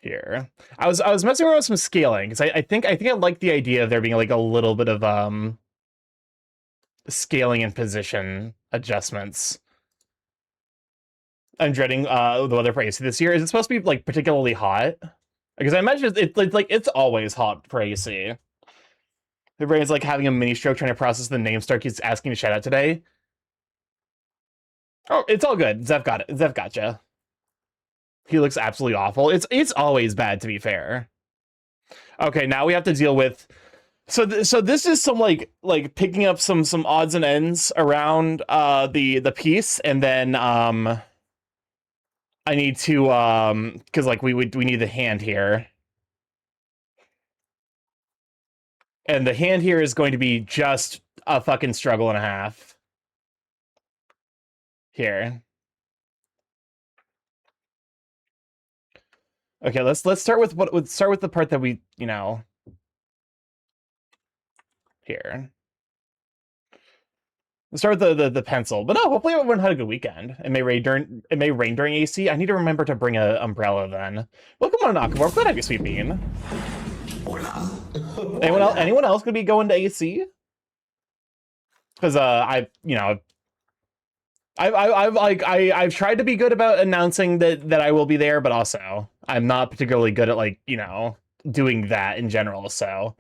Here. I was messing around with some scaling because I think I like the idea of there being like a little bit of scaling and position adjustments. I'm dreading the weather for AC this year. Is it supposed to be like particularly hot? Because I imagine it's like it's always hot for AC. Everybody's like having a mini stroke trying to process the name Starky's asking to shout out today. Oh, it's all good. Zeph got it. Zeph gotcha. He looks absolutely awful. It's always bad, to be fair. Okay, now we have to deal with. So this is some like picking up some odds and ends around the piece, and then I need to because like we need the hand here, and the hand here is going to be just a fucking struggle and a half here. Okay, let's start with start with the part that we here. Let's start with the pencil. But no, hopefully everyone had a good weekend. It may rain during AC. I need to remember to bring an umbrella then. Welcome on Nakamura. Glad to have you, Sweet Bean. Anyone else gonna be going to AC? Because I've tried to be good about announcing that I will be there, but also I'm not particularly good at like doing that in general. So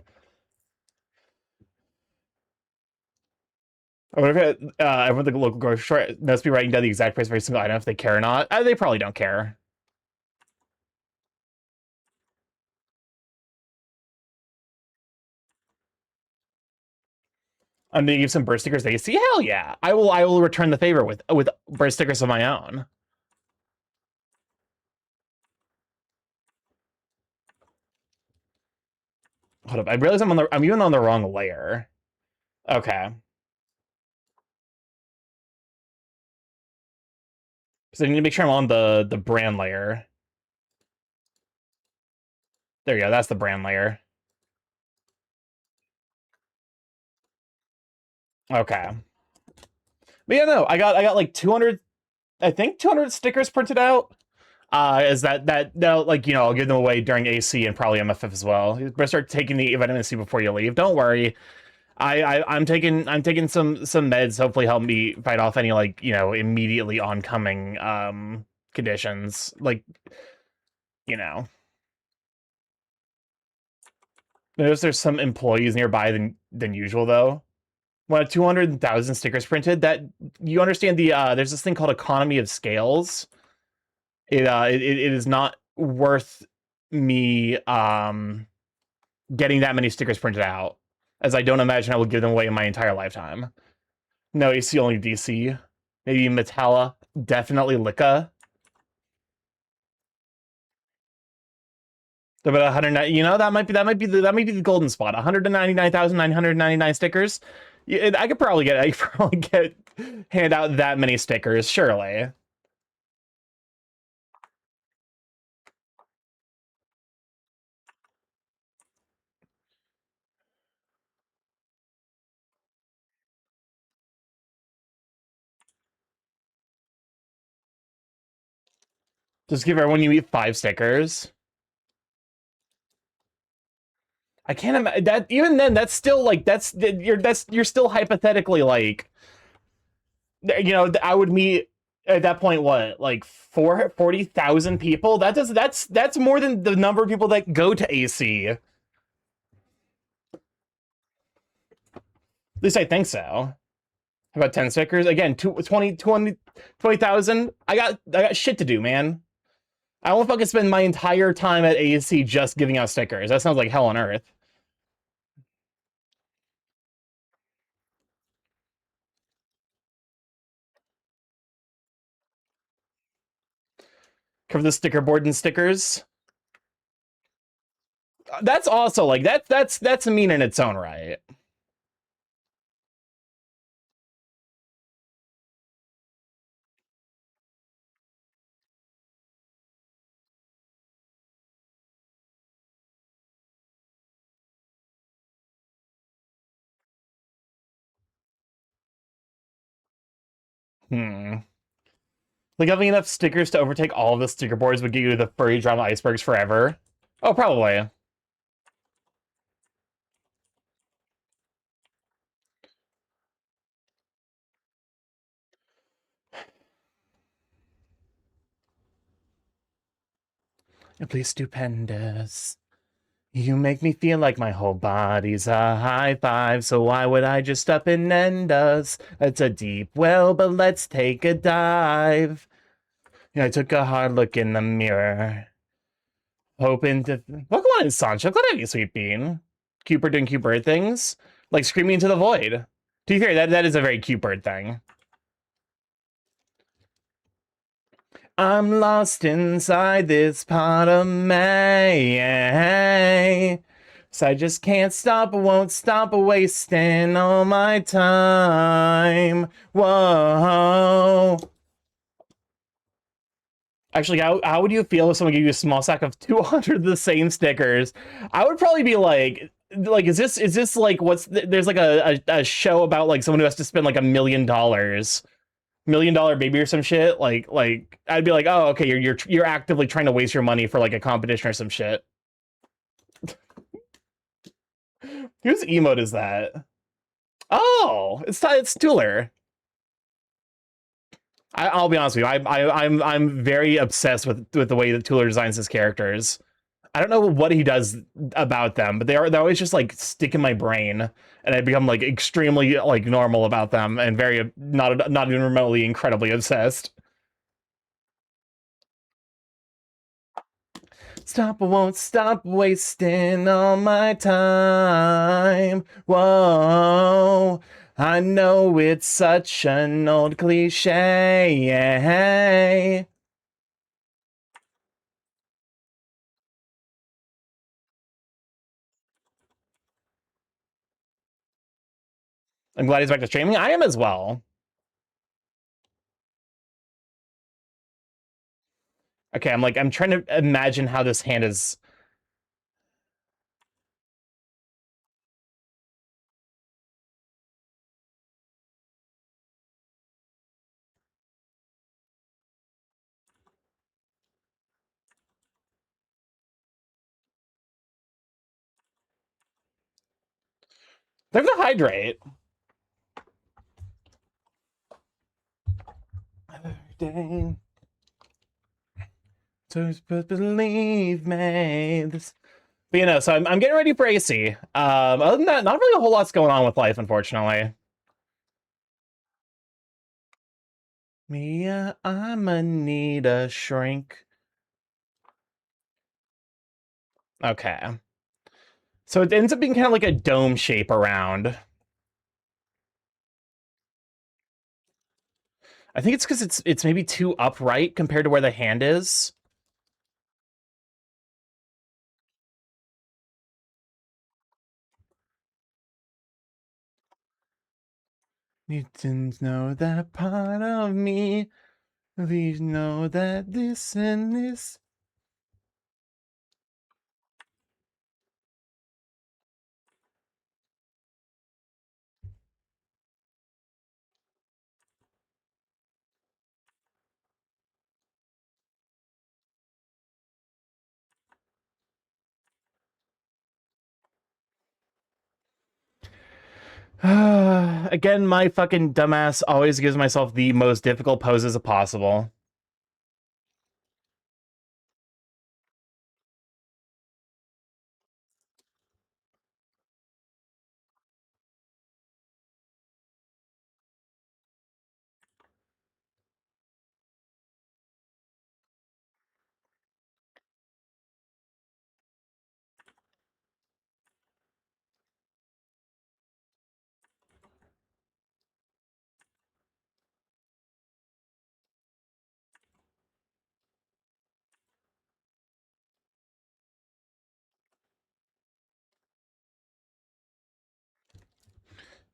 I wonder if everyone at the local grocery store must be writing down the exact price of every single item if they care or not. They probably don't care. I'm gonna give some bird stickers to AC. Hell yeah! I will return the favor with bird stickers of my own. Hold up, I realize I'm even on the wrong layer. Okay. So I need to make sure I'm on the brand layer. There you go, that's the brand layer. Okay. But yeah, no, I got like 200, I think 200 stickers printed out. Is that like I'll give them away during AC and probably MFF as well. You better start taking the vitamin C before you leave. Don't worry. I'm taking some meds. Hopefully, help me fight off any like immediately oncoming conditions. Like you know, notice there's some employees nearby than usual though. When 200,000 stickers printed, that you understand there's this thing called economy of scales. It is not worth me getting that many stickers printed out, as I don't imagine I will give them away in my entire lifetime. No, AC only DC. Maybe Metalla. Definitely Licca. But 100, that might be the golden spot. 199,999 stickers. I could probably hand out that many stickers, surely. Just give everyone you meet 5 stickers. I can't imagine that. Even then, that's still like you're still hypothetically like I would meet at that point what like 40,000 people. That's more than the number of people that go to AC. At least I think so. About 10 stickers again. 20,000. I got shit to do, man. I don't know if I can spend my entire time at AC just giving out stickers. That sounds like hell on earth. Cover the sticker board and stickers. That's also like that's mean in its own right. Hmm. Like having enough stickers to overtake all of the sticker boards would get you the furry drama icebergs forever. Oh, probably. Please, stupendous. You make me feel like my whole body's a high five, so why would I just up and end us? It's a deep well, but let's take a dive. Yeah, I took a hard look in the mirror, hoping to. Welcome on in, Sancho. Glad to have you, sweet bean. Cute bird doing cute bird things, like screaming into the void. To be fair, that is a very cute bird thing. I'm lost inside this part of me. So I just can't stop, won't stop wasting all my time. Whoa. Actually, how would you feel if someone gave you a small stack of 200 of the same stickers? I would probably be like, is this like there's like a show about like someone who has to spend like $1 million baby or some shit. Like I'd be like, oh, okay, you're actively trying to waste your money for like a competition or some shit. Whose emote is that? Oh, it's Tuller. I'll be honest with you. I'm very obsessed with the way that Tuller designs his characters. I don't know what he does about them, but they're always just like stick in my brain, and I become like extremely like normal about them and very not even remotely incredibly obsessed. Stop, I won't stop wasting all my time. Whoa, I know it's such an old cliche. I'm glad he's back to streaming. I am as well. Okay, I'm trying to imagine how this hand is. They're gonna hydrate. Day. So believe me. But you know, so I'm getting ready for AC. Other than that, not really a whole lot's going on with life, unfortunately. Mia, I'ma need a shrink. Okay. So it ends up being kind of like a dome shape around. I think it's because it's maybe too upright compared to where the hand is. You didn't know that part of me. Please know that this and this. Again, my fucking dumbass always gives myself the most difficult poses possible.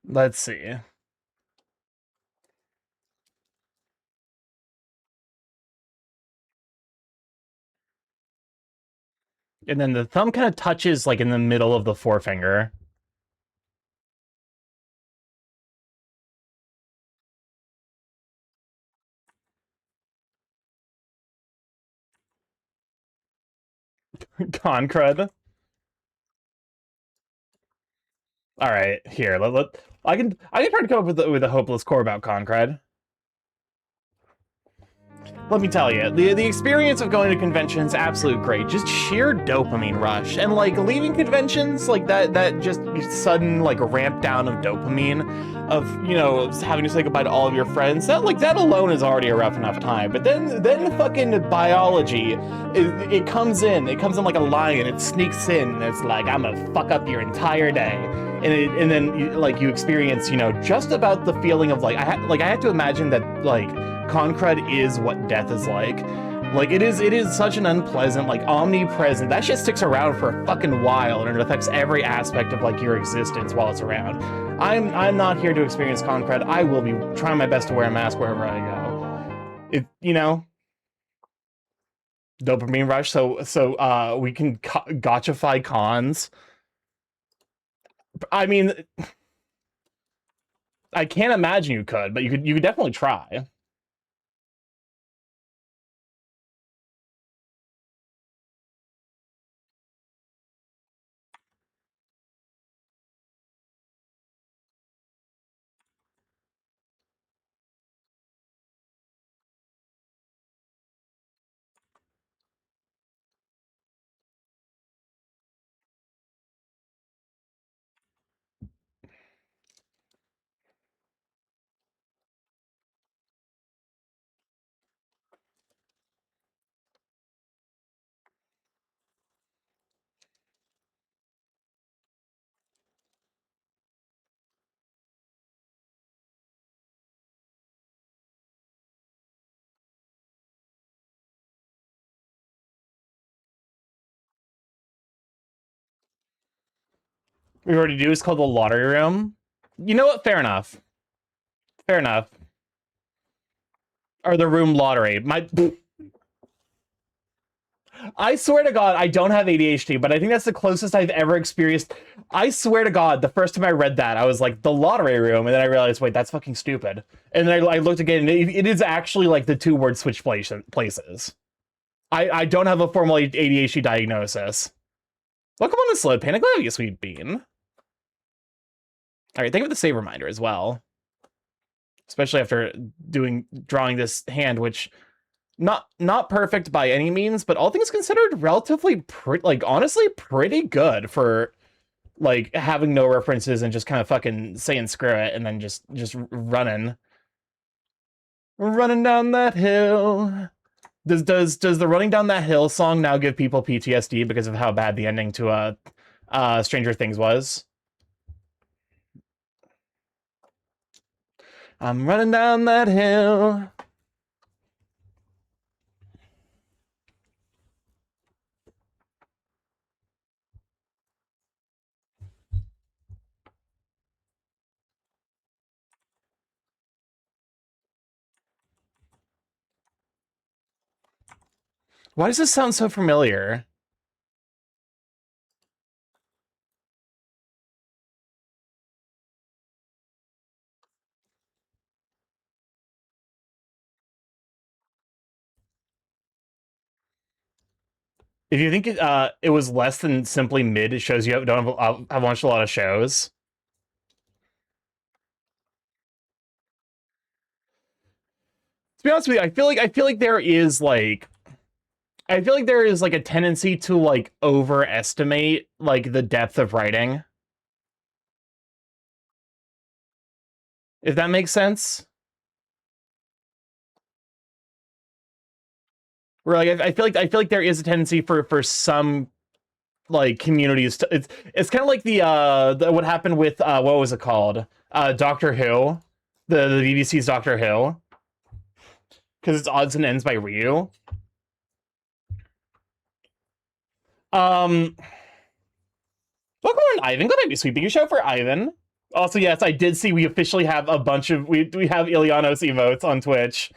Let's see. And then the thumb kind of touches like in the middle of the forefinger. Con crud. All right, here. I can try to come up with a hopeless core about con crud. Let me tell you, the experience of going to conventions, absolute great. Just sheer dopamine rush, and like leaving conventions, like that just sudden like ramp down of dopamine, of having to say goodbye to all of your friends. That alone is already a rough enough time. But then fucking biology, it comes in like a lion. It sneaks in, and it's like I'm gonna fuck up your entire day. And then you experience just about the feeling of I had to imagine that con crud is what death is like. Like it is such an unpleasant, like omnipresent. That shit sticks around for a fucking while, and it affects every aspect of like your existence while it's around. I'm not here to experience con crud. I will be trying my best to wear a mask wherever I go. Dopamine rush. So we can gotchify cons. I mean, I can't imagine you could, but you could definitely try. We already do. It's called the lottery room. You know what? Fair enough. Fair enough. Or the room lottery. I swear to God, I don't have ADHD, but I think that's the closest I've ever experienced. I swear to God, the first time I read that, I was like, the lottery room, and then I realized, wait, that's fucking stupid. And then I looked again, and it is actually like the two word switch places. I don't have a formal ADHD diagnosis. Welcome on the slow pane. I'm glad you, sweet bean. All right, thank you for the save reminder as well. Especially after drawing this hand, which not perfect by any means, but all things considered, relatively honestly pretty good for like having no references and just kind of fucking saying screw it and then just running down that hill. Does the running down that hill song now give people PTSD because of how bad the ending to Stranger Things was? I'm running down that hill. Why does this sound so familiar? If you think it was less than simply mid, it shows you have watched a lot of shows. To be honest with you, I feel like there is like a tendency to like overestimate like the depth of writing. If that makes sense. Where like I feel like there is a tendency for some like communities to it's kind of like the what happened with what was it called? Doctor Who. The BBC's Doctor Who. Because it's odds and ends by Ryu. Um Welcome on Ivan. Glad to be sweeping your show for Ivan. Also, yes, I did see we officially have a bunch of we have Ilianos emotes on Twitch.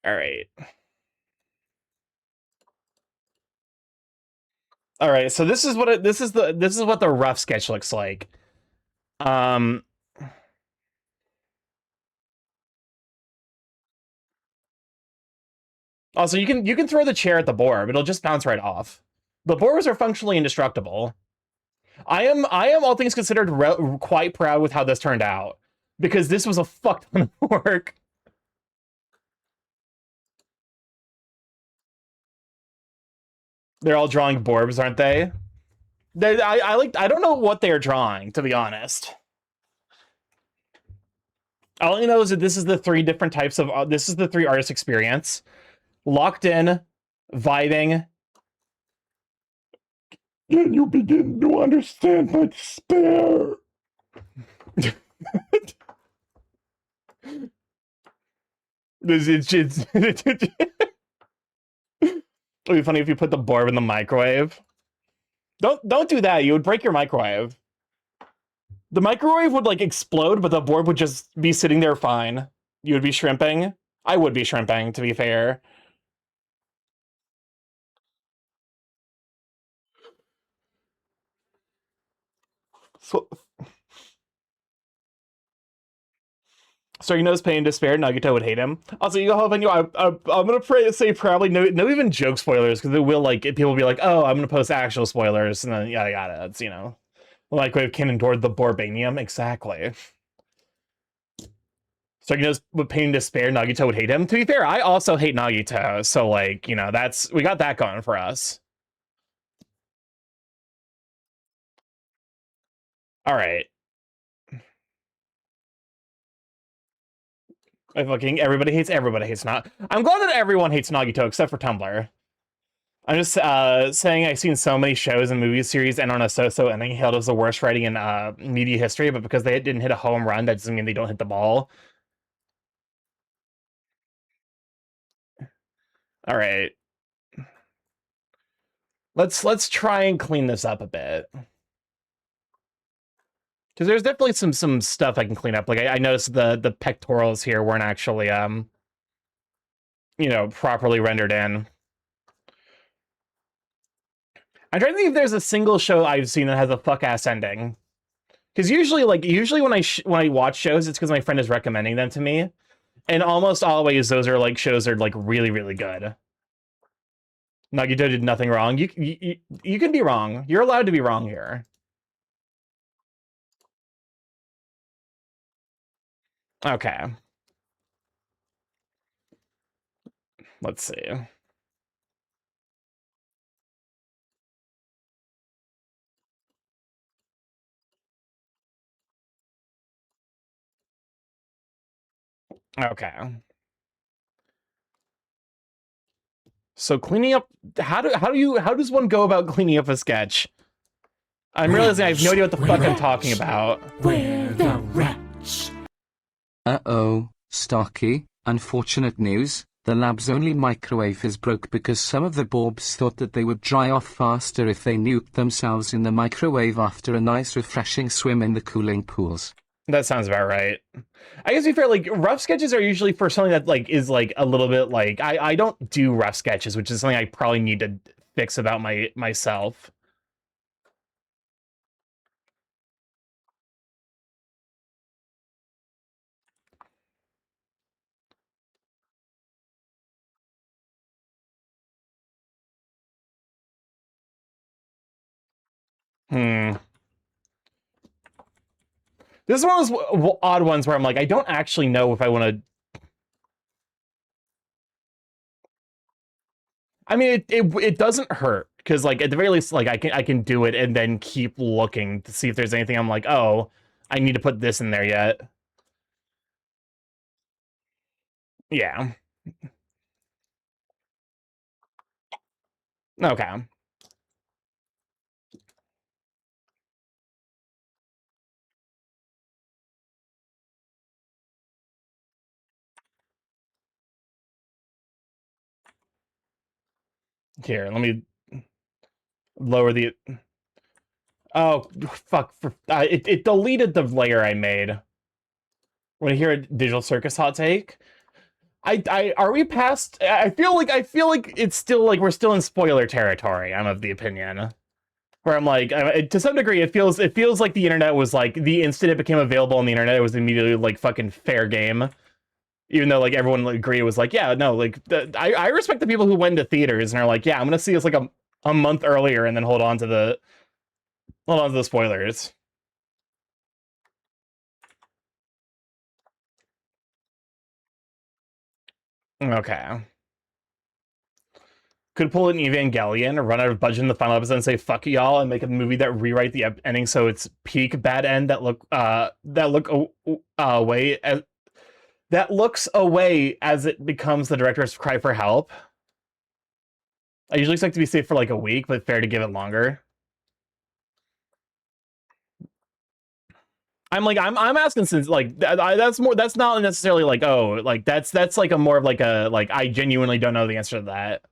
All right. All right. So this is what the rough sketch looks like. Um Also, you can throw the chair at the board, it'll just bounce right off. The boards are functionally indestructible. I am all things considered quite proud with how this turned out, because this was a fuck ton of work. They're all drawing borbs, aren't they? I don't know what they're drawing, to be honest. All I know is that this is the three different types of this is the three artist experience: locked in, vibing. Can you begin to understand my despair? It'd be funny if you put the board in the microwave. Don't do that. You would break your microwave. The microwave would like explode, but the board would just be sitting there fine. You would be shrimping. I would be shrimping, to be fair. So he knows pain and despair. Nagito would hate him. Also, you hope I'm gonna say probably no even joke spoilers, because it will like people will be like, oh, I'm gonna post actual spoilers, and then yada yada. It's, you know, like we can endure the Borbanium, exactly. So he knows with pain and despair, Nagito would hate him. To be fair, I also hate Nagito, so like, you know, we got that going for us. All right. Fucking everybody hates not. I'm glad that everyone hates Nagito except for Tumblr. I'm just saying I've seen so many shows and movie series end on a so-so ending hailed as the worst writing in media history, but because they didn't hit a home run, that doesn't mean they don't hit the ball. All right. Let's try and clean this up a bit. Because there's definitely some stuff I can clean up. Like I noticed the pectorals here weren't actually you know, properly rendered in. I'm trying to think if there's a single show I've seen that has a fuck ass ending. Because usually when I watch shows, it's because my friend is recommending them to me, and almost always those are like shows that are like really really good. Nagito did nothing wrong. You can be wrong. You're allowed to be wrong here. Okay. Let's see. Okay. So cleaning up, how does one go about cleaning up a sketch? I'm realizing I have no idea what the fuck I'm talking about. Where the rats? Uh-oh, Starky, unfortunate news. The lab's only microwave is broke because some of the Borbs thought that they would dry off faster if they nuked themselves in the microwave after a nice refreshing swim in the cooling pools. That sounds about right. I guess to be fair, like rough sketches are usually for something that like is like a little bit like I don't do rough sketches, which is something I probably need to fix about myself. This is one of those odd ones where I'm like, I don't actually know if I want to. I mean, it doesn't hurt because, like, at the very least, like I can do it and then keep looking to see if there's anything I'm like, oh, I need to put this in there yet. Yeah. Okay. Here, let me lower the. Oh fuck! It deleted the layer I made. Want to hear a Digital Circus hot take? Are we past? I feel like it's still like we're still in spoiler territory. I'm of the opinion where I'm like, to some degree, it feels like the internet was like the instant it became available on the internet, it was immediately like fucking fair game. Even though like everyone agreed, it was like, yeah, no, like I respect the people who went to theaters and are like, yeah, I'm gonna see this like a month earlier and then hold on to the spoilers. Okay. Could pull an Evangelion or run out of budget in the final episode and say fuck y'all and make a movie that rewrite the ending so it's peak bad end that looks away as it becomes the director's cry for help. I usually expect to be safe for like a week, but fair to give it longer. I'm asking since like that's not necessarily like, oh, like that's like a more of like a like I genuinely don't know the answer to that.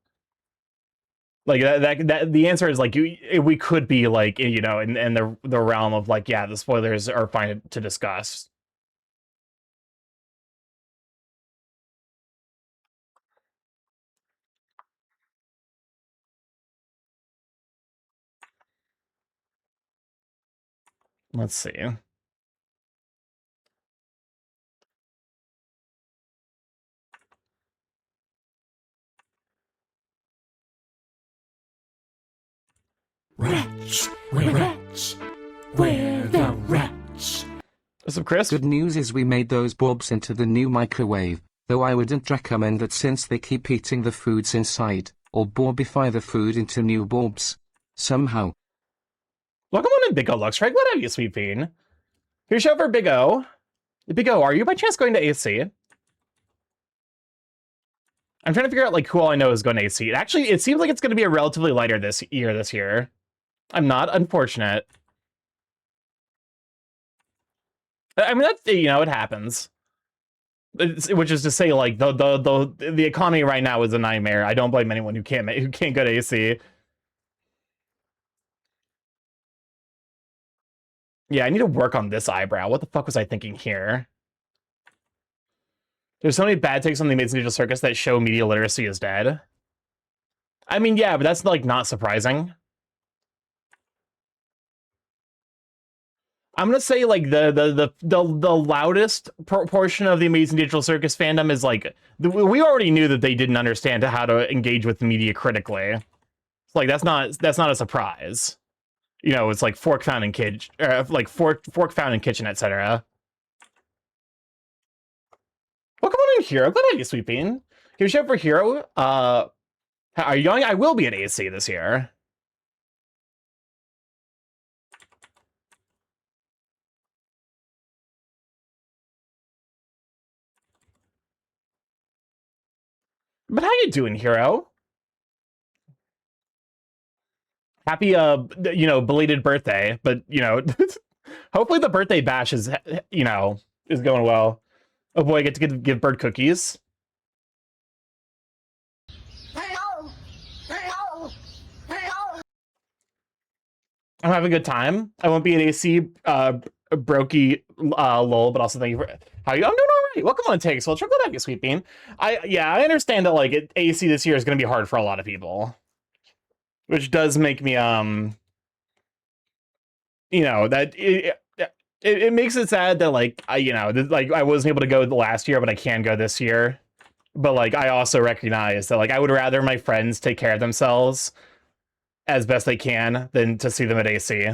Like that the answer is like we could be like, you know, in the realm of like, yeah, the spoilers are fine to discuss. Let's see. Wretch, wretch, where the wretch? What's up, Chris? Good news is we made those bulbs into the new microwave, though I wouldn't recommend that since they keep eating the foods inside, or bulbify the food into new bulbs. Somehow. Welcome on in, Big O Lux. Right, what have you, Sweet Bean? Here's your show for Big O. Big O, are you by chance going to AC? I'm trying to figure out like who all I know is going to AC. Actually, it seems like it's going to be a relatively lighter this year. I'm not unfortunate. I mean, that's, you know, it happens. Which is to say, like the economy right now is a nightmare. I don't blame anyone who can't go to AC. Yeah, I need to work on this eyebrow. What the fuck was I thinking here? There's so many bad takes on the Amazing Digital Circus that show media literacy is dead. I mean, yeah, but that's like not surprising. I'm gonna say like the loudest portion of the Amazing Digital Circus fandom is like we already knew that they didn't understand how to engage with the media critically. It's like that's not a surprise. You know, it's like fork found in kitchen, fork found in kitchen, etc. Welcome on in, Hero. Glad to have you, Sweet Bean. Here's your show for Hero. Are you going? I will be at AC this year. But how you doing, Hero? Happy, you know, belated birthday. But, you know, hopefully the birthday bash is, you know, is going well. Oh boy, I get to give Bird cookies. I'm having a good time. I won't be at AC, brokey, lol, but also thank you for how you. I'm doing all right. Welcome on Take. So, glad to have you, Sweet Bean. I understand that like AC this year is going to be hard for a lot of people, which does make me you know, that it makes it sad that like you know, like I wasn't able to go the last year, but I can go this year. But like I also recognize that like I would rather my friends take care of themselves as best they can than to see them at AC.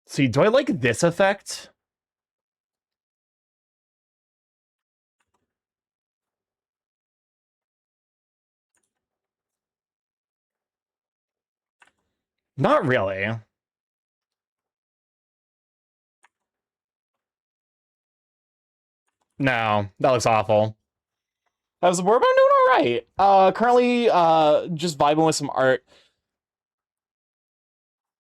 See, do I like this effect? Not really. No, that looks awful. How's the board? I'm doing all right. Currently, just vibing with some art.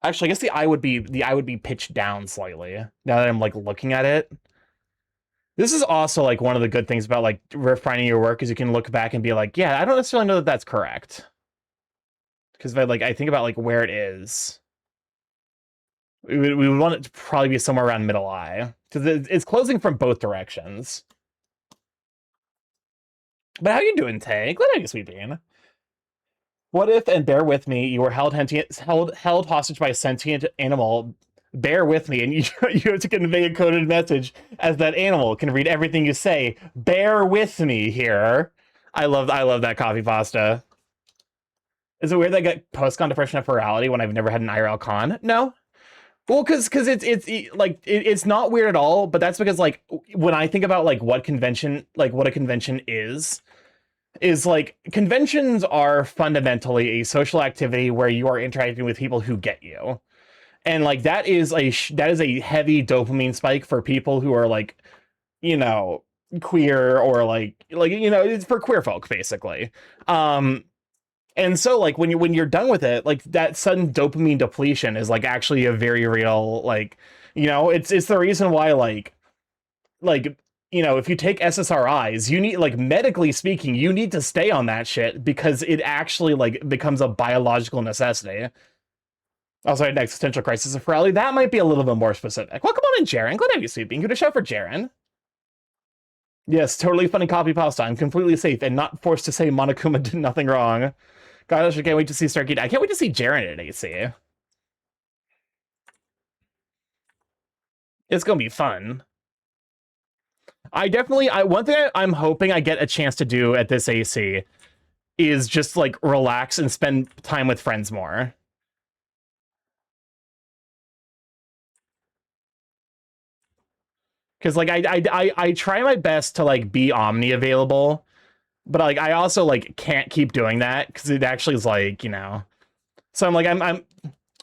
Actually, I guess the eye would be pitched down slightly now that I'm like looking at it. This is also like one of the good things about like refining your work is you can look back and be like, yeah, I don't necessarily know that that's correct. Because if I think about like where it is, we would want it to probably be somewhere around middle eye because it's closing from both directions. But how you doing, Tay? Glad I guess we being. What if, and bear with me, you were held hostage by a sentient animal? Bear with me, and you have to convey a coded message as that animal can read everything you say. Bear with me here. I love that coffee pasta. Is it weird that I get post-con depression of virality when I've never had an IRL con? No. Well, because it's not weird at all, but that's because like when I think about like what a convention is like conventions are fundamentally a social activity where you are interacting with people who get you, and like that is a heavy dopamine spike for people who are like, you know, queer or like you know, it's for queer folk basically. um and so like when you're done with it, like that sudden dopamine depletion is like actually a very real, like, you know, it's the reason why like you know, if you take SSRIs, you need, like, medically speaking, you need to stay on that shit because it actually like becomes a biological necessity. Also, an existential crisis of morality. That might be a little bit more specific. Welcome on in, Jaren. Glad to have you sleeping. Good to show for Jaren. Yes, totally funny copy pasta. I'm completely safe and not forced to say Monokuma did nothing wrong. God, I can't wait to see Starky. I can't wait to see Jaren at AC. It's gonna be fun. One thing I'm hoping I get a chance to do at this AC is just like relax and spend time with friends more. Because like I try my best to like be omni available, but like I also like can't keep doing that because it actually is like, you know. So I'm like I might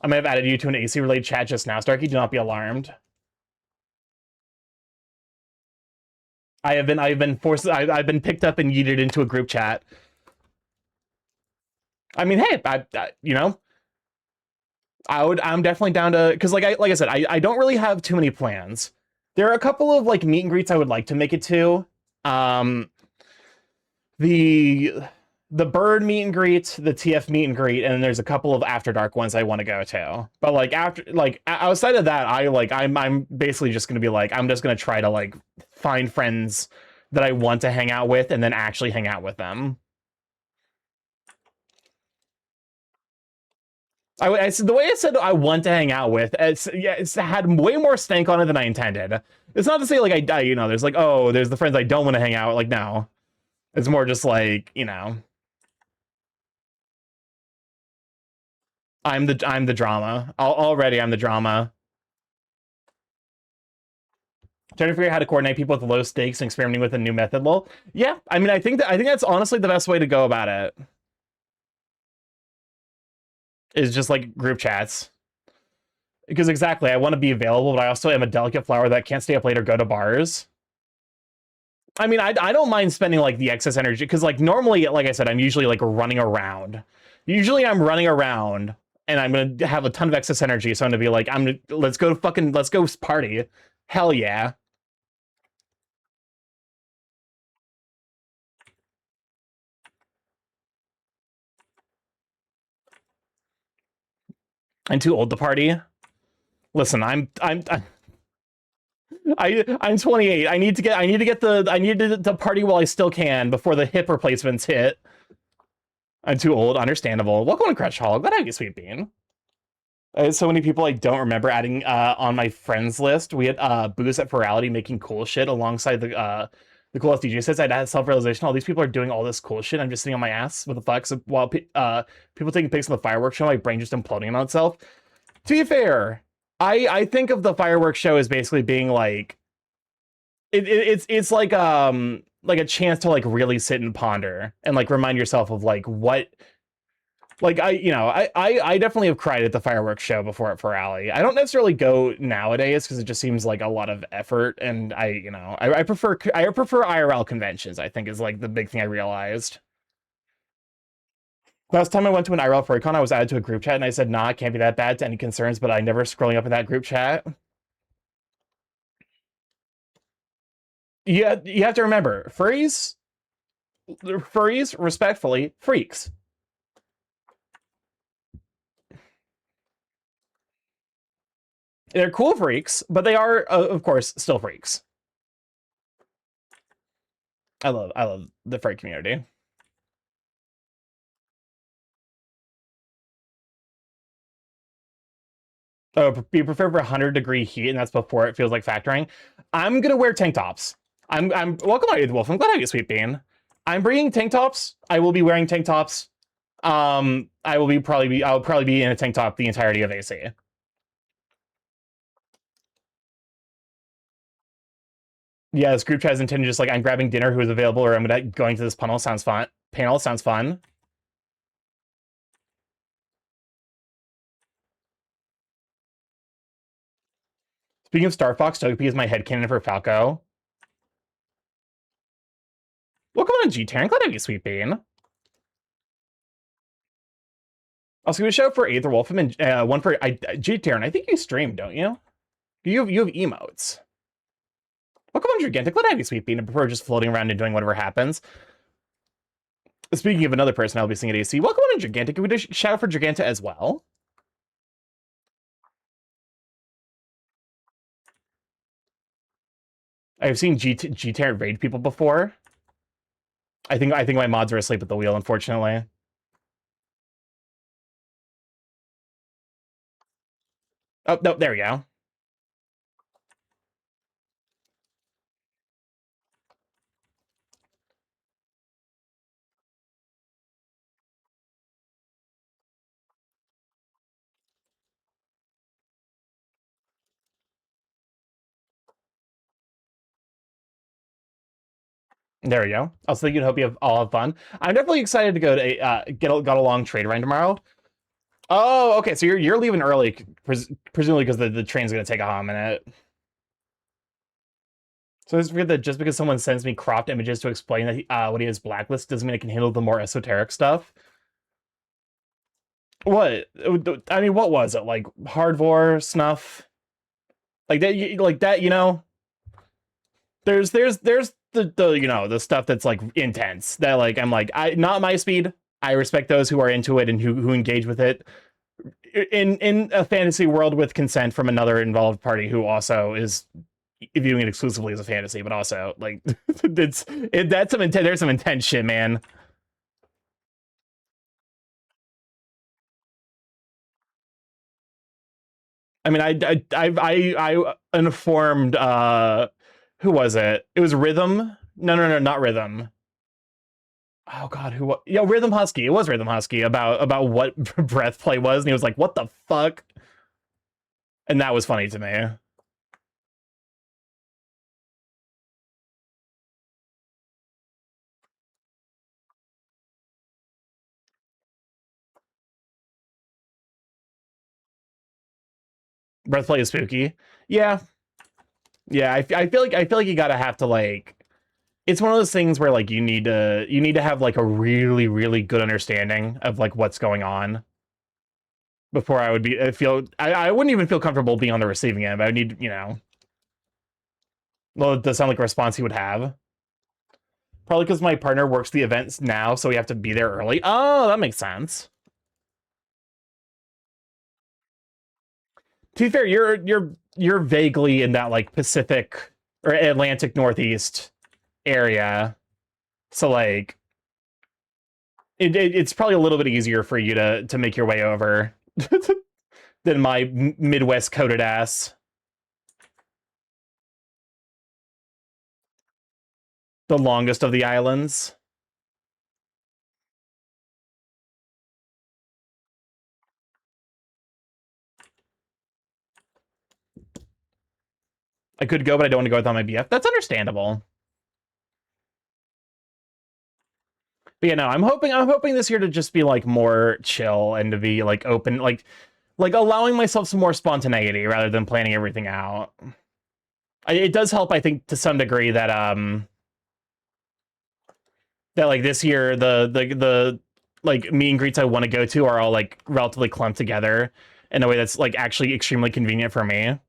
have added you to an AC related chat just now, Starky. Do not be alarmed. I've been picked up and yeeted into a group chat. I mean, hey, you know, I'm definitely down to, because like I said, I don't really have too many plans. There are a couple of like meet and greets I would like to make it to. Um, the the bird meet and greet, the TF meet and greet, and then there's a couple of After Dark ones I want to go to. But like outside of that, I'm basically just gonna be like, I'm just gonna try to like find friends that I want to hang out with and then actually hang out with them. I said the way I said I want to hang out with, it's had way more stank on it than I intended. It's not to say like you know, there's like, oh, there's the friends I don't want to hang out with. Like, no, it's more just like, you know, I'm the drama. Already I'm the drama. Trying to figure out how to coordinate people with low stakes and experimenting with a new method. Lol. Yeah, I mean, I think that's honestly the best way to go about it. Is just like group chats. Because exactly, I want to be available, but I also am a delicate flower that can't stay up late or go to bars. I mean, I don't mind spending like the excess energy because like normally, like I said, I'm usually like running around. Usually I'm running around and I'm gonna have a ton of excess energy, so I'm gonna be like, let's go party. Hell yeah. I'm too old to party. Listen, I'm 28. I need to party while I still can before the hip replacements hit. I'm too old, understandable. Welcome to Crush Hall. Glad I have you, Sweet Bean. I had so many people I don't remember adding on my friends list. We had Booze at Virality making cool shit alongside the coolest DJ sets. I'd had self-realization. All these people are doing all this cool shit. I'm just sitting on my ass. What the fuck? So while people taking pics on the fireworks show, my brain just imploding on itself. To be fair, I think of the fireworks show as basically being like it's like a chance to like really sit and ponder and like remind yourself of like what, like I definitely have cried at the fireworks show before at Ferrari. I don't necessarily go nowadays because it just seems like a lot of effort, and I prefer IRL conventions. I think is like the big thing I realized. Last time I went to an IRL FurryCon, I was added to a group chat and I said, nah, it can't be that bad to any concerns, but I never scrolling up in that group chat. Yeah, you have to remember, furries, respectfully, freaks. They're cool freaks, but they are, of course, still freaks. I love the freight community. Oh, you prefer for 100-degree heat, and that's before it feels like factoring. I'm gonna wear tank tops. I'm welcome out, Wolf. I'm glad I have you, Sweet Bean. I'm bringing tank tops. I will be wearing tank tops. I'll probably be in a tank top the entirety of AC. Yeah, this group chat is intended just like I'm grabbing dinner, who is available, or I'm going to this panel. Sounds fun. Panel sounds fun. Speaking of Star Fox, Togepi is my headcanon for Falco. Welcome on G-Terran. Glad to have you, Sweet Bean. Also, give a shout for Aether Wolfram and one for G-Terran. I think you stream, don't you? You have emotes. Welcome on Gigantic. Glad to have you, Sweet Bean. I prefer just floating around and doing whatever happens. Speaking of another person I'll be seeing at AC, welcome on Gigantic. Can we just shout out for Giganta as well? I've seen G-Terran raid people before. I think my mods are asleep at the wheel, unfortunately. Oh, no, there we go. There we go. I was thinking, hope you all have fun. I'm definitely excited to go to get a long trade run tomorrow. Oh, okay. So you're leaving early, presumably because the train's gonna take a hot minute. So I just forget that just because someone sends me cropped images to explain that what he has blacklist doesn't mean I can handle the more esoteric stuff. What? I mean, what was it like? Hardvor snuff, like that. You know, there's the you know the stuff that's like intense. That like I'm like not my speed. I respect those who are into it and who engage with it in a fantasy world with consent from another involved party who also is viewing it exclusively as a fantasy, but also like that's some intense. There's some intense shit, man. I mean, I informed who was it? It was Rhythm. No, not Rhythm. Oh God, who? Yeah, Rhythm Husky. It was Rhythm Husky about what breath play was, and he was like, "What the fuck?" And that was funny to me. Breath play is spooky. Yeah, yeah. I feel like you gotta have to like. It's one of those things where like you need to have like a really good understanding of like what's going on before I would be I wouldn't even feel comfortable being on the receiving end. But I would need, you know, well, it does sound like a response he would have. Probably because my partner works the events now, so we have to be there early. Oh, that makes sense. To be fair, you're vaguely in that like Pacific or Atlantic Northeast area, so like it's probably a little bit easier for you to make your way over than my Midwest coded ass. The longest of the islands. I could go, but I don't want to go without my BF. That's understandable. But yeah, no, I'm hoping this year to just be like more chill and to be like open, like allowing myself some more spontaneity rather than planning everything out. It does help, I think, to some degree that like this year the like meet and greets I want to go to are all like relatively clumped together in a way that's like actually extremely convenient for me.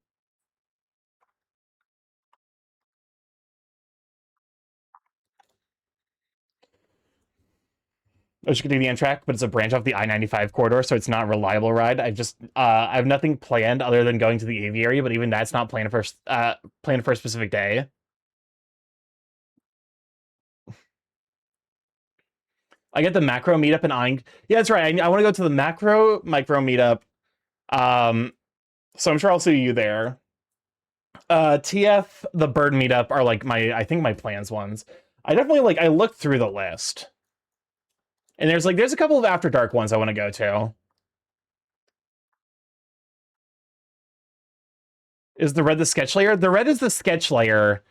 I wish you could do the Amtrak, but it's a branch off the I-95 corridor, so it's not a reliable ride. I have nothing planned other than going to the aviary, but even that's not planned for a specific day. I get the macro meetup in Ein. Yeah, that's right. I want to go to the macro micro meetup. So I'm sure I'll see you there. TF, the bird meetup are like I think my plans ones. I definitely I looked through the list. And there's a couple of After Dark ones I want to go to. Is the red the sketch layer? The red is the sketch layer.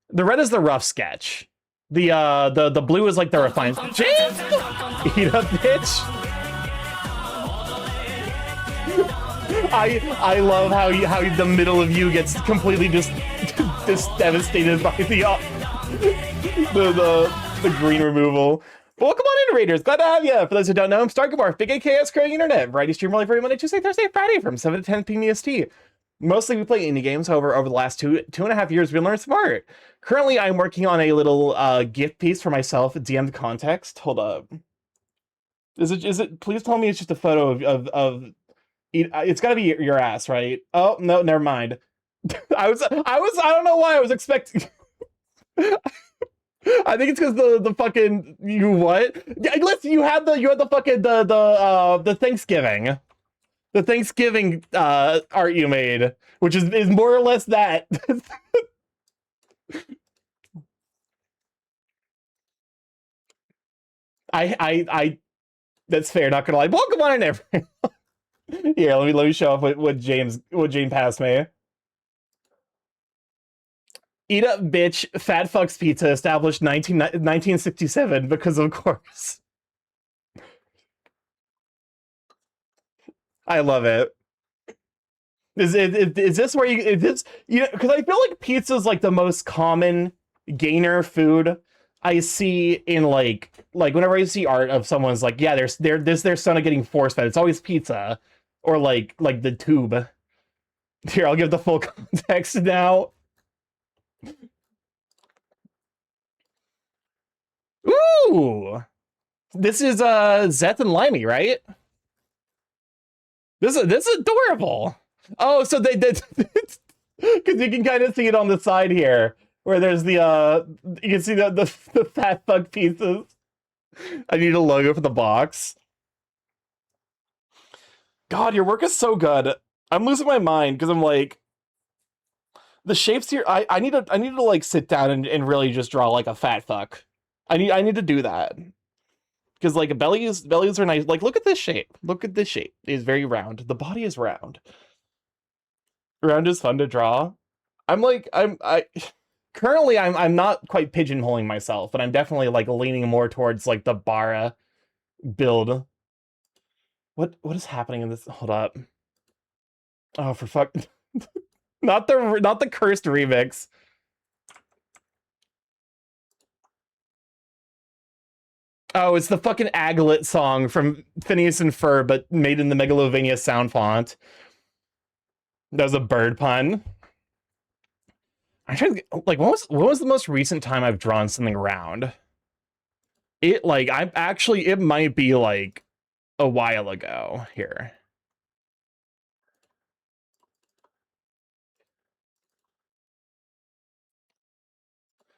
The red is the rough sketch. The blue is like the refined. James! Eat up, bitch! I love how the middle of you gets completely just devastated by the green removal. Welcome on in, Raiders. Glad to have you. For those who don't know, I'm StarkyMorph, big AKS growing internet. Variety stream every Monday, Tuesday, Thursday, Friday from 7 to 10 p.m. EST. Mostly we play indie games. However, over the last two and a half years, we learned smart. Currently, I'm working on a little gift piece for myself. DM the context. Hold up. Is it? Please tell me it's just a photo of. It's got to be your ass, right? Oh no, never mind. I don't know why I was expecting. I think it's because the fucking you what? Yeah, listen, you had the fucking the Thanksgiving. The Thanksgiving art you made, which is more or less that. I that's fair, not gonna lie. Welcome on in, everyone. Here, let me show off what Jane passed me. Eat up, bitch. Fat fucks pizza, established 1967, because of course. I love it. Is this where because I feel like pizza is like the most common gainer food I see in like whenever I see art of someone's like, yeah, their son of getting force fed. It's always pizza or like the tube. Here, I'll give the full context now. Ooh, this is Zeth and Limey, right? This is adorable. Oh, so they did because you can kind of see it on the side here, where there's the you can see the fat fuck pieces. I need a logo for the box. God, your work is so good. I'm losing my mind because I'm like the shapes here. I need to like sit down and really just draw like a fat fuck. I need to do that. Because like bellies are nice. Like look at this shape. Look at this shape. It's very round. The body is round. Round is fun to draw. Currently I'm not quite pigeonholing myself, but I'm definitely like leaning more towards like the Bara build. What is happening in this? Hold up. Oh, for fuck. not the cursed remix. Oh, it's the fucking Aglet song from Phineas and Ferb, but made in the Megalovania sound font. That was a bird pun. I'm trying to like when was the most recent time I've drawn something round? It might be like a while ago here.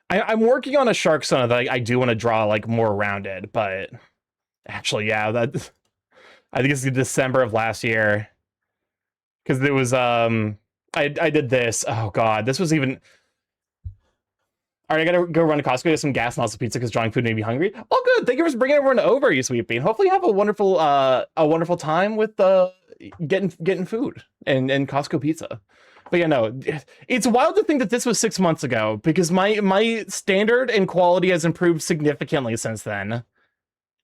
I'm working on a shark son that I do want to draw like more rounded, but actually, yeah, that I think it's December of last year. Because it was I did this. Oh god, this was even. All right, I gotta go run to Costco, get some gas and also pizza because drawing food made me hungry. Oh, good. Thank you for bringing everyone over, you sweet bean. Hopefully, you have a wonderful time with getting food and Costco pizza. But yeah, no, it's wild to think that this was 6 months ago because my standard and quality has improved significantly since then.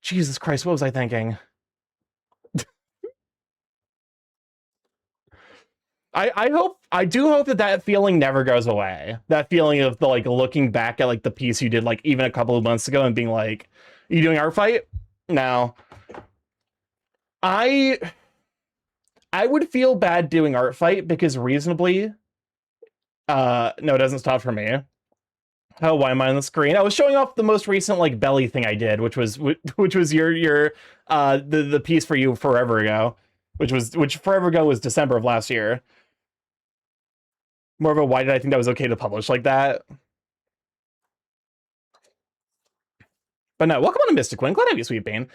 Jesus Christ, what was I thinking? I do hope that feeling never goes away. That feeling of the like looking back at like the piece you did like even a couple of months ago and being like, "Are you doing art fight?" No. I would feel bad doing art fight because reasonably no, it doesn't stop for me. Oh, why am I on the screen? I was showing off the most recent like belly thing I did, which was your the piece for you forever ago, which forever ago was December of last year. More of a why did I think that was okay to publish like that? But no, welcome on to Mystic Quinn. Glad to have you, Sweet Bean.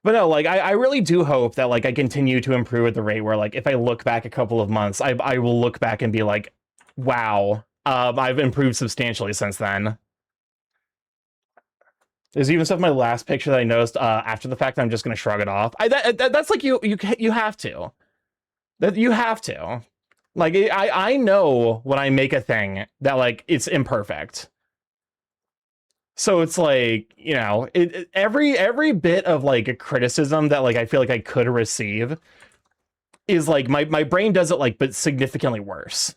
But no, like, I really do hope that, like, I continue to improve at the rate where, like, if I look back a couple of months, I will look back and be like, wow, I've improved substantially since then. There's even stuff in my last picture that I noticed after the fact that I'm just going to shrug it off. That's like, you have to. That you have to. Like, I know when I make a thing that, like, it's imperfect. So it's like, you know, every bit of, like, a criticism that, like, I feel like I could receive is, like, my brain does it, like, but significantly worse.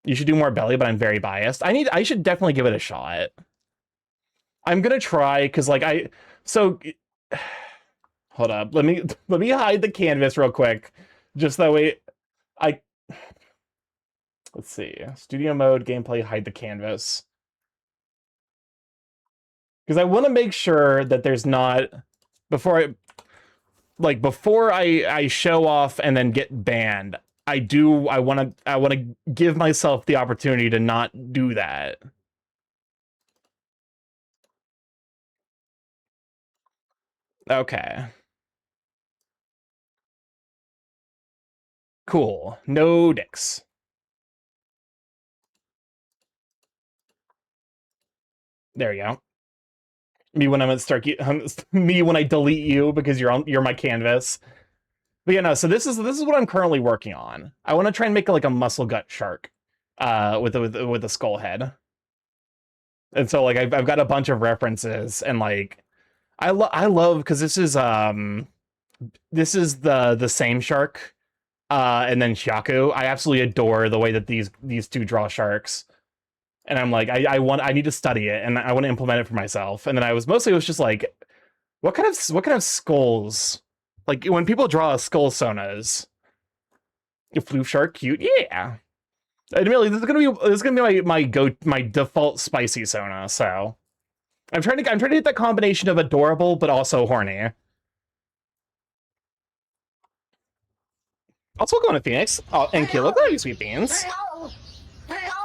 You should do more belly, but I'm very biased. I should definitely give it a shot. I'm gonna try, because, like, hold up. Let me hide the canvas real quick. Just that way let's see. Studio mode, gameplay, hide the canvas. Because I want to make sure that there's not, before I show off and then get banned, I want to give myself the opportunity to not do that. Okay. Cool. No dicks. There you go. Me when I'm at Starky, me when I delete you because you're my canvas. But yeah, no, so this is what I'm currently working on. I want to try and make like a muscle gut shark with a skull head. And so like I've got a bunch of references, and like I love, because this is the same shark and then Shaku. I absolutely adore the way that these two draw sharks. And I'm like, I need to study it, and I want to implement it for myself. And then it was just like, what kind of skulls? Like, when people draw skull sonas, floof shark, cute, yeah. Admittedly, this is gonna be my default spicy sona. So I'm trying to hit that combination of adorable but also horny. Also going to Phoenix. Oh, and Kilo, glad you, Sweet Beans.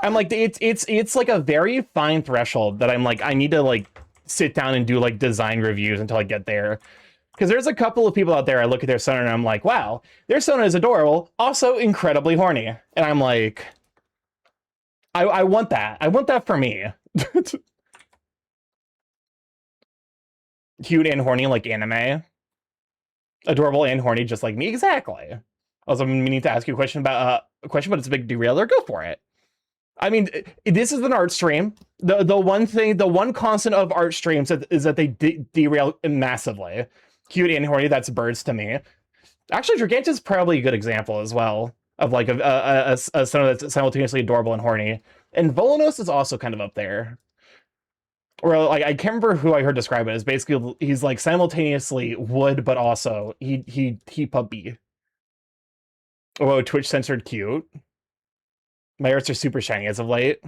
I'm like, it's like a very fine threshold that I'm like, I need to like sit down and do like design reviews until I get there. Because there's a couple of people out there, I look at their Sona and I'm like, wow, their Sona is adorable, also incredibly horny. And I'm like, I want that. I want that for me. Cute and horny like anime. Adorable and horny just like me. Exactly. Also, I'm meaning to ask you a question about but it's a big derailer. Go for it. I mean, this is an art stream. The one constant of art streams is that they derail massively. Cute and horny, that's birds to me. Actually, Gigantus is probably a good example as well of like a Sona that's simultaneously adorable and horny. And Volanos is also kind of up there. Or like, I can't remember who I heard describe it as. Basically, he's like simultaneously wood, but also he puppy. Oh, Twitch censored cute. My arts are super shiny as of late.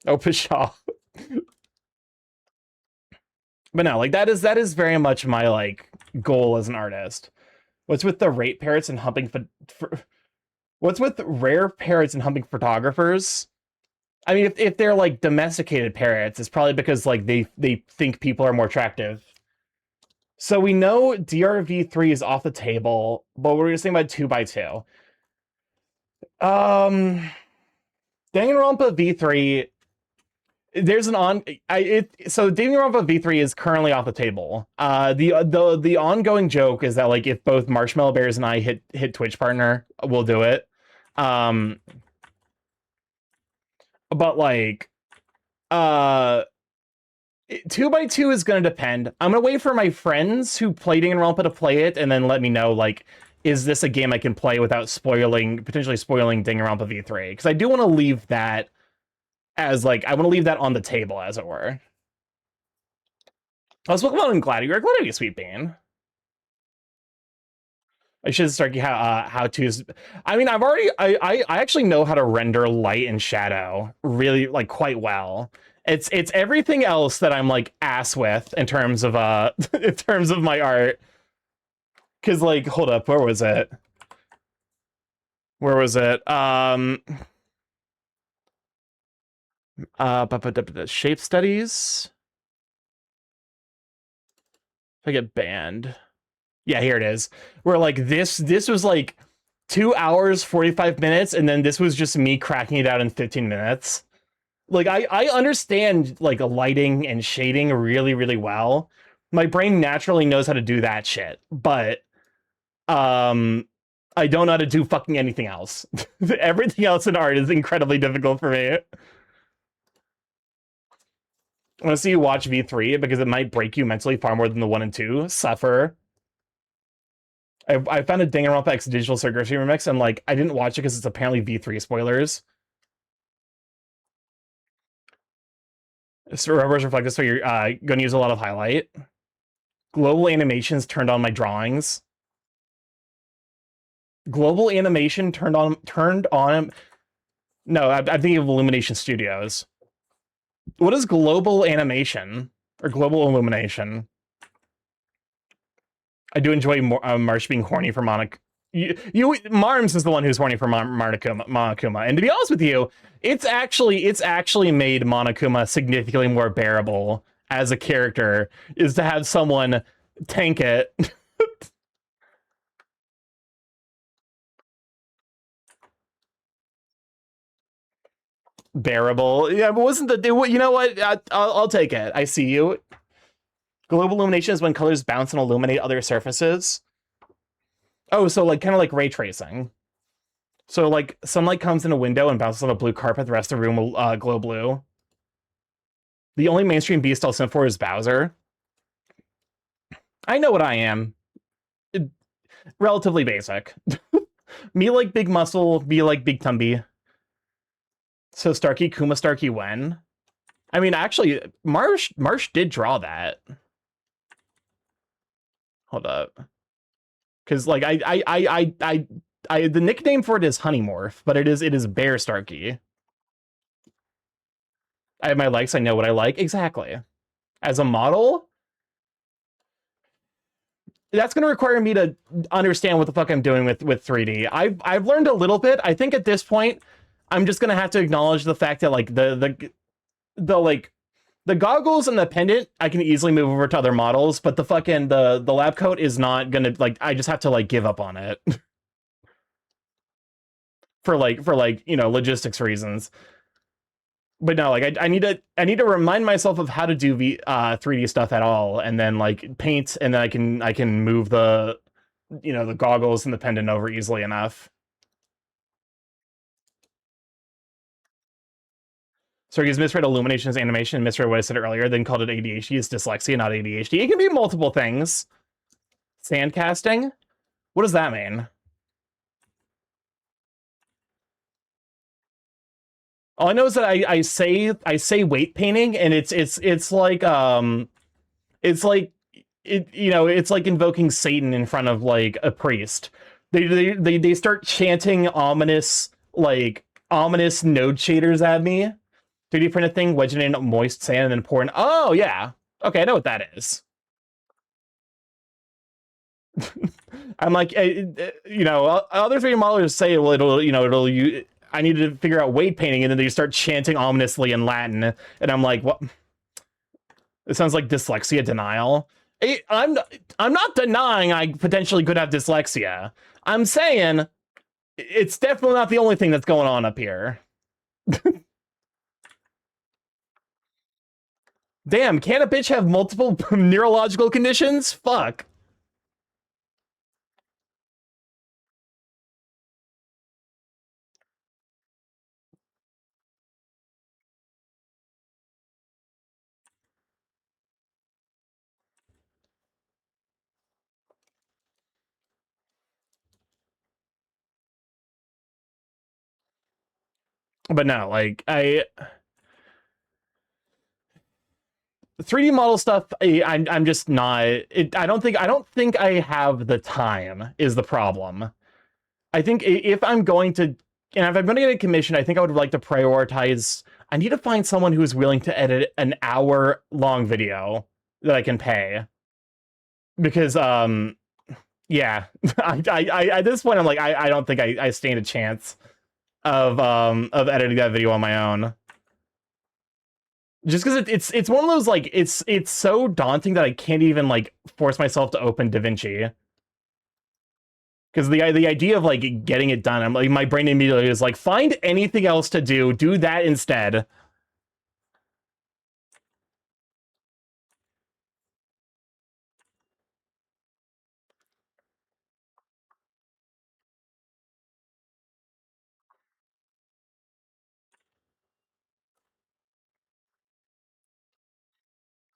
Oh, Pshaw. But no, like that is very much my like goal as an artist. What's with the rate parrots and humping what's with rare parrots and humping photographers? I mean, if they're like domesticated parrots, it's probably because like they think people are more attractive. So we know DRV3 is off the table, but we're just thinking about 2x2. Danganronpa V3, there's an so Danganronpa V3 is currently off the table. The ongoing joke is that like if both Marshmallow Bears and I hit Twitch partner, we'll do it. But like 2x2 is gonna depend. I'm gonna wait for my friends who play Danganronpa to play it and then let me know like, is this a game I can play without potentially spoiling Danganronpa V3? Because I do want to leave that as like, I want to leave that on the table, as it were. I was looking on Gladiator. Gladiator, Sweet Bean. I should start how to. I mean, I actually know how to render light and shadow really like quite well. It's everything else that I'm like ass with in terms of in terms of my art. Because like, hold up, where was it? Where was it? Shape studies. If I get banned. Yeah, here it is. Where like this was like 2 hours, 45 minutes, and then this was just me cracking it out in 15 minutes. Like I understand like lighting and shading really, really well. My brain naturally knows how to do that shit, but I don't know how to do fucking anything else. Everything else in art is incredibly difficult for me. I want to see you watch V3 because it might break you mentally far more than the 1 and 2. Suffer. I found a Danganronpa X Digital Circuitry remix, and like I didn't watch it because it's apparently V3 spoilers. So reverse reflective, so you're going to use a lot of highlight. Global animations turned on my drawings. Global animation turned on. No, I'm thinking of Illumination Studios. What is global animation or global illumination? I do enjoy Marsh being horny for Monica. Marms is the one who's horny for Monokuma, and to be honest with you, it's actually made Monokuma significantly more bearable as a character is to have someone tank it. Bearable, yeah, but wasn't the you know what? I'll take it. I see you. Global illumination is when colors bounce and illuminate other surfaces. Oh, so like kind of like ray tracing. So like sunlight comes in a window and bounces on a blue carpet. The rest of the room will glow blue. The only mainstream beast I'll sim for is Bowser. I know what I am. Relatively basic. Me like big muscle, me like big tumby. So Starky, Kuma Starky when? I mean, actually, Marsh did draw that. Hold up. Because like the nickname for it is Honeymorph, but it is Bear Starky. I have my likes, I know what I like. Exactly. As a model, that's going to require me to understand what the fuck I'm doing with 3D. I've learned a little bit. I think at this point, I'm just going to have to acknowledge the fact that like the goggles and the pendant, I can easily move over to other models, but the fucking the lab coat is not going to like, I just have to like give up on it. for you know, logistics reasons. But no, like I need to remind myself of how to do 3D stuff at all, and then like paint, and then I can move the, you know, the goggles and the pendant over easily enough. So he's misread illumination as animation, misread what I said earlier, then called it ADHD. It's dyslexia, not ADHD. It can be multiple things. Sandcasting? What does that mean? All I know is that I say weight painting, and it's like you know, it's like invoking Satan in front of like a priest. They start chanting ominous node shaders at me. 3D print a thing, wedge it in moist sand, and then pour in. Oh yeah, okay, I know what that is. I'm like, you know, other 3D modelers say, well, it'll I need to figure out weight painting, and then they start chanting ominously in Latin, and I'm like, what? It sounds like dyslexia denial. I'm not denying I potentially could have dyslexia. I'm saying it's definitely not the only thing that's going on up here. Damn, can a bitch have multiple neurological conditions? Fuck. But no, like, 3D model stuff, I'm just not. I don't think I have the time. Is the problem? I think if I'm going to, and if I'm going to get a commission, I think I would like to prioritize. I need to find someone who is willing to edit an hour-long video that I can pay. Because yeah, I at this point I'm like I don't think I stand a chance of editing that video on my own. Just because it's one of those like it's so daunting that I can't even like force myself to open DaVinci. Because the idea of like getting it done, I'm like my brain immediately is like, find anything else to do that instead.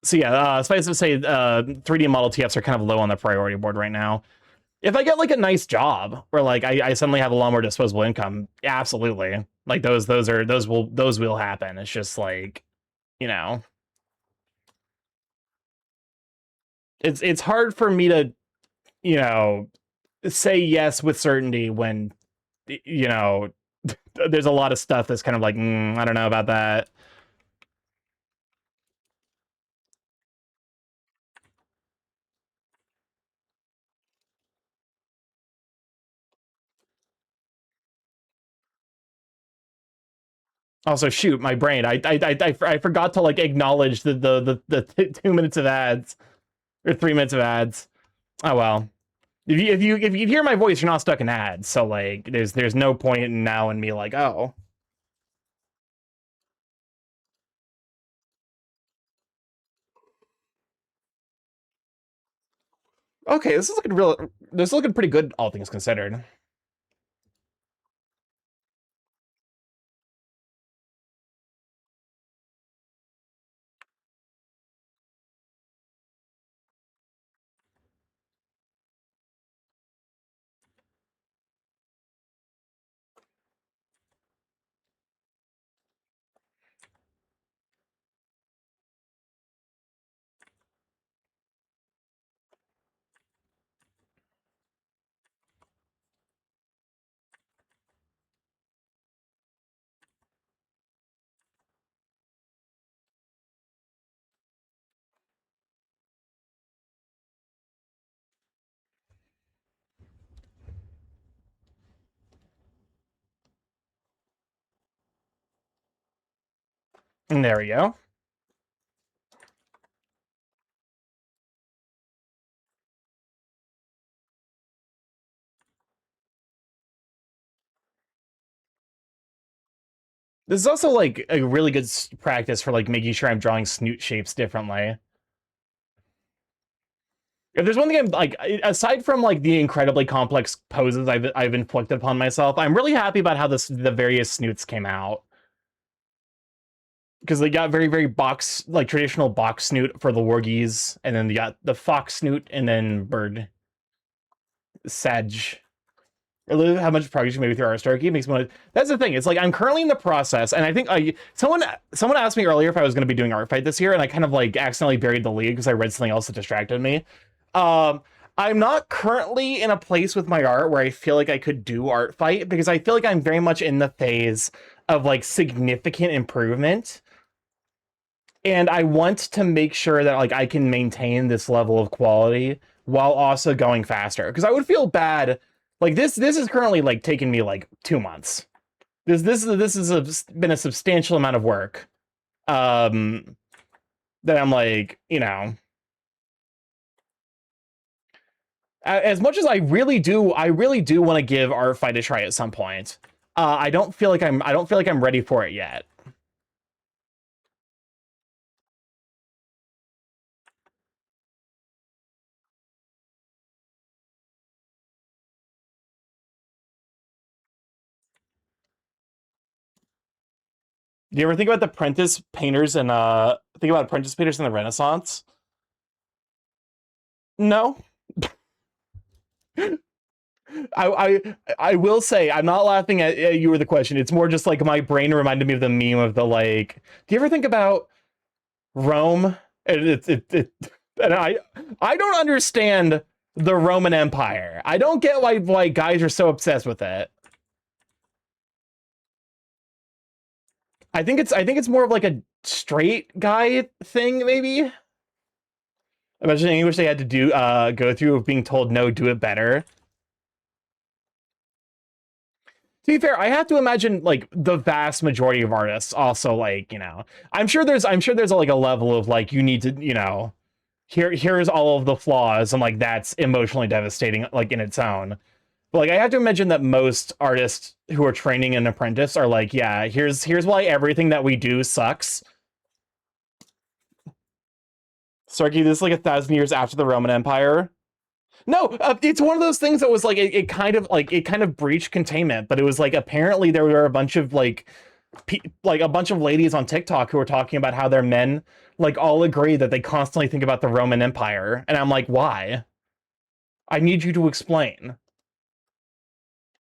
So yeah, suffice to say, 3D model TFs are kind of low on the priority board right now. If I get like a nice job where like I suddenly have a lot more disposable income, absolutely. Like those will happen. It's just like, you know, it's hard for me to, you know, say yes with certainty when, you know, there's a lot of stuff that's kind of like, I don't know about that. Also, shoot, my brain. I forgot to like acknowledge the 2 minutes of ads or 3 minutes of ads. Oh well. If you hear my voice, you're not stuck in ads. So like, there's no point in now in me like, oh. Okay, this is looking real. This is looking pretty good, all things considered. And there we go. This is also like a really good practice for like making sure I'm drawing snoot shapes differently. If there's one thing I'm like, aside from like the incredibly complex poses I've inflicted upon myself, I'm really happy about how the various snoots came out. Because they got very box, like traditional box snoot for the wargies, and then you got the fox snoot, and then bird sedge. I love how much progress you made with your art, Starky. It makes me want to. That's the thing. It's like I'm currently in the process, and I think someone asked me earlier if I was going to be doing art fight this year, and I kind of like accidentally buried the lead because I read something else that distracted me. Um, I'm not currently in a place with my art where I feel like I could do art fight because I feel like I'm very much in the phase of like significant improvement. And I want to make sure that like I can maintain this level of quality while also going faster. Because I would feel bad. Like this is currently like taking me like 2 months. This has been a substantial amount of work. That I'm like, you know, as much as I really do want to give art fight a try at some point. I don't feel like I'm ready for it yet. Do you ever think about the apprentice painters and think about apprentice painters in the Renaissance? No. I will say I'm not laughing at you or the question. It's more just like my brain reminded me of the meme of the like. Do you ever think about Rome? And and I don't understand the Roman Empire. I don't get why guys are so obsessed with it. I think it's more of like a straight guy thing, maybe. Imagine the English they had to do go through of being told no, do it better. To be fair, I have to imagine like the vast majority of artists also like, I'm sure there's like a level of like you need to, here's all of the flaws and like that's emotionally devastating like in its own. But like I have to imagine that most artists who are training an apprentice are like, yeah, here's why everything that we do sucks. Starkey, this is like 1,000 years after the Roman Empire. No, it's one of those things that was like it kind of breached containment, but it was like apparently there were a bunch of like a bunch of ladies on TikTok who were talking about how their men like all agree that they constantly think about the Roman Empire, and I'm like, why? I need you to explain.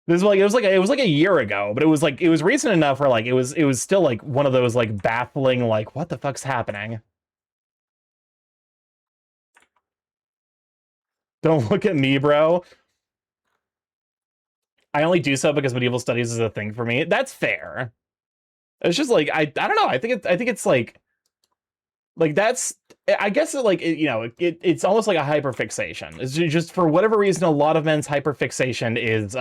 This was like it was like a year ago, but it was recent enough where like it was still like one of those like baffling like what the fuck's happening? Don't look at me, bro. I only do so because medieval studies is a thing for me. That's fair. It's just like I don't know. I think it's like that's I guess it's almost like a hyperfixation. It's just for whatever reason a lot of men's hyperfixation is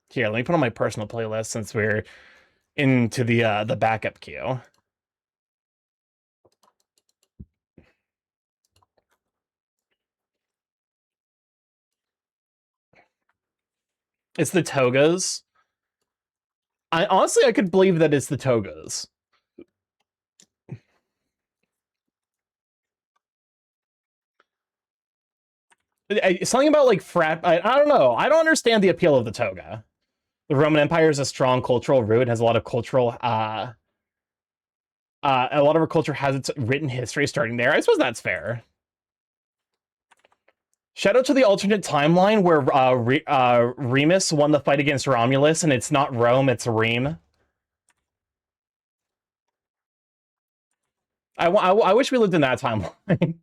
here, let me put on my personal playlist since we're into the backup queue. It's the togas. I honestly I could believe that it's the togas. Something about like frat. I don't know. I don't understand the appeal of the toga. The Roman Empire is a strong cultural root. It has a lot of cultural. A lot of our culture has its written history starting there. I suppose that's fair. Shout out to the alternate timeline where Remus won the fight against Romulus, and it's not Rome, it's Reme. I wish we lived in that timeline.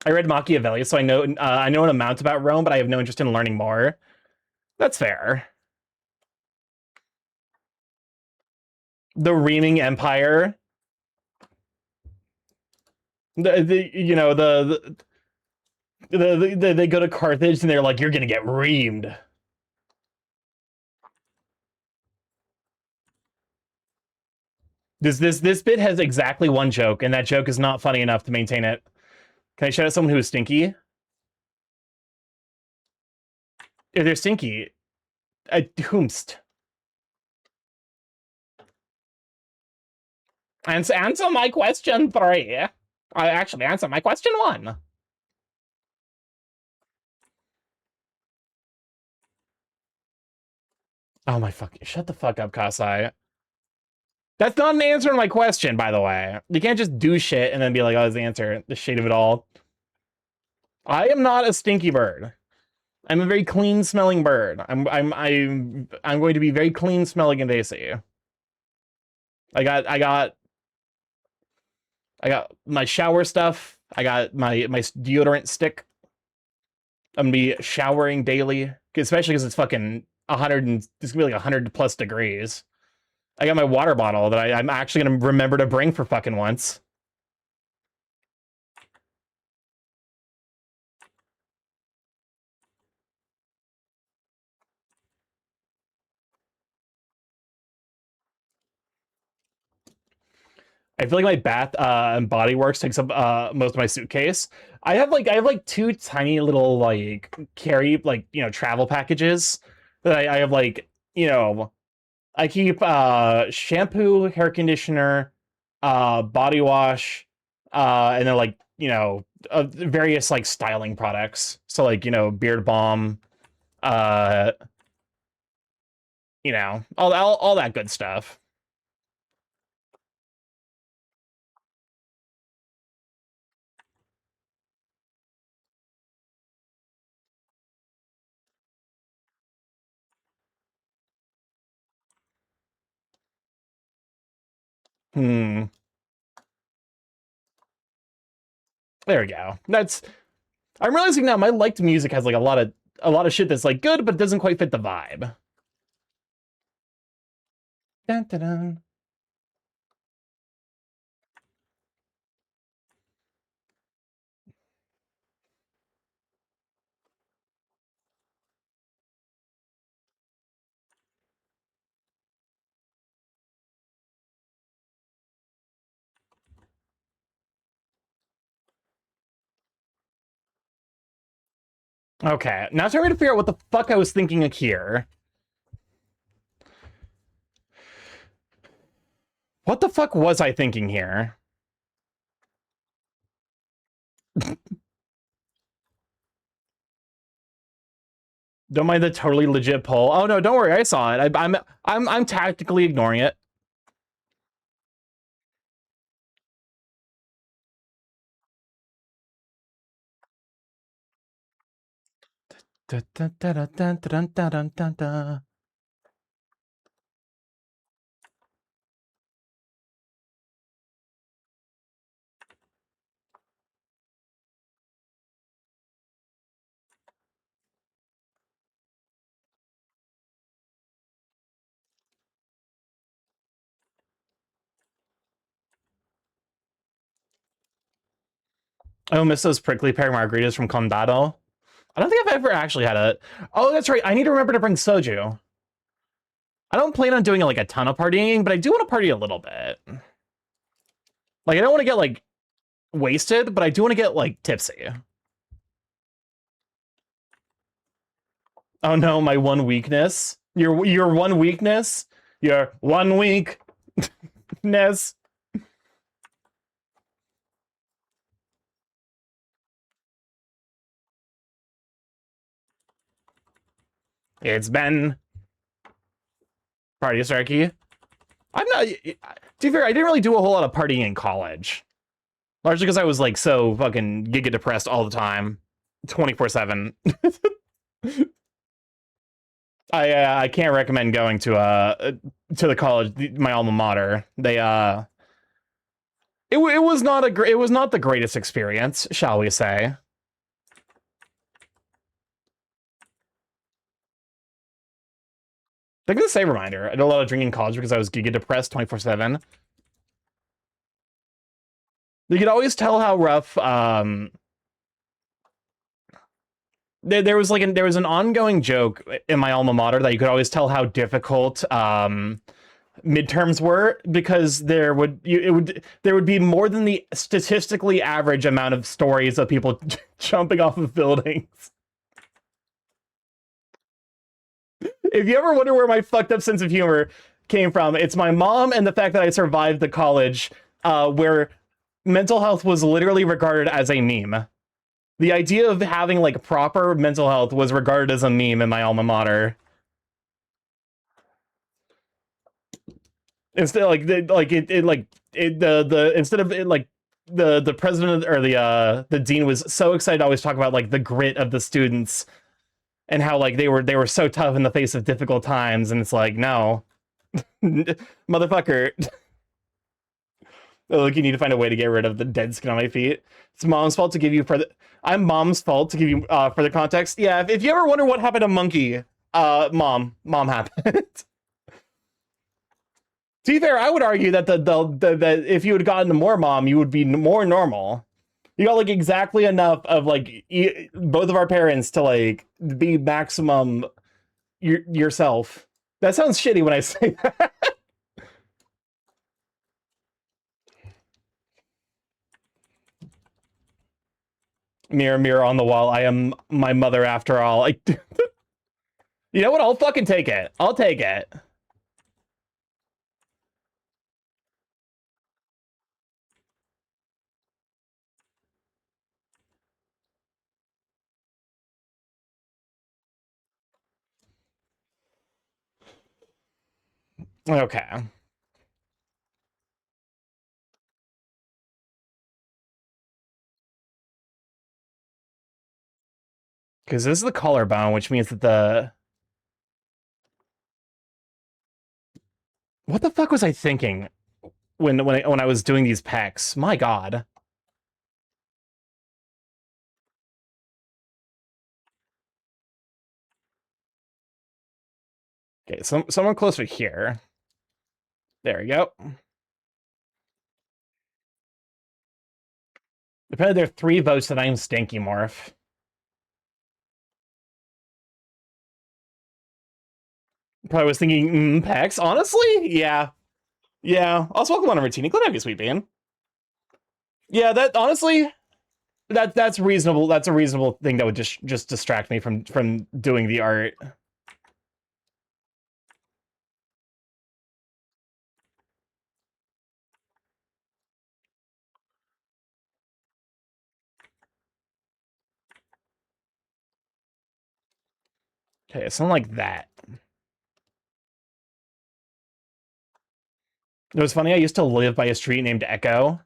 I read Machiavelli, so I know an amount about Rome, but I have no interest in learning more. That's fair. The reaming empire. They go to Carthage and they're like, you're gonna get reamed. This bit has exactly one joke, and that joke is not funny enough to maintain it. Can I shout out someone who is stinky? If they're stinky, whomst. Answer my question 3. I actually answer my question 1. Oh my fuck! Shut the fuck up, Kasai. That's not an answer to my question, by the way. You can't just do shit and then be like, "Oh, that's the answer." The shade of it all. I am not a stinky bird. I'm a very clean-smelling bird. I'm going to be very clean-smelling and Daisy. I got my shower stuff. I got my deodorant stick. I'm gonna be showering daily, especially because it's fucking 100 and it's gonna be like 100 plus degrees. I got my water bottle that I'm actually gonna remember to bring for fucking once. I feel like my bath and body works takes up most of my suitcase. I have like 2 tiny little like carry like travel packages that I have like I keep shampoo, hair conditioner, body wash, and then like various like styling products. So like beard balm, uh all that good stuff. Hmm. There we go. I'm realizing now my liked music has like a lot of shit that's like good, but doesn't quite fit the vibe. Dun, dun, dun. Okay, now trying to figure out what the fuck I was thinking of here. What the fuck was I thinking here? Don't mind the totally legit poll. Oh no, don't worry, I saw it. I'm tactically ignoring it. I miss those prickly pear margaritas from Condado. I don't think I've ever actually had a... Oh, that's right. I need to remember to bring soju. I don't plan on doing like a ton of partying, but I do want to party a little bit. Like, I don't want to get like wasted, but I do want to get like tipsy. Oh no, my one weakness. Your one weakness. Your 1 weakness. It's been party Starky. I'm not. To be fair, I didn't really do a whole lot of partying in college, largely because I was like so fucking giga depressed all the time, 24/7. I can't recommend going to the college, my alma mater. They it was not the greatest experience, shall we say. Think of the same reminder. I did a lot of drinking in college because I was giga depressed 24/7. You could always tell how rough. There was an ongoing joke in my alma mater that you could always tell how difficult midterms were because there would be more than the statistically average amount of stories of people jumping off of buildings. If you ever wonder where my fucked up sense of humor came from, it's my mom and the fact that I survived the college where mental health was literally regarded as a meme. The idea of having like proper mental health was regarded as a meme in my alma mater. Instead, instead of it, like the president or the dean was so excited to always talk about like the grit of the students and how like they were so tough in the face of difficult times, and it's like, no, motherfucker. Look, you need to find a way to get rid of the dead skin on my feet. It's mom's fault to give you I'm mom's fault to give you further context. Yeah, if you ever wonder what happened to Monkey, mom happened. To be fair, I would argue that the if you had gotten more mom, you would be more normal. You got like exactly enough of like both of our parents to like be maximum yourself. That sounds shitty when I say that. Mirror, mirror on the wall. I am my mother after all. Like, you know what? I'll fucking take it. I'll take it. Okay. Because this is the collarbone, which means that what the fuck was I thinking when I was doing these pecs? My God. Okay, someone closer here. There we go. Apparently there are 3 votes that I'm StarkyMorph. Probably was thinking, pecs? Honestly? Yeah. Yeah. Also, welcome on Martini. Glad to have you, sweet bean. Yeah, that, honestly, That's reasonable. That's a reasonable thing that would just distract me from doing the art. Okay, something like that. It was funny. I used to live by a street named Echo.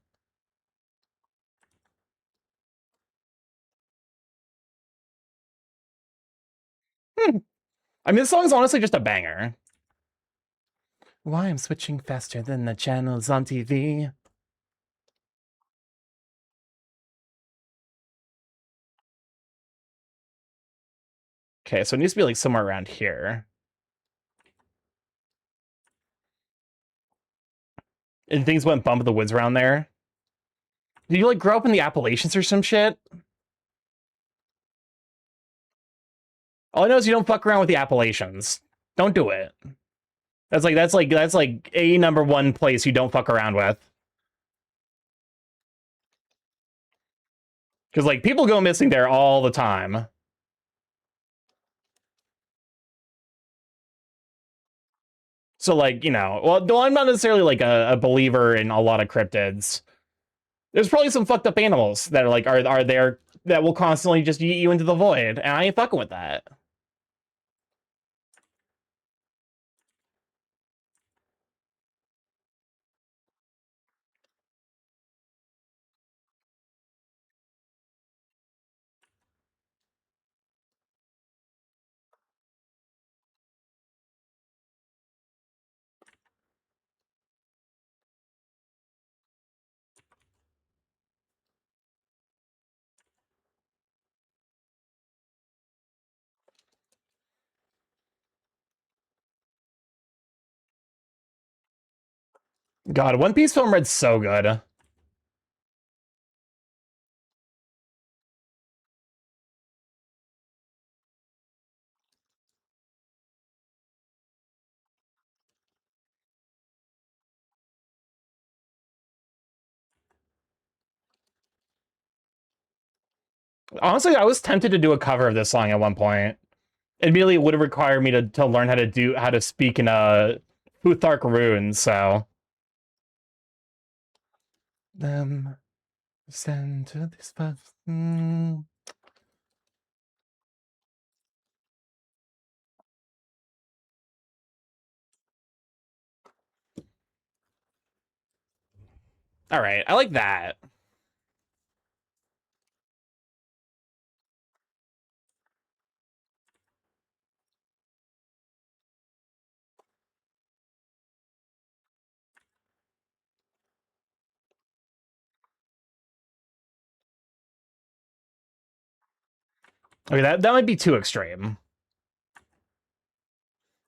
I mean, this song's honestly just a banger. Why I'm switching faster than the channels on TV. Okay, so it needs to be like somewhere around here. And things went bump in the woods around there. Did you like grow up in the Appalachians or some shit? All I know is you don't fuck around with the Appalachians. Don't do it. That's like a #1 place you don't fuck around with. Because like people go missing there all the time. So like, you know, well, though I'm not necessarily like a believer in a lot of cryptids. There's probably some fucked up animals that are like are there that will constantly just eat you into the void, and I ain't fucking with that. God, One Piece film read's so good. Honestly, I was tempted to do a cover of this song at one point. Admittedly, it would have required me to learn how to speak in Futhark runes, so. Send to this path. All right, I like that. Okay, that might be too extreme.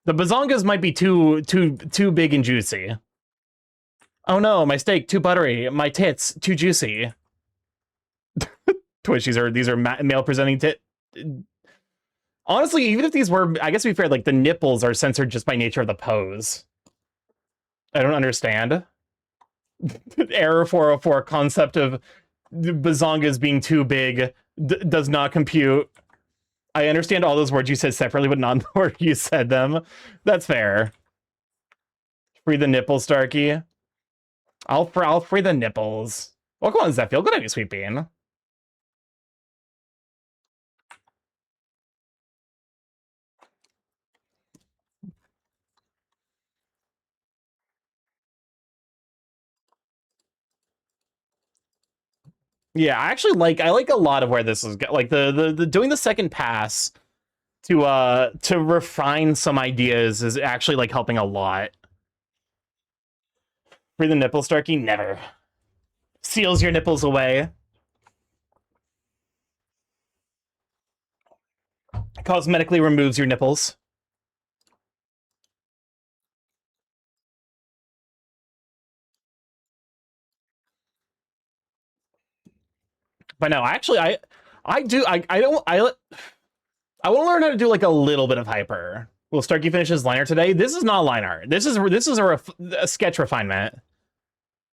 The bazongas might be too big and juicy. Oh no, my steak too buttery. My tits too juicy. Twitch, these are male presenting tit. Honestly, even if these were, I guess to be fair, like the nipples are censored just by nature of the pose. I don't understand. Error 404 concept of bazongas being too big does not compute. I understand all those words you said separately, but not the word you said them. That's fair. Free the nipples, Starky. I'll free the nipples. Well, come on, does that feel good on you, Sweet Bean? Yeah, I like a lot of where this is like the doing the second pass to refine some ideas is actually like helping a lot. Free the nipple, Starky? Never. Seals your nipples away. Cosmetically removes your nipples. But no, actually, I do I don't I want to learn how to do like a little bit of hyper. Will Starky finish his liner today? This is not line art. This is a sketch refinement.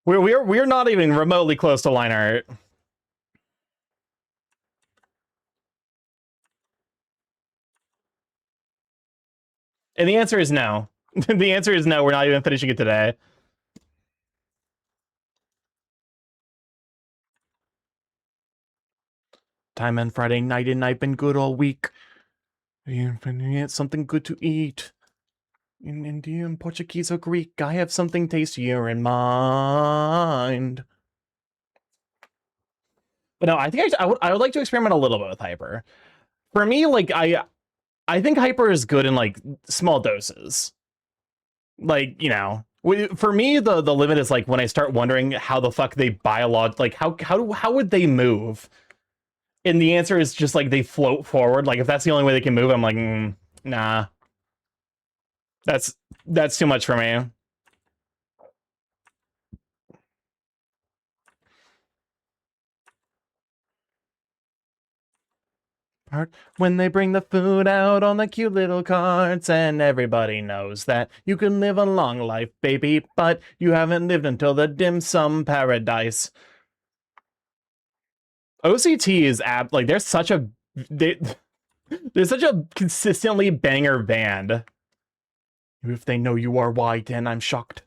We're not even remotely close to line art. And the answer is no. The answer is no, we're not even finishing it today. Time on Friday night and I've been good all week. Get something good to eat. In Indian, Portuguese, or Greek, I have something tastier in mind. But no, I think I would like to experiment a little bit with hyper. For me, like I think hyper is good in like small doses. Like, you know, for me the limit is like when I start wondering how the fuck they like how would they move? And the answer is just like they float forward. Like if that's the only way they can move, I'm like, nah. That's too much for me. When they bring the food out on the cute little carts, and everybody knows that you can live a long life, baby, but you haven't lived until the dim sum paradise. OCT is like they're such a they're such a consistently banger band. If they know you are white, and I'm shocked.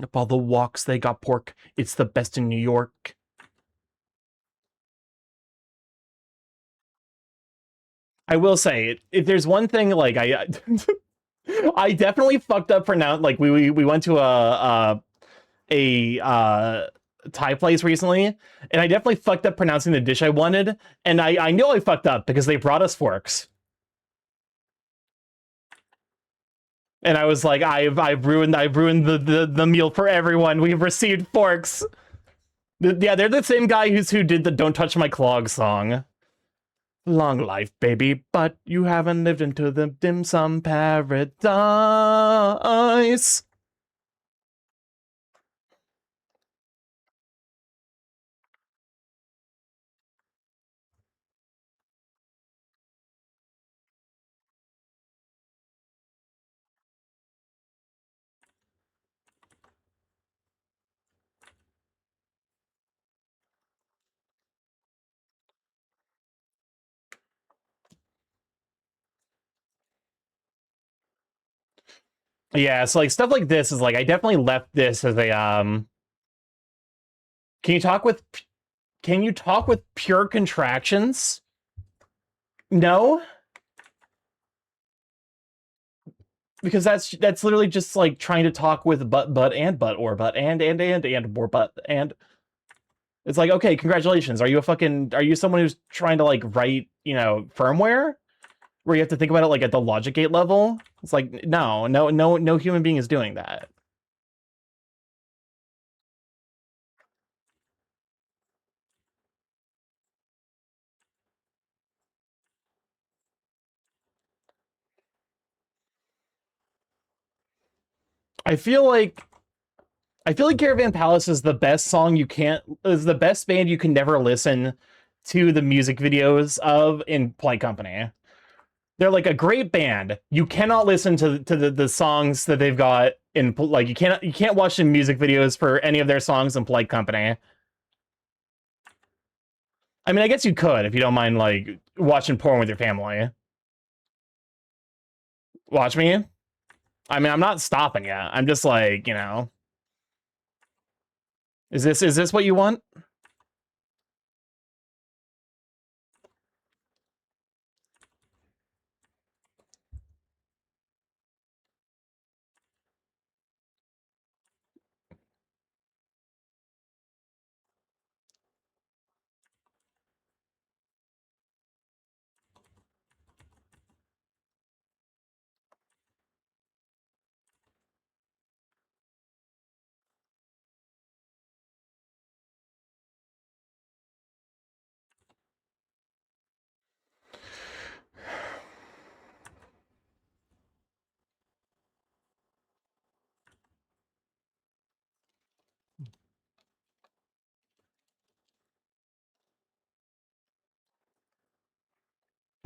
Up all the walks, they got pork. It's the best in New York. I will say, if there's one thing, like I I definitely fucked up like we went to a Thai place recently, and I definitely fucked up pronouncing the dish I wanted, and I know I fucked up because they brought us forks. And I was like, I've ruined the meal for everyone. We've received forks. Yeah, they're the same guy who did the "Don't Touch My Clog" song. Long life, baby, but you haven't lived into the dim sum paradise. Yeah, so like stuff like this is like I definitely left this as a Can you talk with pure contractions? No, because that's literally just like trying to talk with but and but or but and or but and it's like, okay, congratulations. Are you someone who's trying to like write, you know, firmware where you have to think about it like at the logic gate level? It's like no human being is doing that. I feel like Caravan Palace is the best band you can never listen to the music videos of in Polite Company. They're like a great band. You cannot listen to the songs that they've got in like you can't watch the music videos for any of their songs in Polite Company. I mean, I guess you could if you don't mind like watching porn with your family. Watch me. I mean, I'm not stopping you. I'm just like, you know, is this what you want?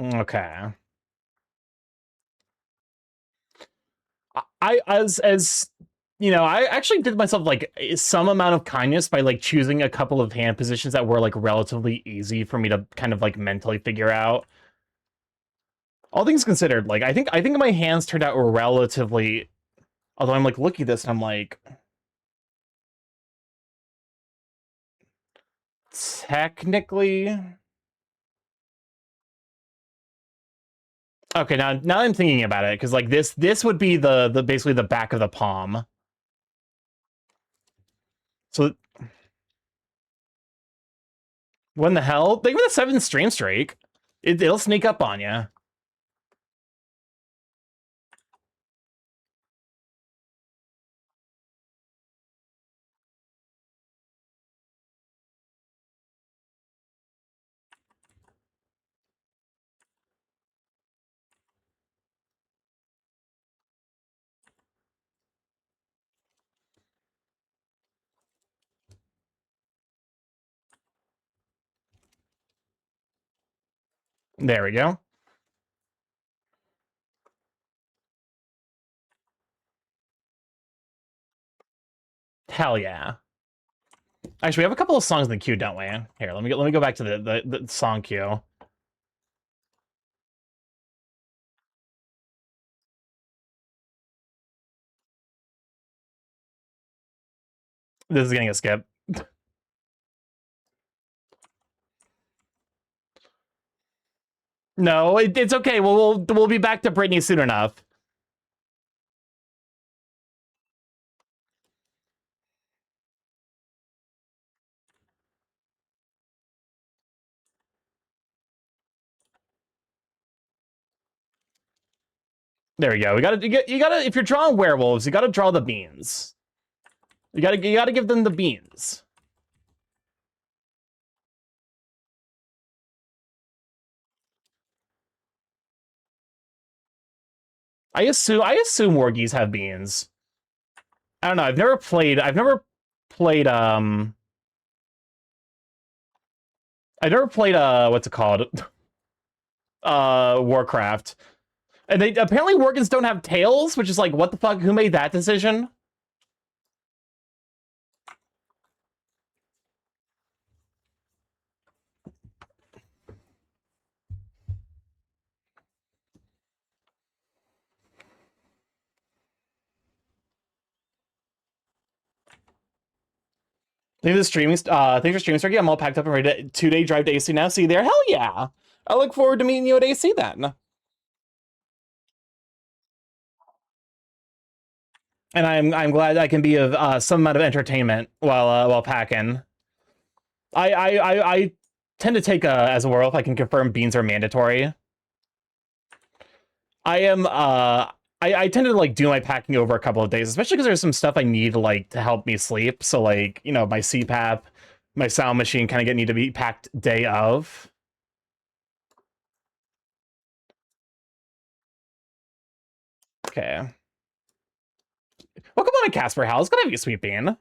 Okay. I as you know, I actually did myself like some amount of kindness by like choosing a couple of hand positions that were like relatively easy for me to kind of like mentally figure out. All things considered, like I think my hands turned out relatively. Although I'm like looking at this and I'm like, technically. Okay, now I'm thinking about it because like this would be the basically the back of the palm. So when the hell? Think of the 7 stream streak. It'll sneak up on you. There we go. Hell yeah. Actually, we have a couple of songs in the queue, don't we? Here, let me go back to the song queue. This is getting a skip. No, it's okay. We'll be back to Britney soon enough. There we go. You gotta if you're drawing werewolves, you gotta draw the beans. You gotta give them the beans. I assume wargies have beans. I don't know. I've never played what's it called? Warcraft. And they apparently Worgans don't have tails, which is like, what the fuck? Who made that decision? Thanks for streaming, Starky. I'm all packed up and ready to 2-day drive to AC now. See you there? Hell yeah! I look forward to meeting you at AC then. And I'm glad I can be of some amount of entertainment while packing. I tend to take as a werewolf. I can confirm beans are mandatory. I am I tend to like do my packing over a couple of days, especially because there's some stuff I need like to help me sleep. So like, you know, my CPAP, my sound machine kind of need to be packed day of. Okay. Welcome on, Casper House. Good to have you, Sweet Bean.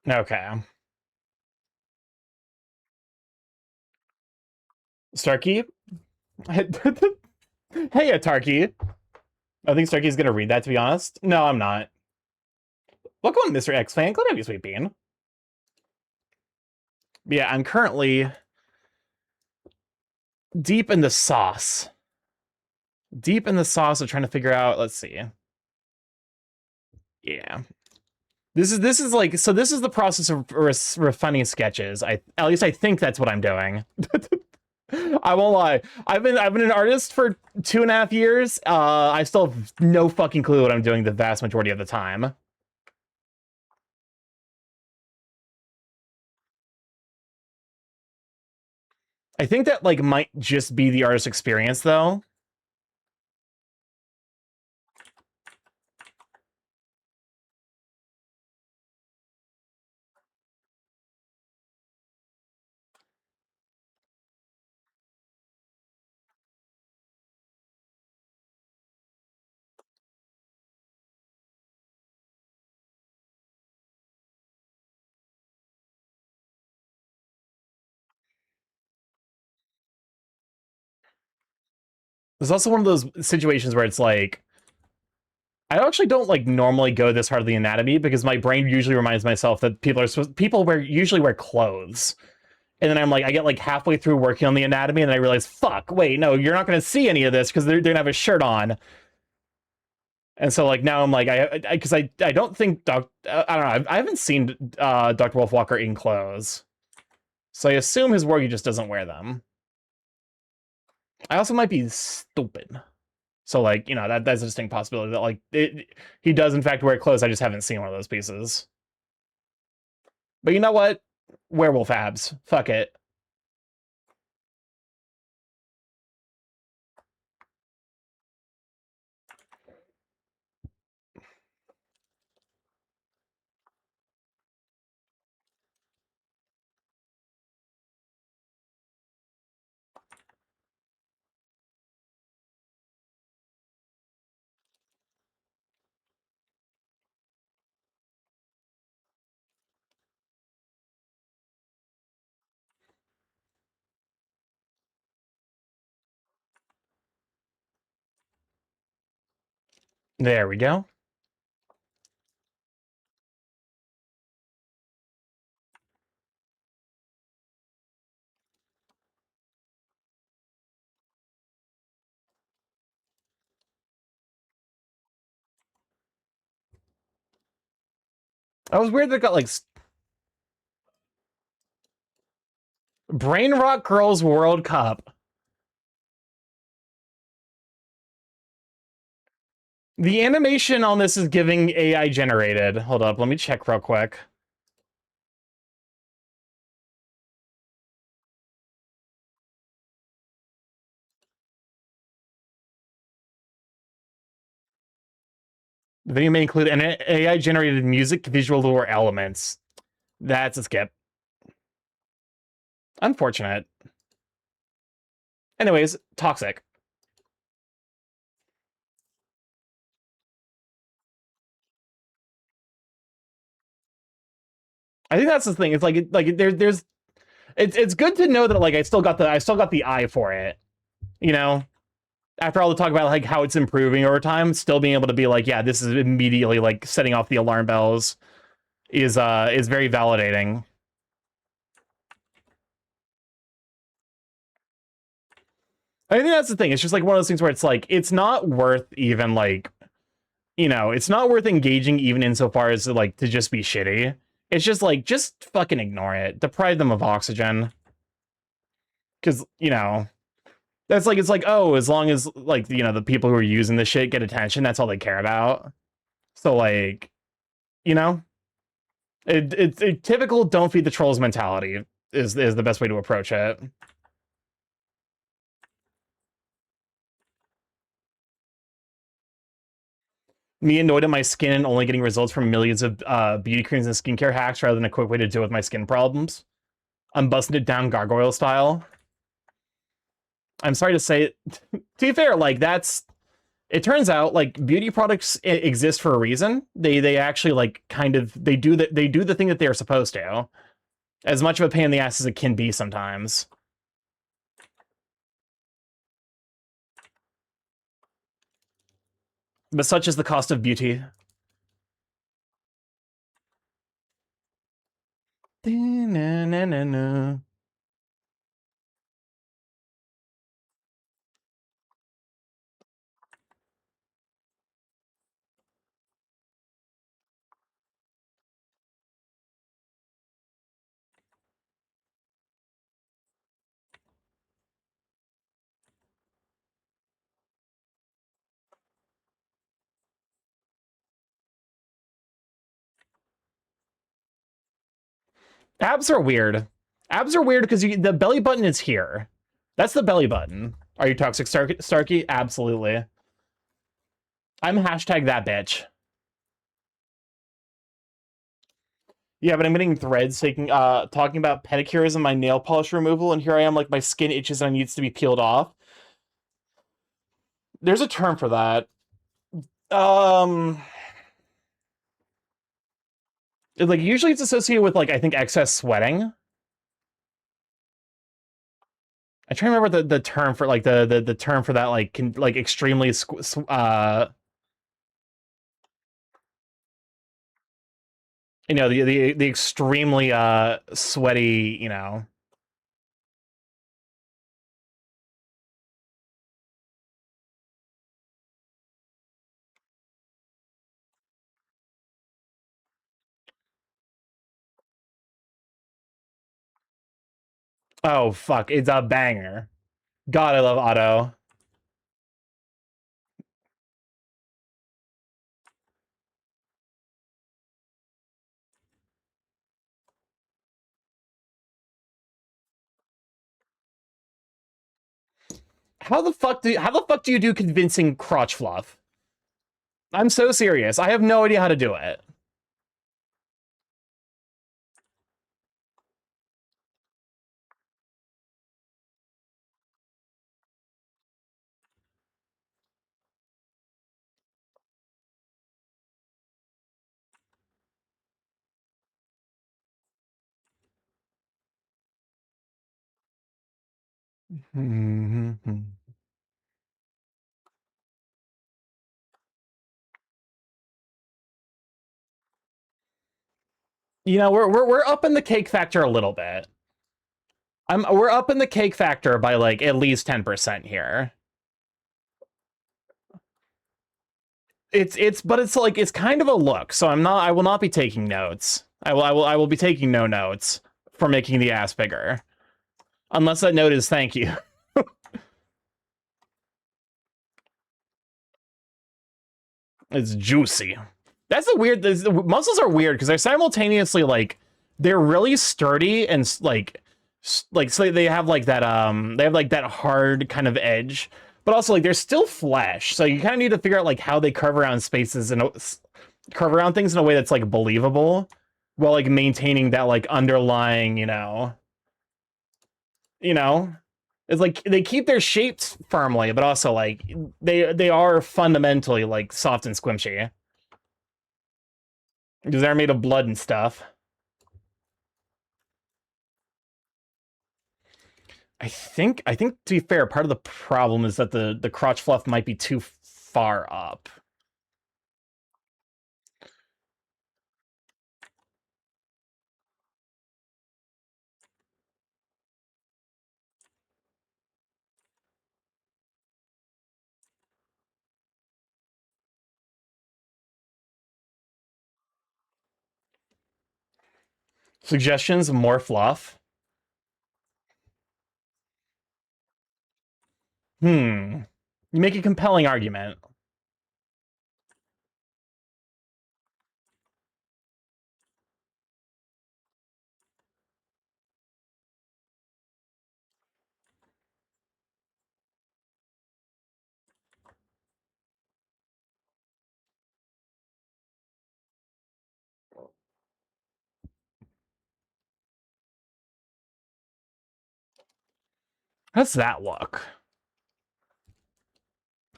Okay. Starky? Hey, Tarky. I think Starky's gonna read that, to be honest. No, I'm not. Welcome on, Mr. X Fan. Glad to have you, Sweet Bean. But yeah, I'm currently deep in the sauce. Deep in the sauce of trying to figure out, let's see. Yeah. This is like, so this is the process of refining sketches. At least I think that's what I'm doing. I won't lie. I've been an artist for 2.5 years. I still have no fucking clue what I'm doing the vast majority of the time. I think that like might just be the artist experience though. There's also one of those situations where it's like, I actually don't like normally go this hard on the anatomy because my brain usually reminds myself that people usually wear clothes. And then I'm like, I get like halfway through working on the anatomy and then I realize, fuck, wait, no, you're not going to see any of this because they're going to have a shirt on. And so like now I'm like, because I don't think I don't know, I haven't seen Dr. Wolfwalker in clothes. So I assume his work, he just doesn't wear them. I also might be stupid. So like, you know, that's a distinct possibility that like he does in fact wear clothes. I just haven't seen one of those pieces. But you know what? Werewolf abs. Fuck it. There we go. I was weird that it got like Brain Rock Girls World Cup. The animation on this is giving AI generated. Hold up, let me check real quick. The video may include an AI generated music, visual, or elements. That's a skip. Unfortunate. Anyways, toxic. I think that's the thing. It's like there's it's good to know that like I still got the eye for it. You know, after all the talk about like how it's improving over time, still being able to be like, yeah, this is immediately like setting off the alarm bells is very validating. I think that's the thing. It's just like one of those things where it's like it's not worth even like, you know, it's not worth engaging even insofar as like to just be shitty. It's just like just fucking ignore it. Deprive them of oxygen. Because, you know, that's like it's like, oh, as long as like, you know, the people who are using the shit get attention, that's all they care about. So like, you know, it typical don't feed the trolls mentality is the best way to approach it. Me annoyed at my skin and only getting results from millions of beauty creams and skincare hacks rather than a quick way to deal with my skin problems. I'm busting it down gargoyle style. I'm sorry to say, to be fair, like that's. It turns out like beauty products exist for a reason. They actually like kind of they do the thing that they're supposed to. As much of a pain in the ass as it can be sometimes. But such is the cost of beauty. Abs are weird. Abs are weird because the belly button is here. That's the belly button. Are you toxic, Starky? Absolutely. I'm hashtag that bitch. Yeah, but I'm getting threads talking about pedicures and my nail polish removal, and here I am like my skin itches and needs to be peeled off. There's a term for that. Like usually it's associated with like I think excess sweating. I try to remember the term for like the term for that like like extremely you know, the extremely sweaty, you know. Oh fuck, it's a banger. God, I love Otto. How the fuck do you do convincing crotch fluff? I'm so serious. I have no idea how to do it. You know, we're up in the cake factor a little bit. We're up in the cake factor by like at least 10% here. But it's like it's kind of a look, so I will not be taking notes. I will be taking no notes for making the ass bigger. Unless that note is thank you. It's juicy. That's the weird. The muscles are weird because they're simultaneously like they're really sturdy and so they have like that they have like that hard kind of edge, but also like they're still flesh. So you kind of need to figure out like how they curve around spaces and curve around things in a way that's like believable, while like maintaining that like underlying you know it's like they keep their shapes firmly, but also like they are fundamentally like soft and squishy because they're made of blood and stuff. I think to be fair, part of the problem is that the crotch fluff might be too far up. Suggestions, more fluff. You make a compelling argument. How's that look?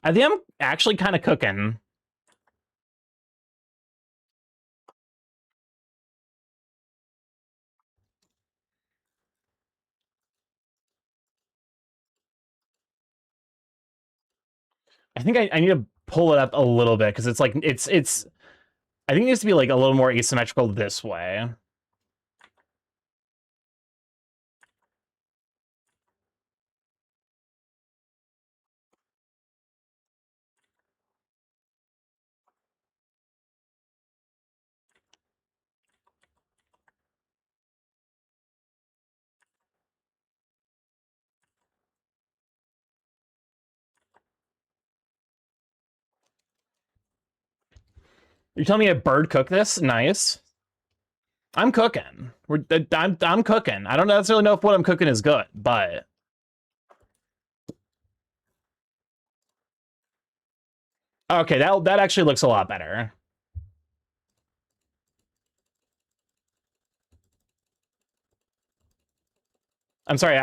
I think I'm actually kind of cooking. I think I need to pull it up a little bit because it's like it's I think it needs to be like a little more asymmetrical this way. You're telling me a bird cook this? Nice. I'm cooking. I'm cooking. I don't necessarily know if what I'm cooking is good, but okay, that actually looks a lot better. I'm sorry.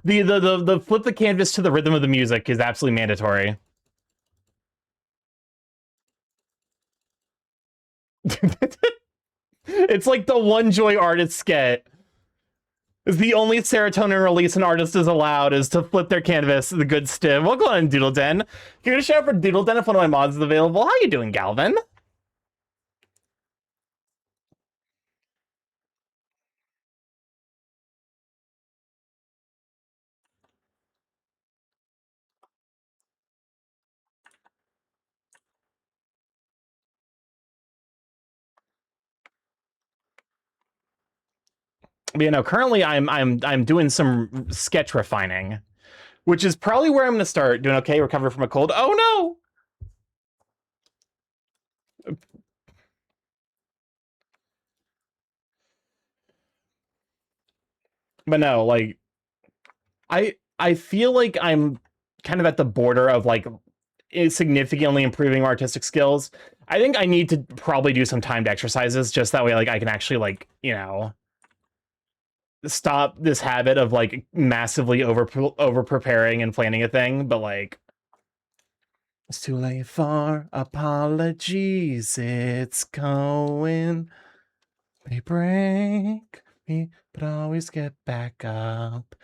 The flip the canvas to the rhythm of the music is absolutely mandatory. It's like the one joy artists get. The only serotonin release an artist is allowed is to flip their canvas, the good stim. We'll go on Doodle Den. You're gonna shout out for Doodle Den if one of my mods is available. How you doing, Galvin? But, you know, currently I'm doing some sketch refining, which is probably where I'm gonna start. Doing okay, recover from a cold. Oh no! But no, like I feel like I'm kind of at the border of like significantly improving artistic skills. I think I need to probably do some timed exercises just that way like I can actually like, you know, stop this habit of like massively over preparing and planning a thing, but like it's too late for apologies. It's going. They break me, but always get back up.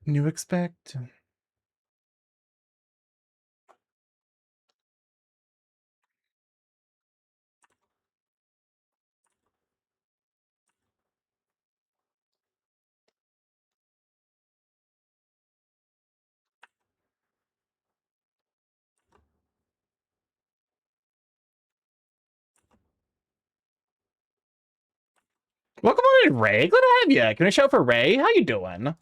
New expect. Welcome on in, Ray. Glad to have you. Can I shout for Ray? How you doing?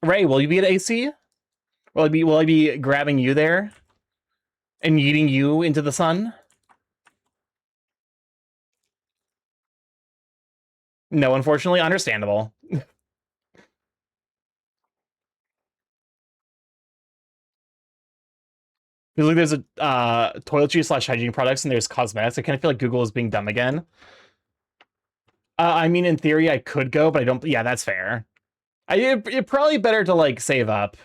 Ray, will you be at AC? Will I be grabbing you there? And yeeting you into the sun? No, unfortunately, understandable. Like there's a toiletry slash hygiene products and there's cosmetics. I kind of feel like Google is being dumb again. I mean, in theory, I could go, but I don't. Yeah, that's fair. It's probably better to like save up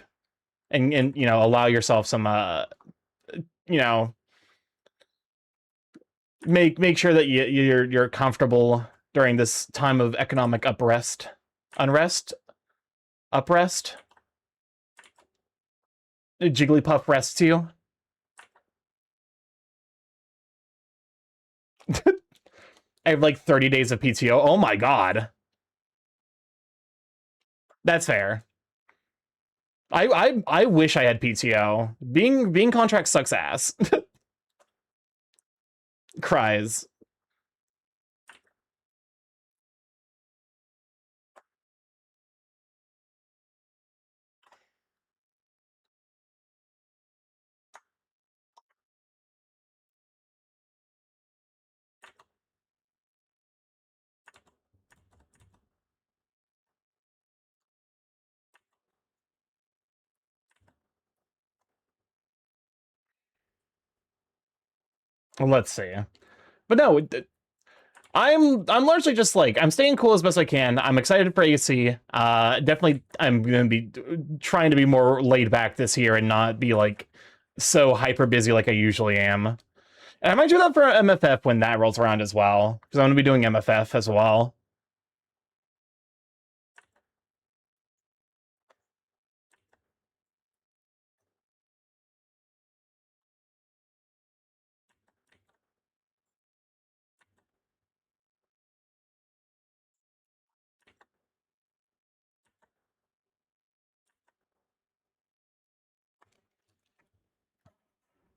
and you know allow yourself some you know make sure that you're comfortable during this time of economic uprest. Jigglypuff rests you. I have like 30 days of PTO. Oh my god. That's fair. I wish I had PTO. Being contract sucks ass. Cries. Let's see. But no, I'm largely just like I'm staying cool as best I can. I'm excited for AC. Definitely I'm gonna be trying to be more laid back this year and not be like so hyper busy like I usually am. And I might do that for MFF when that rolls around as well, because I'm gonna be doing MFF as well.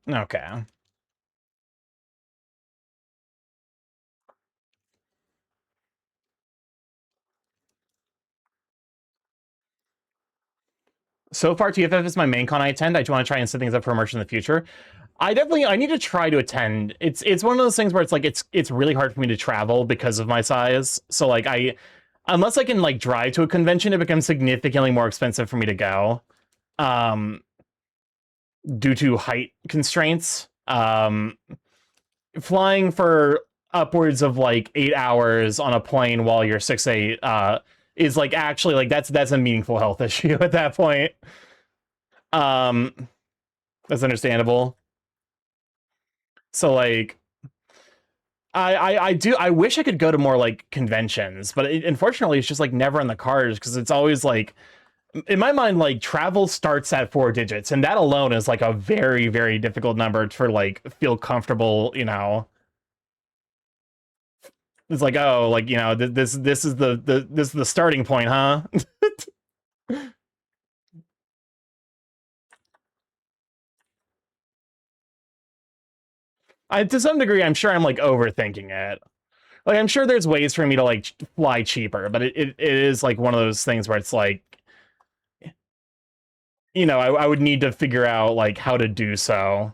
Okay. So far, TFF is my main con I attend. I do want to try and set things up for immersion in the future. I need to try to attend. It's one of those things where it's like it's really hard for me to travel because of my size. So like unless I can like drive to a convention, it becomes significantly more expensive for me to go. Due to height constraints. Flying for upwards of like 8 hours on a plane while you're 6'8" is like actually like that's a meaningful health issue at that point. That's understandable. So like I do. I wish I could go to more like conventions, but unfortunately, it's just like never in the cards because it's always like, in my mind, like travel starts at 4 digits, and that alone is like a very, very difficult number for like feel comfortable. It's like, oh, like this is this is the starting point, huh? To some degree, I'm sure I'm like overthinking it. Like, I'm sure there's ways for me to like fly cheaper, but it is like one of those things where it's like, I would need to figure out like how to do so.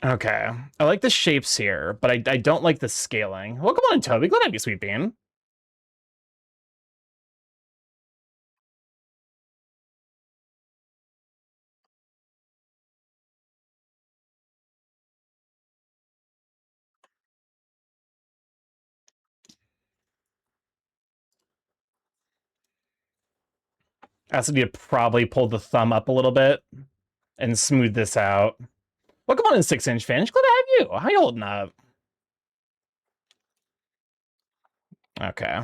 Okay. I like the shapes here, but I don't like the scaling. Well, come on, Toby. Glad to have you, Sweet Bean. Has to be to probably pull the thumb up a little bit and smooth this out. Well, come on in, 6-inch Finch. Glad to have you. How you holding up? Okay.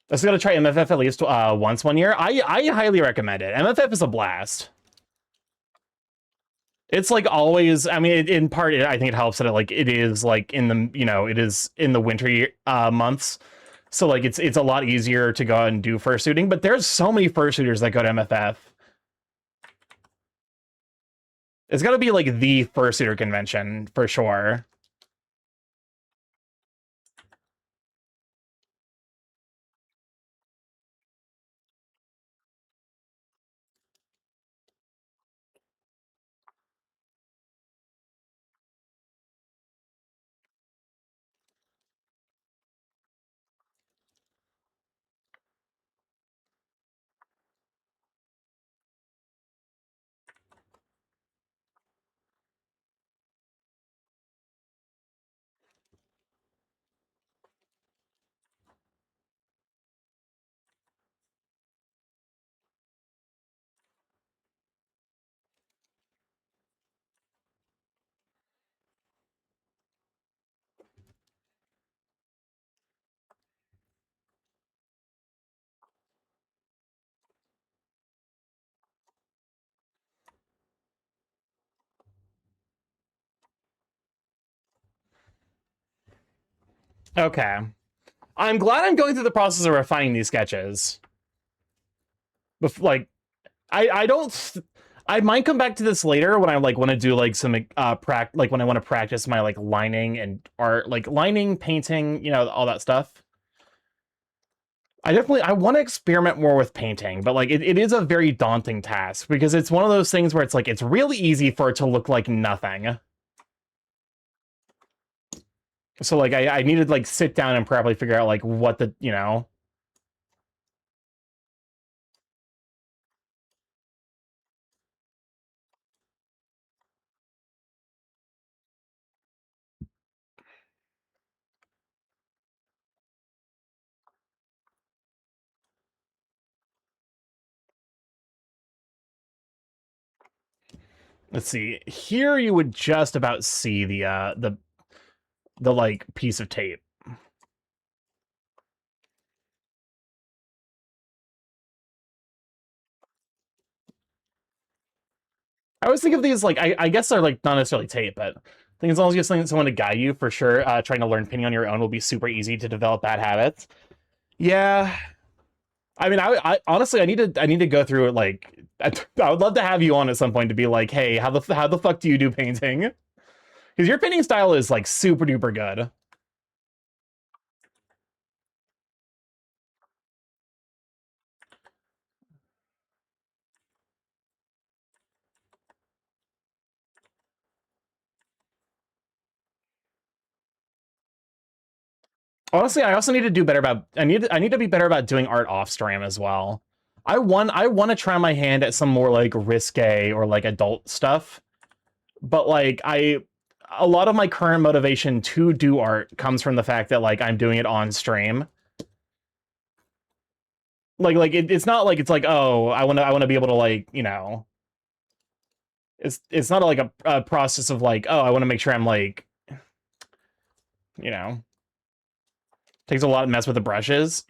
Let's gotta try MFF at least once one year. I highly recommend it. MFF is a blast. It's like always. I mean, in part, I think it helps that it is like in the it is in the winter months, so like it's a lot easier to go out and do fursuiting. But there's so many fursuiters that go to MFF. It's got to be like the fursuiter convention for sure. Okay. I'm glad I'm going through the process of refining these sketches. Like, I don't. I might come back to this later when I like want to do like some like when I want to practice my like lining and art, like lining, painting, all that stuff. I want to experiment more with painting, but like it is a very daunting task because it's one of those things where it's like it's really easy for it to look like nothing. So like I need to like sit down and probably figure out like what the let's see. Here you would just about see the like piece of tape. I always think of these like I guess they're like not necessarily tape, but I think as long as you have someone to guide you for sure, trying to learn painting on your own will be super easy to develop bad habits. Yeah, I mean, I honestly I need to go through it. Like, I would love to have you on at some point to be like, hey, how the fuck do you do painting? Because your painting style is like super duper good. Honestly, I also need to do better about I need to be better about doing art off stream as well. I want to try my hand at some more like risque or like adult stuff, but like a lot of my current motivation to do art comes from the fact that like I'm doing it on stream. It's not like it's like, oh, I want to be able to like, you know, it's not like a process of like, oh, I want to make sure I'm like, you know, takes a lot of mess with the brushes.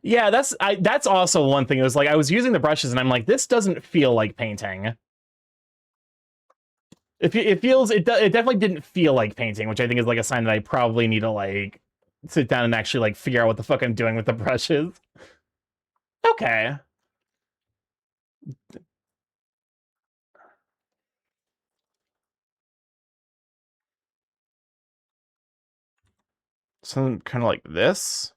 Yeah, that's also one thing. It was like I was using the brushes and I'm like, this doesn't feel like painting. It definitely didn't feel like painting, which I think is like a sign that I probably need to like sit down and actually like figure out what the fuck I'm doing with the brushes. Okay. So kind of like this.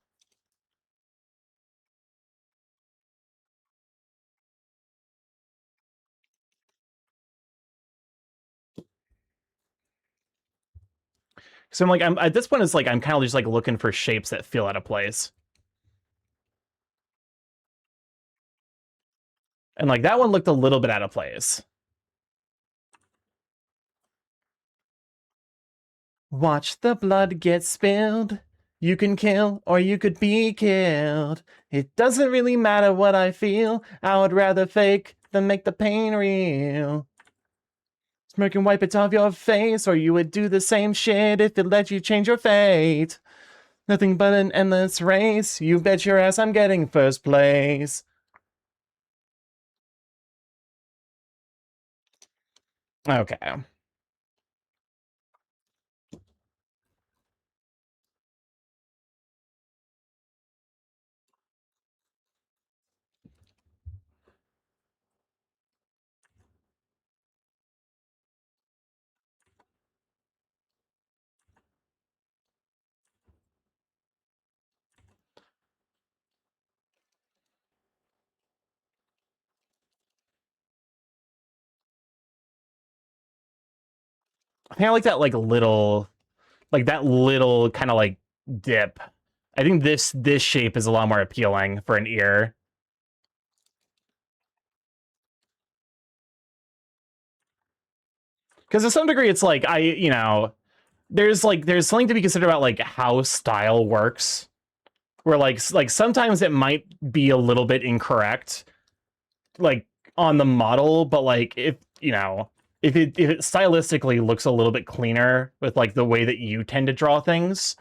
So I'm at this point it's like I'm kind of just like looking for shapes that feel out of place. And like that one looked a little bit out of place. Watch the blood get spilled. You can kill or you could be killed. It doesn't really matter what I feel. I would rather fake than make the pain real. Smirk and wipe it off your face, or you would do the same shit if it let you change your fate. Nothing but an endless race. You bet your ass I'm getting first place. Okay. I think I like that that little kind of like dip. I think this shape is a lot more appealing for an ear. Because to some degree, it's like there's something to be considered about like how style works. Where like sometimes it might be a little bit incorrect, like on the model, but like if it stylistically looks a little bit cleaner with like the way that you tend to draw things,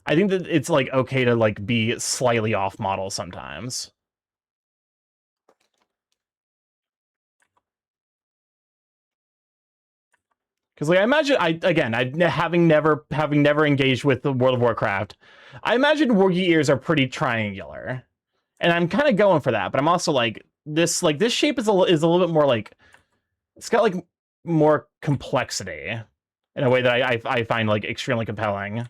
I think that it's like okay to like be slightly off model sometimes. Because like I imagine having never engaged with the World of Warcraft, I imagine Wargy ears are pretty triangular, and I'm kind of going for that. But I'm also like this shape is a little bit more like it's got like more complexity in a way that I find like extremely compelling.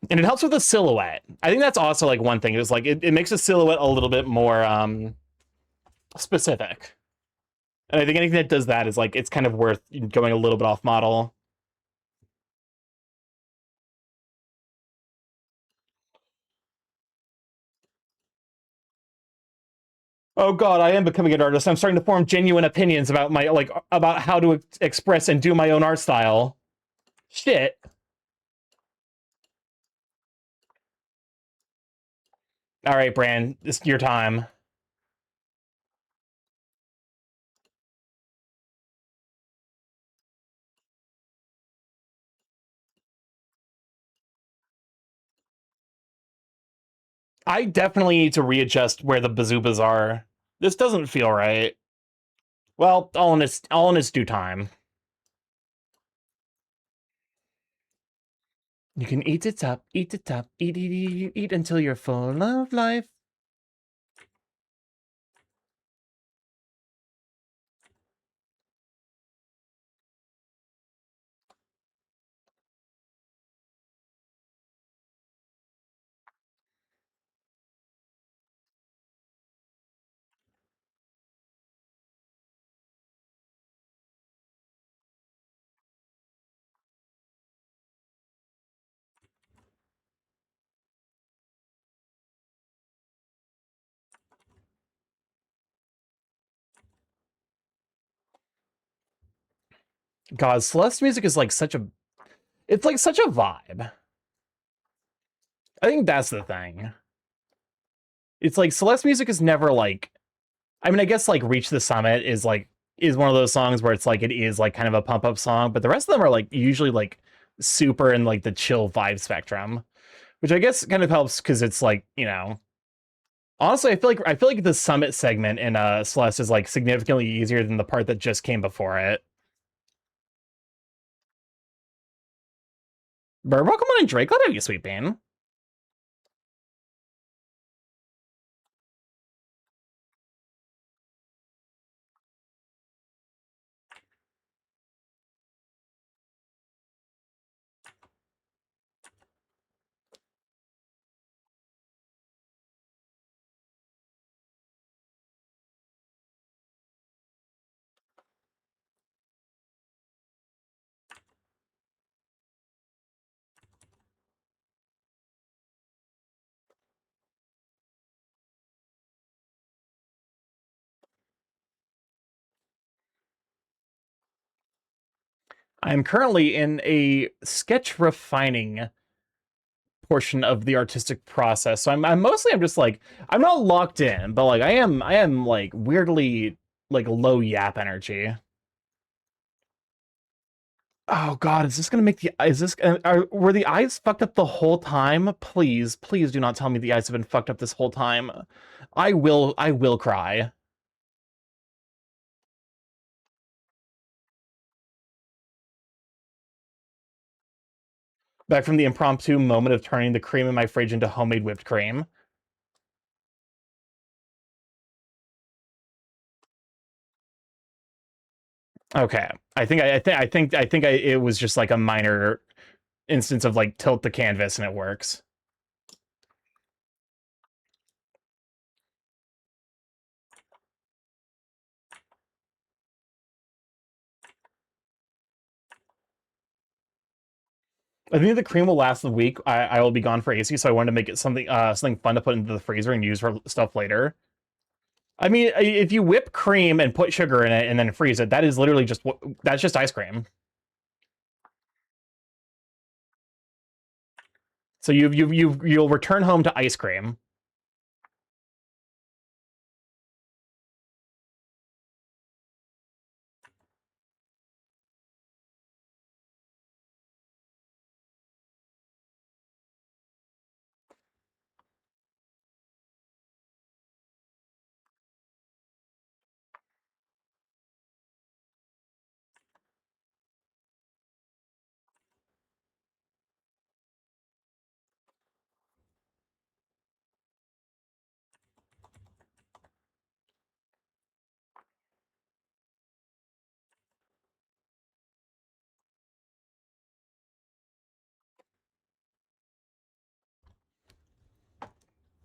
And it helps with the silhouette. I think that's also like one thing is like it makes the silhouette a little bit more specific. And I think anything that does that is like it's kind of worth going a little bit off model. Oh god, I am becoming an artist. I'm starting to form genuine opinions about my like about how to express and do my own art style. Shit. All right, Bran, it's your time. I definitely need to readjust where the bazookas are. This doesn't feel right. Well, all in its due time. You can eat it up, eat it up, eat until you're full of life. God, Celeste music is like such a, it's like such a vibe. I think that's the thing. It's like Celeste music is never like, I mean, I guess like Reach the Summit is like, is one of those songs where it's like, it is like kind of a pump up song, but the rest of them are like usually like super in like the chill vibe spectrum, which I guess kind of helps because it's like, you know, honestly, I feel like the Summit segment in Celeste is like significantly easier than the part that just came before it. But welcome on in, Drake. Glad to have you, Sweet Bean. I'm currently in a sketch refining portion of the artistic process. So I'm mostly I'm just like I'm not locked in, but like I am like weirdly like low yap energy. Oh God, is this gonna make the is this were the eyes fucked up the whole time? Please, please do not tell me the eyes have been fucked up this whole time. I will cry. Back from the impromptu moment of turning the cream in my fridge into homemade whipped cream. Okay, I think it was just like a minor instance of like tilt the canvas and it works. I think the cream will last the week. I will be gone for AC, so I wanted to make it something something fun to put into the freezer and use for stuff later. I mean, if you whip cream and put sugar in it and then freeze it, that is literally just that's just ice cream. So you'll return home to ice cream.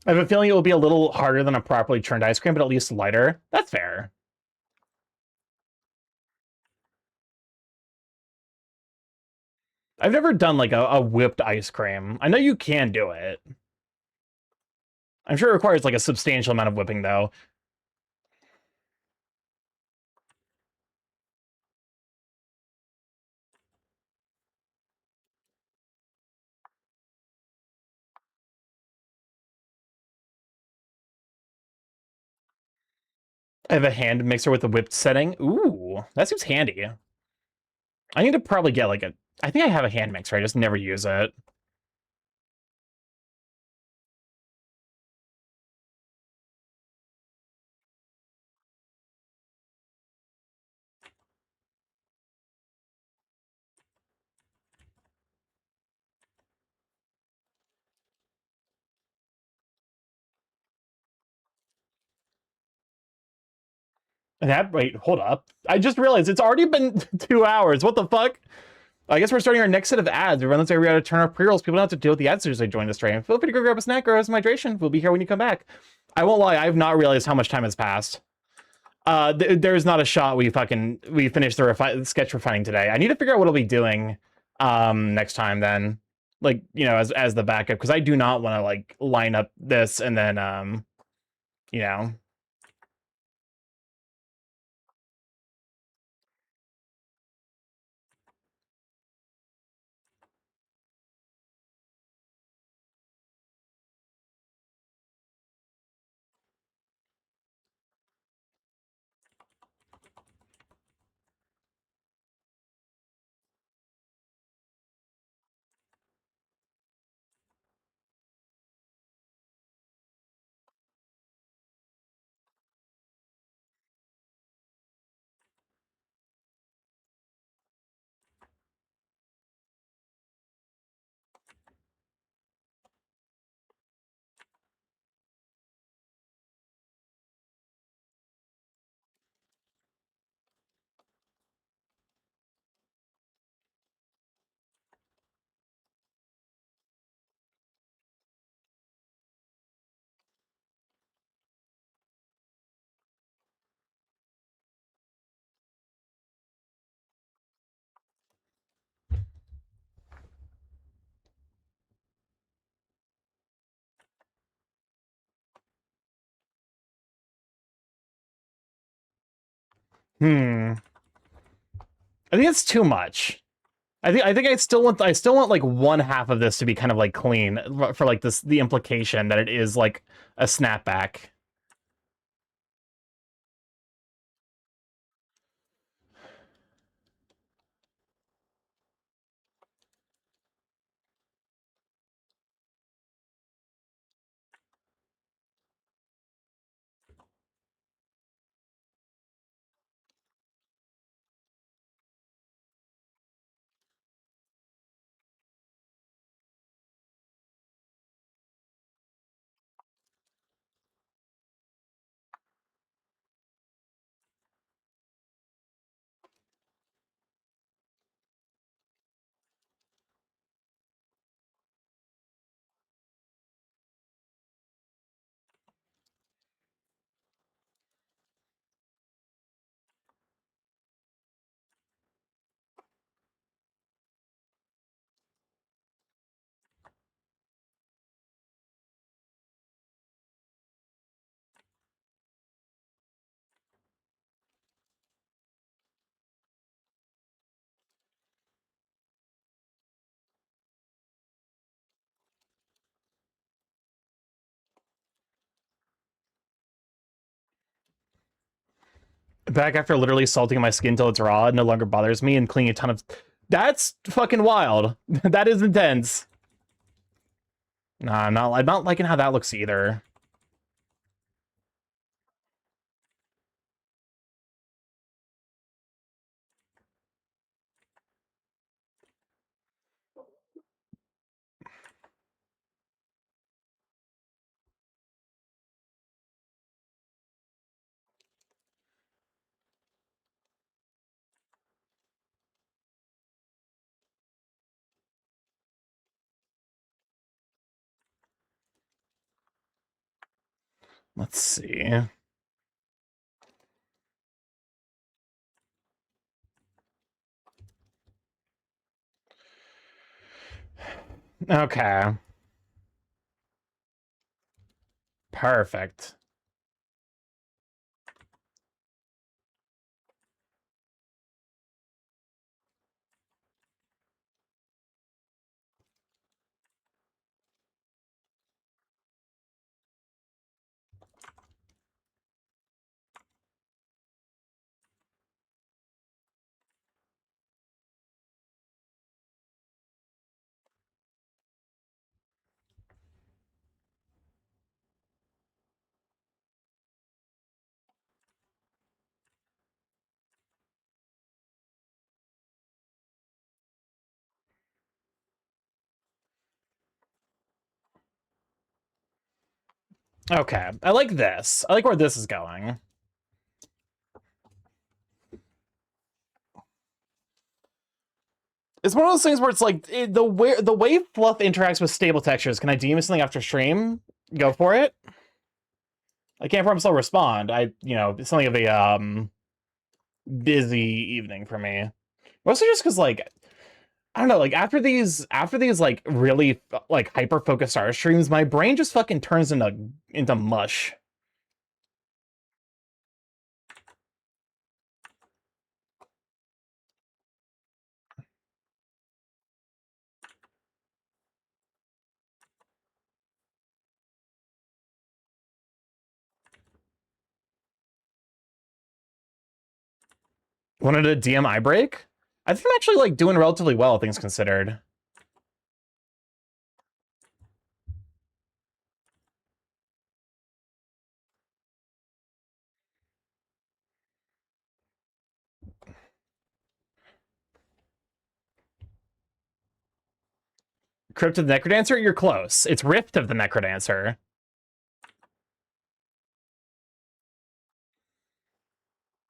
I have a feeling it will be a little harder than a properly churned ice cream, but at least lighter. That's fair. I've never done like a whipped ice cream. I know you can do it. I'm sure it requires like a substantial amount of whipping though. I have a hand mixer with a whipped setting. Ooh, that seems handy. I need to probably get like a. I think I have a hand mixer. I just never use it. And that wait, hold up. I just realized it's already been 2 hours. What the fuck? I guess we're starting our next set of ads. We run this area to turn off pre-rolls. People don't have to deal with the ads as they join the stream. Feel free to go grab a snack or some hydration. We'll be here when you come back. I won't lie, I've not realized how much time has passed. There's not a shot we finished the sketch refining today. I need to figure out what I'll be doing next time then. Like, you know, as the backup, because I do not want to like line up this and then you know. I think it's too much. I think I still want like one half of this to be kind of like clean for like the implication that it is like a snapback. Back after literally salting my skin till it's raw, it no longer bothers me, and cleaning a ton of... That's fucking wild. That is intense. Nah, I'm not liking how that looks either. Let's see. Okay. Perfect. Okay. I like this. I like where this is going. It's one of those things where it's like the way fluff interacts with stable textures. Can I DM something after stream? Go for it. I can't promise I'll respond. It's something of a busy evening for me. Mostly just because like I don't know, like after these like really like hyper focused art streams, my brain just fucking turns into mush. Wanted a DM break? I think I'm actually like doing relatively well, things considered. Crypt of the Necrodancer? You're close. It's Rift of the Necrodancer.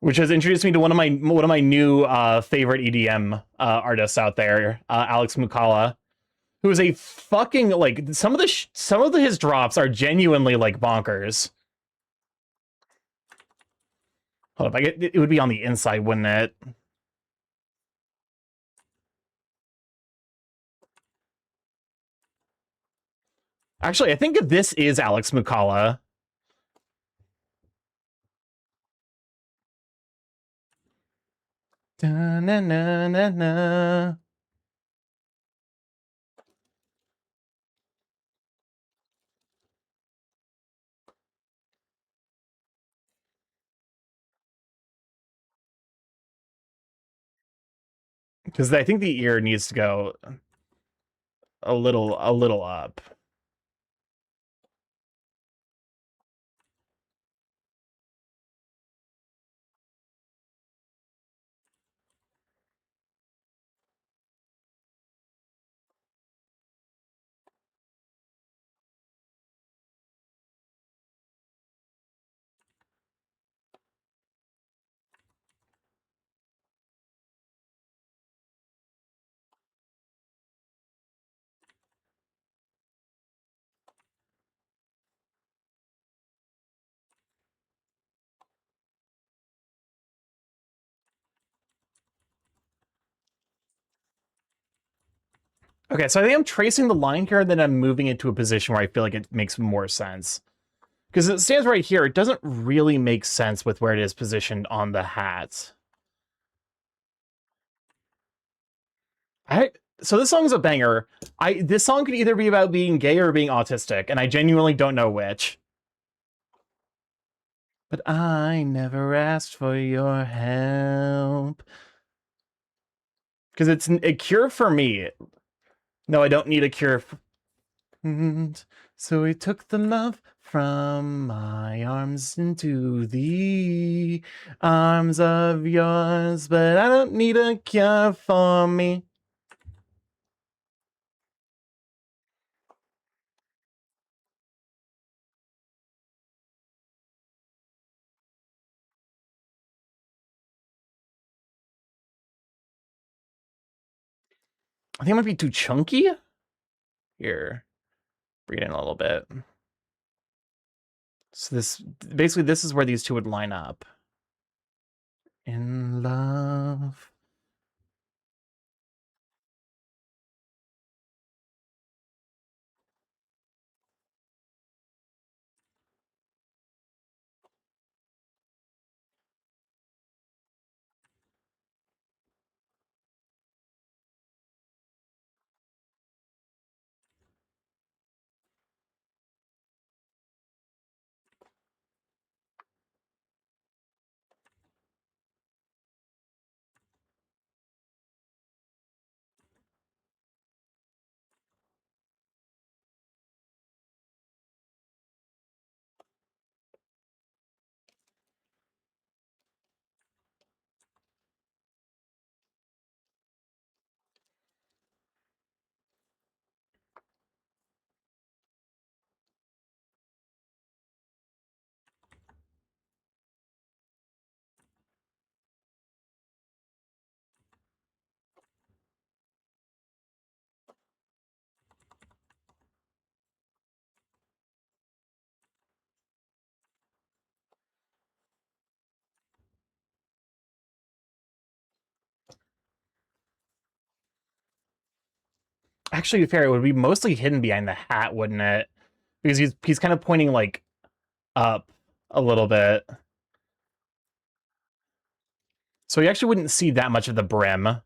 Which has introduced me to one of my new favorite EDM artists out there, Alex Mukala, who is a fucking like some of his drops are genuinely like bonkers. Hold up, it would be on the inside, wouldn't it? Actually, I think this is Alex Mukala. Da, na, na, na, na. Because I think the ear needs to go a little up. Okay, so I think I'm tracing the line here, and then I'm moving it to a position where I feel like it makes more sense. Because it stands right here, it doesn't really make sense with where it is positioned on the hat. So this song's a banger. This song could either be about being gay or being autistic, and I genuinely don't know which. But I never asked for your help. Because it's a cure for me. No, I don't need a cure. So he took the love from my arms into the arms of yours, but I don't need a cure for me. I think it might be too chunky. Here, bring it in a little bit. So this is where these two would line up. In love. Actually, fair, it would be mostly hidden behind the hat, wouldn't it? Because he's kind of pointing like up a little bit. So you actually wouldn't see that much of the brim.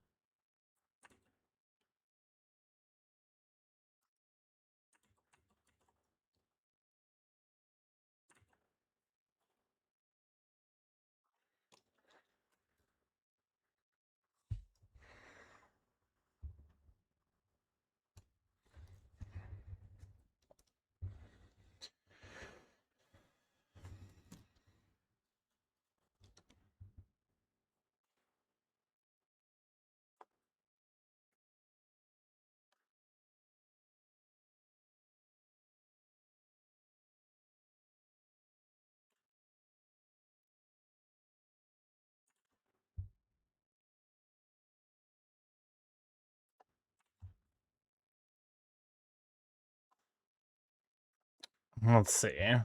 Let's see. Oh,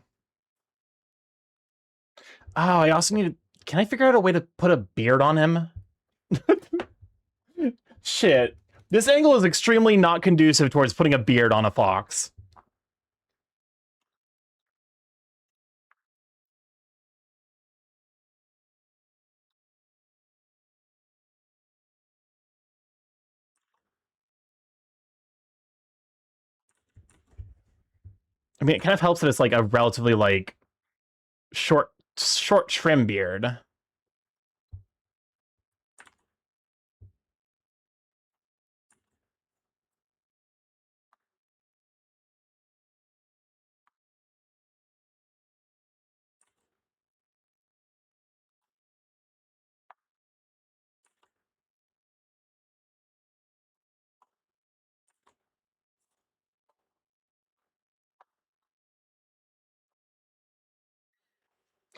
I also need to... Can I figure out a way to put a beard on him? Shit. This angle is extremely not conducive towards putting a beard on a fox. I mean, it kind of helps that it's like a relatively like short trim beard.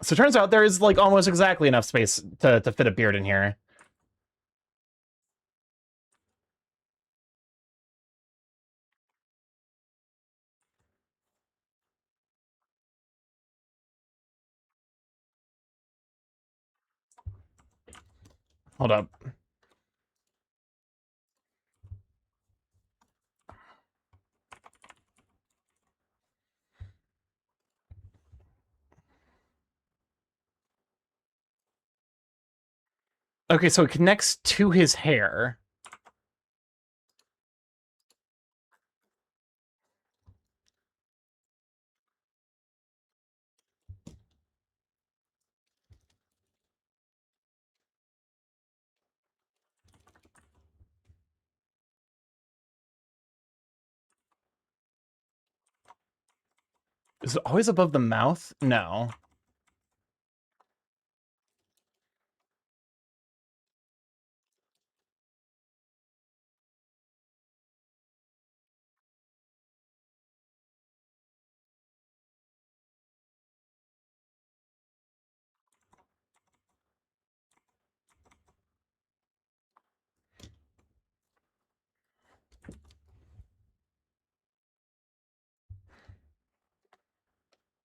So it turns out there is like almost exactly enough space to fit a beard in here. Hold up. Okay, so it connects to his hair. Is it always above the mouth? No.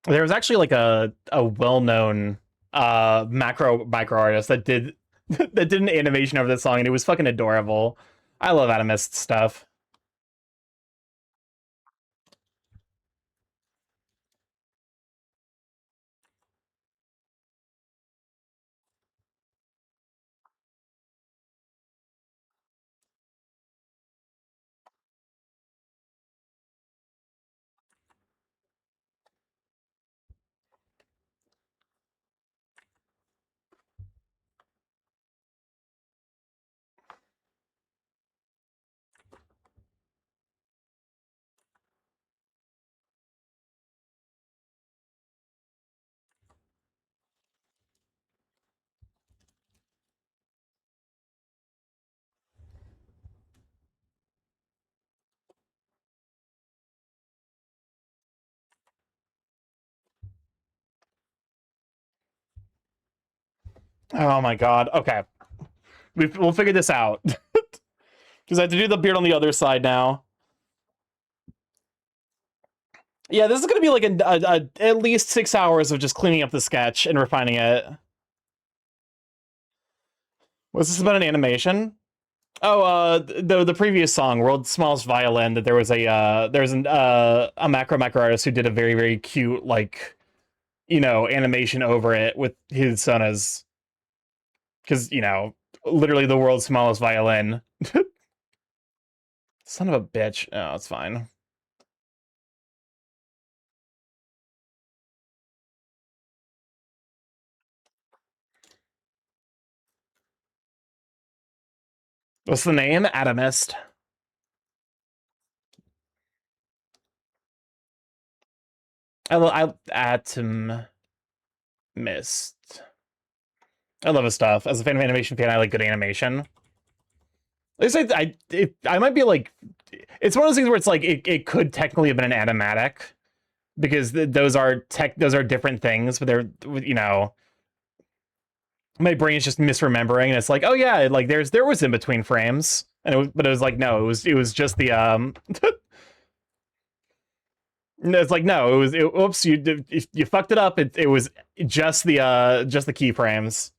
There was actually like a well-known micro artist that did that did an animation over this song, and it was fucking adorable. I love Atomist stuff. Oh my god. Okay. We'll figure this out. Because I have to do the beard on the other side now. Yeah, this is going to be like at least 6 hours of just cleaning up the sketch and refining it. Was this about an animation? Oh, the previous song, "World's Smallest Violin," that there was a macro artist who did a very cute like animation over it with his sonas, because literally the world's smallest violin. Son of a bitch. Oh, it's fine. What's the name? Atomist. I Atom Mist. I love his stuff. As a fan of animation fan, I like good animation. At least I might be like, it's one of those things where it's like it could technically have been an animatic, because those are different things, but they're my brain is just misremembering, and it's like, oh yeah, like there was in between frames, and but it was like, no, it was just the no, it's like, no, it was oops, you fucked it up. It was just the keyframes.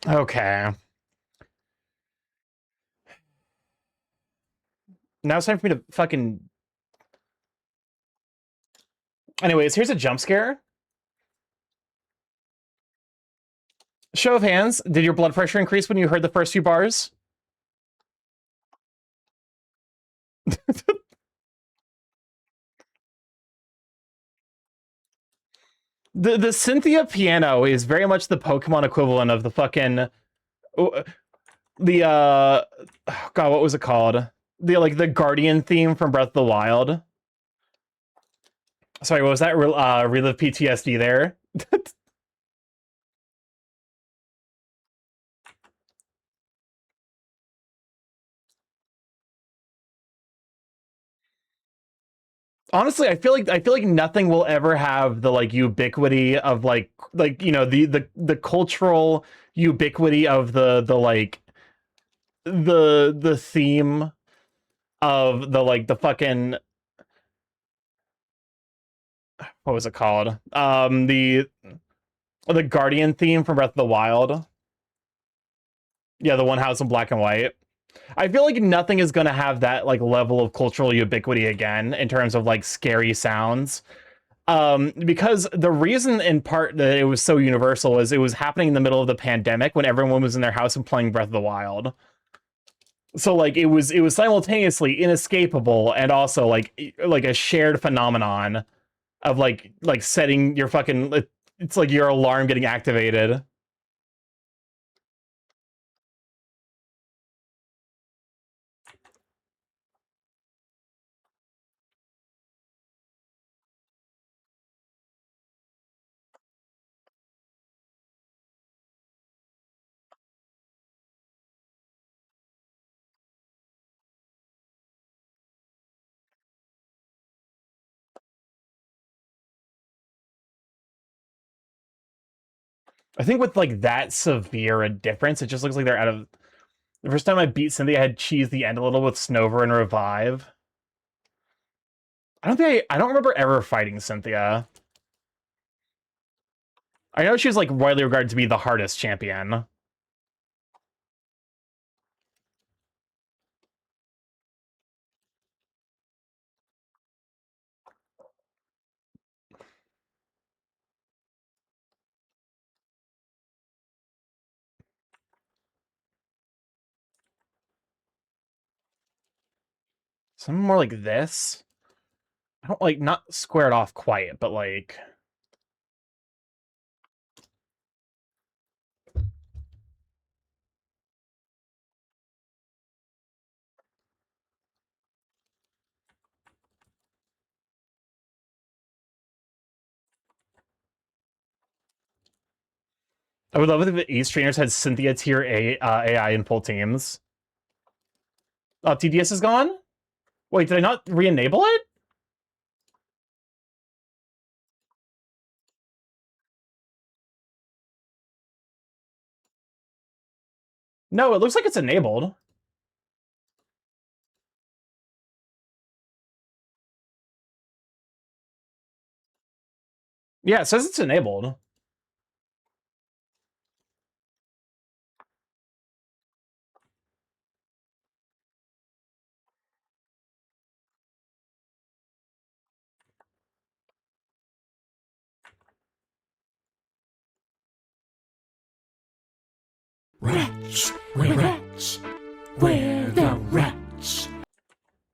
Okay. Now it's time for me to fucking... Anyways, here's a jump scare. Show of hands, did your blood pressure increase when you heard the first few bars? The Cynthia piano is very much the Pokemon equivalent of the fucking... God, what was it called? The Guardian theme from Breath of the Wild. Sorry, what was that? Relive PTSD there? Honestly, I feel like nothing will ever have the ubiquity of you know the cultural ubiquity of the theme of the fucking, what was it called? The Guardian theme from Breath of the Wild. Yeah, the one house in black and white. I feel like nothing is going to have that level of cultural ubiquity again in terms of scary sounds. Because the reason in part that it was so universal was it was happening in the middle of the pandemic when everyone was in their house and playing Breath of the Wild. So it was simultaneously inescapable and also a shared phenomenon of setting your fucking, it's like your alarm getting activated. I think with that severe a difference, it just looks like they're out of... The first time I beat Cynthia, I had cheesed the end a little with Snover and Revive. I don't remember ever fighting Cynthia. I know she's widely regarded to be the hardest champion. Something more like this. I don't not squared off quite, but I would love it if East trainers had Cynthia tier AI in full teams. Oh, TDS is gone? Wait, did I not re-enable it? No, it looks like it's enabled. Yeah, it says it's enabled. Wretch, wretch, where the wretch?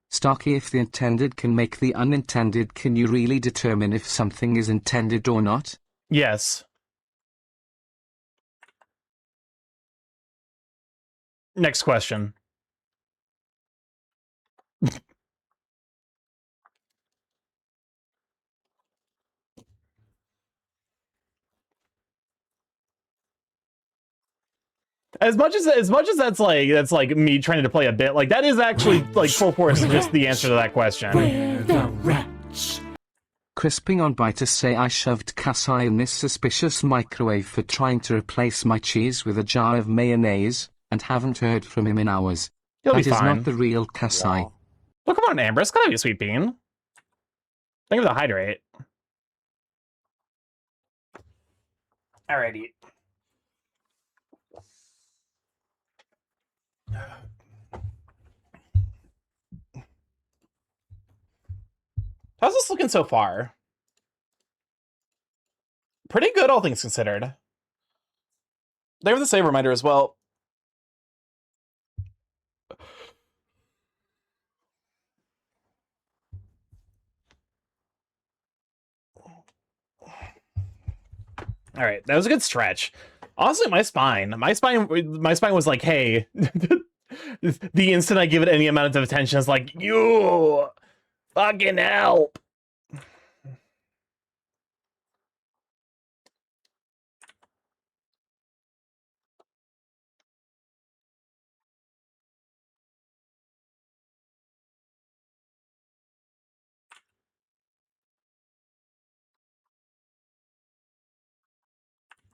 Starky, if the intended can make the unintended, can you really determine if something is intended or not? Yes. Next question. As much as that's me trying to play a bit, that is actually full force just the answer to that question. Where the wretch? Crisping on by to say I shoved Kasai in this suspicious microwave for trying to replace my cheese with a jar of mayonnaise, and haven't heard from him in hours. He'll be That is fine. not the real Kasai. Oh, come on, Amber. It's gotta be a sweet bean. Think of the hydrate. Alrighty. How's this looking so far? Pretty good, all things considered. They have the save reminder as well. All right, that was a good stretch. Honestly, my spine was like, hey, the instant I give it any amount of attention, it's like, you fucking help.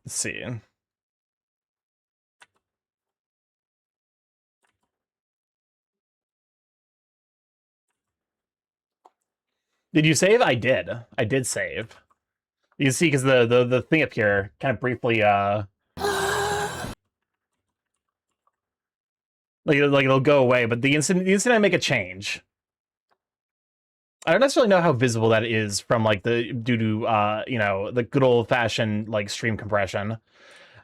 Let's see. Did you save? I did. I did save. You can see because the thing up here kind of briefly like it'll go away, but the instant I make a change, I don't necessarily know how visible that is from like the due to you know, the good old fashioned like stream compression.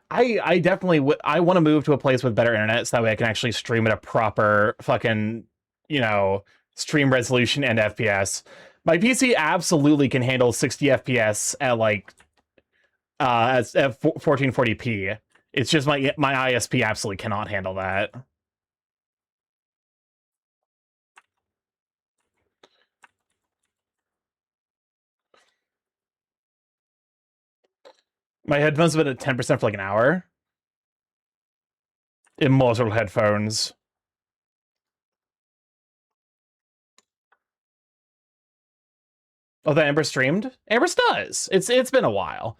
I definitely I want to move to a place with better internet so that way I can actually stream at a proper fucking, you know, stream resolution and FPS. My PC absolutely can handle 60 FPS at like at 1440p. It's just my ISP absolutely cannot handle that. My headphones have been at 10% for like an hour. Immortal headphones. Oh, that Amber streamed? Amber's does. It's been a while.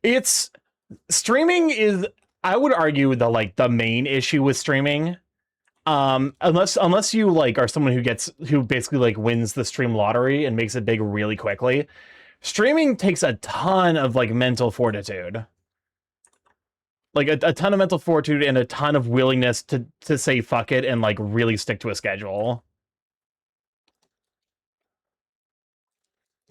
It's streaming is, I would argue, the main issue with streaming. Unless you like are someone who basically like wins the stream lottery and makes it big really quickly. Streaming takes a ton of like mental fortitude. Like a ton of mental fortitude and a ton of willingness to say fuck it and like really stick to a schedule.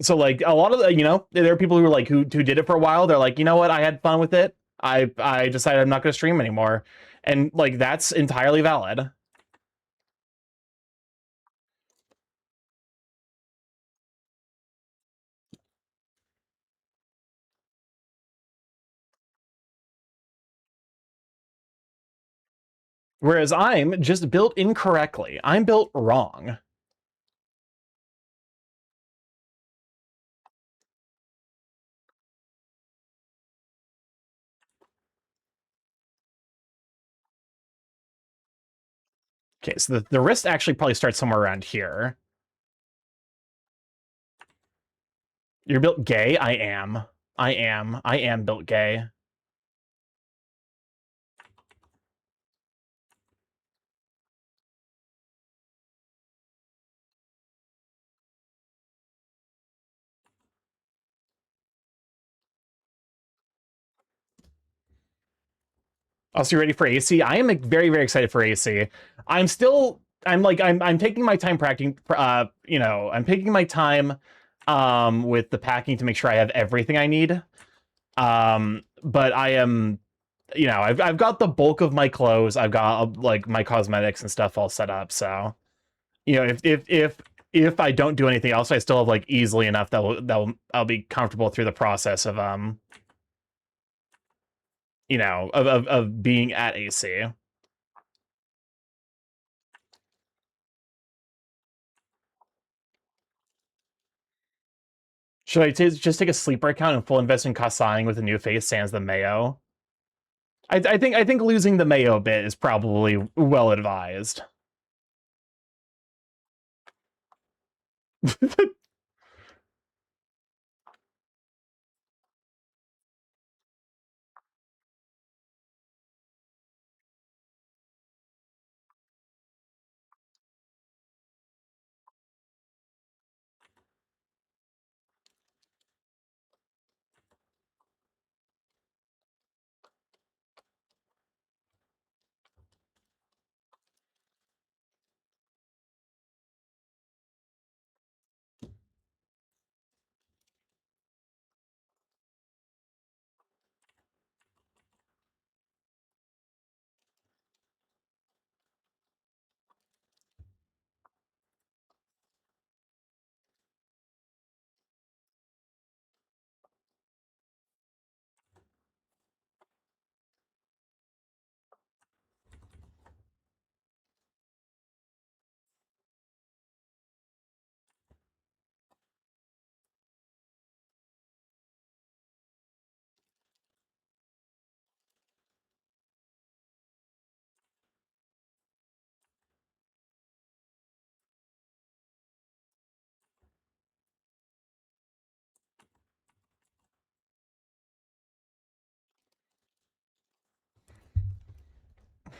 So like a lot of the, you know, there are people who are like who did it for a while. They're like, you know what, I had fun with it. I decided I'm not going to stream anymore, and like that's entirely valid. Whereas I'm just built incorrectly. I'm built wrong. Okay, so the wrist actually probably starts somewhere around here. You're built gay? I am. I am built gay. Also, you ready for AC? I am very, very excited for AC. I'm taking my time practicing, you know, I'm taking my time with the packing to make sure I have everything I need. But I am, you know, I've got the bulk of my clothes. I've got like my cosmetics and stuff all set up. So, you know, if I don't do anything else, I still have like easily enough that I'll be comfortable through the process of you know, of being at AC. Should I just take a sleeper account and full invest in Kasai with a new face sans the Mayo? I think losing the Mayo bit is probably well advised.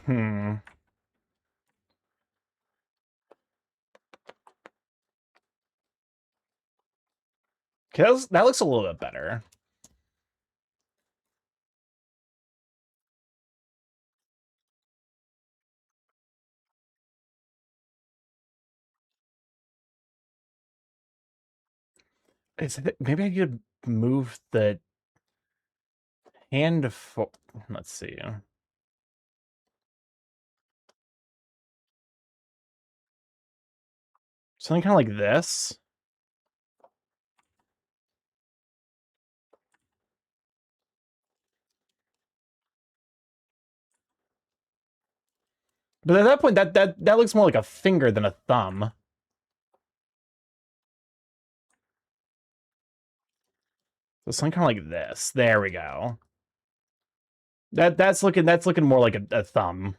Hmm. Okay, that looks a little bit better. Maybe I need to move the hand for. Let's see. Something kind of like this. But at that point, that looks more like a finger than a thumb. So something kind of like this. There we go. That's looking more like a thumb.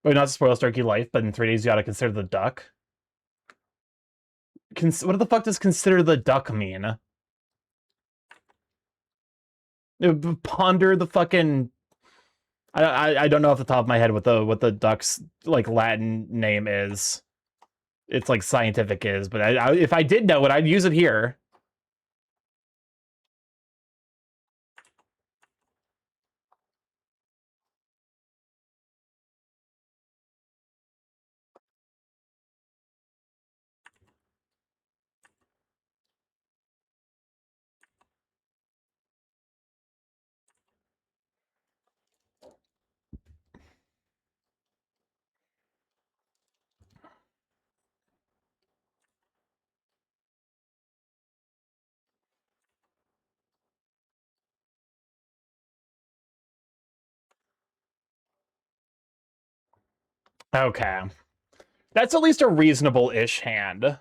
Wait, not to spoil Starky life, but in 3 days you gotta consider the duck. What the fuck does consider the duck mean? Ponder the fucking. I don't know off the top of my head what the duck's like Latin name is. It's like scientific is, but if I did know it, I'd use it here. Okay. That's at least a reasonable-ish hand.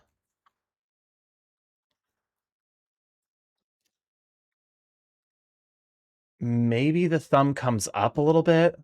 Maybe the thumb comes up a little bit.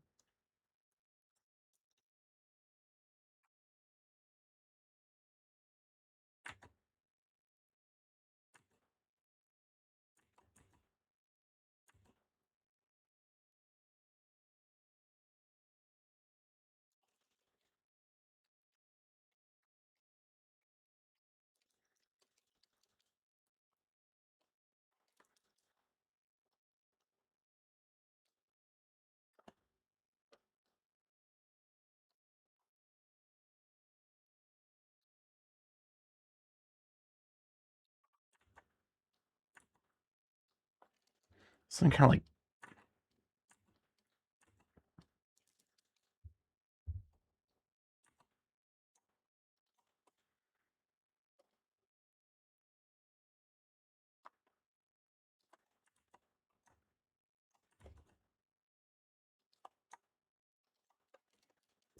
Something kind of like.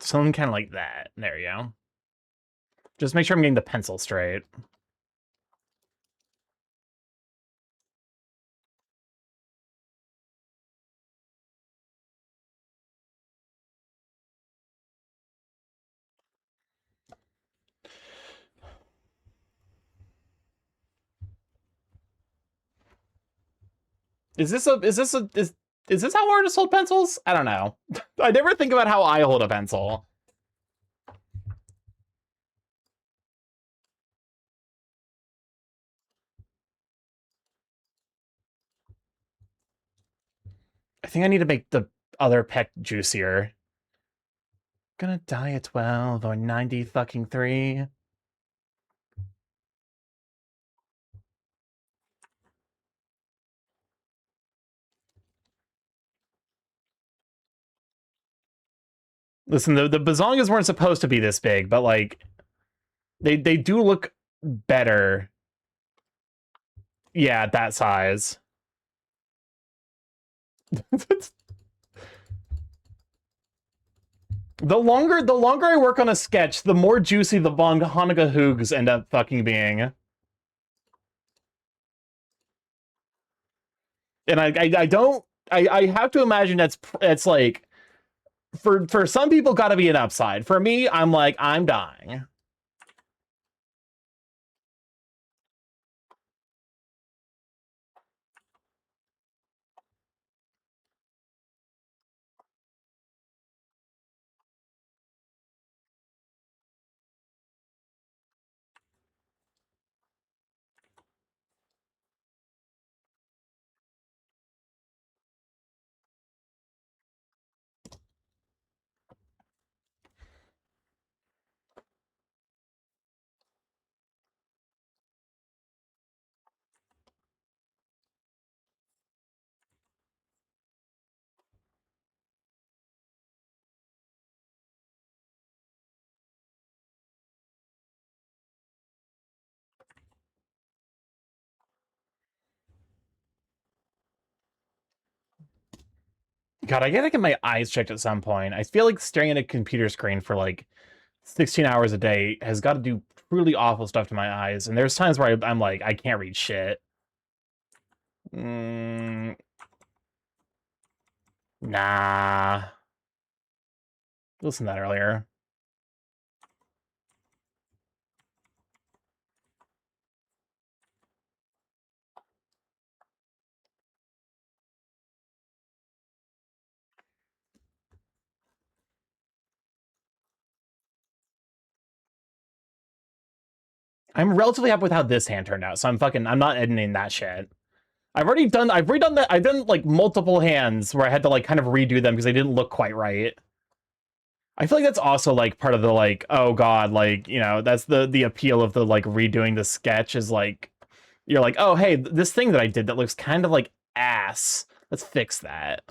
Something kind of like that. There you go. Just make sure I'm getting the pencil straight. Is this how artists hold pencils? I don't know. I never think about how I hold a pencil. I think I need to make the other peck juicier. Gonna die at 12 or 90 fucking 3. Listen, the bazongas weren't supposed to be this big, but like they do look better. Yeah, at that size. The longer I work on a sketch, the more juicy the Hanukkah hoogs end up fucking being. And I don't I have to imagine that's like for some people gotta be an upside. For me, I'm like, I'm dying. God, I gotta get my eyes checked at some point. I feel like staring at a computer screen for like 16 hours a day has got to do truly awful stuff to my eyes. And there's times where I'm like, I can't read shit. Nah. Listen to that earlier. I'm relatively happy with how this hand turned out, so I'm not editing that shit. I've redone that. I've done like multiple hands where I had to like kind of redo them because they didn't look quite right. I feel like that's also like part of the like, oh god, like, you know, that's the appeal of the like redoing the sketch is like you're like, oh hey, this thing that I did that looks kind of like ass. Let's fix that.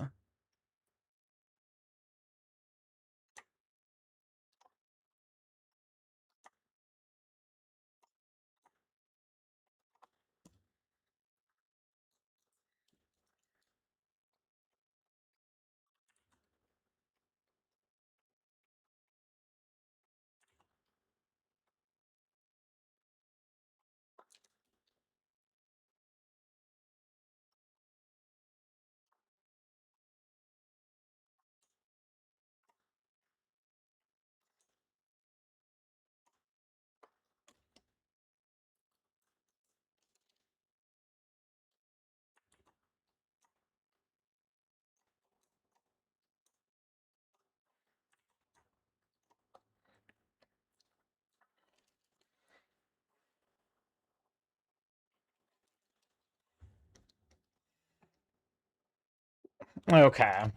Okay.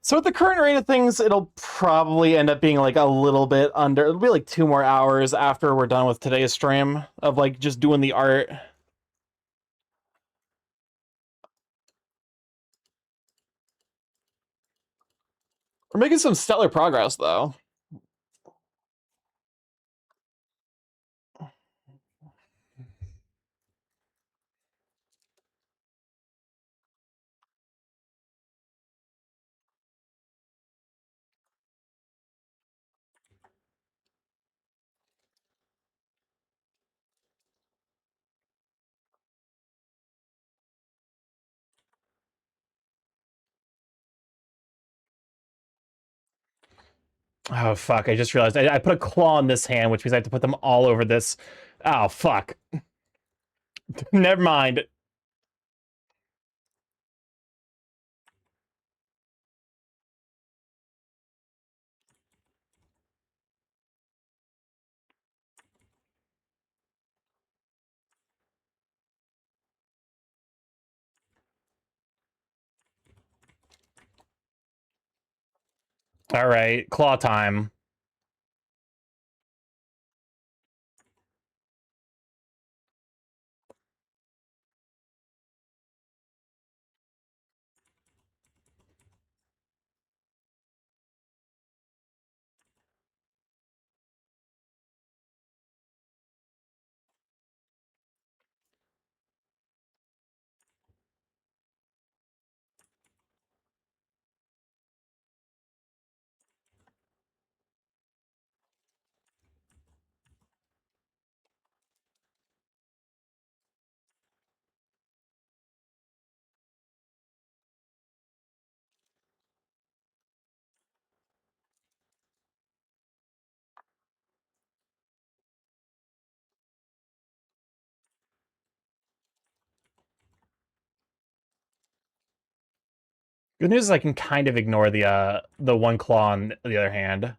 So at the current rate of things, it'll probably end up being like a little bit under. It'll be like 2 more hours after we're done with today's stream of like just doing the art. We're making some stellar progress though. Oh fuck! I just realized I put a claw in this hand, which means I have to put them all over this. Oh fuck! Never mind. All right, claw time. Good news is I can kind of ignore the one claw on the other hand.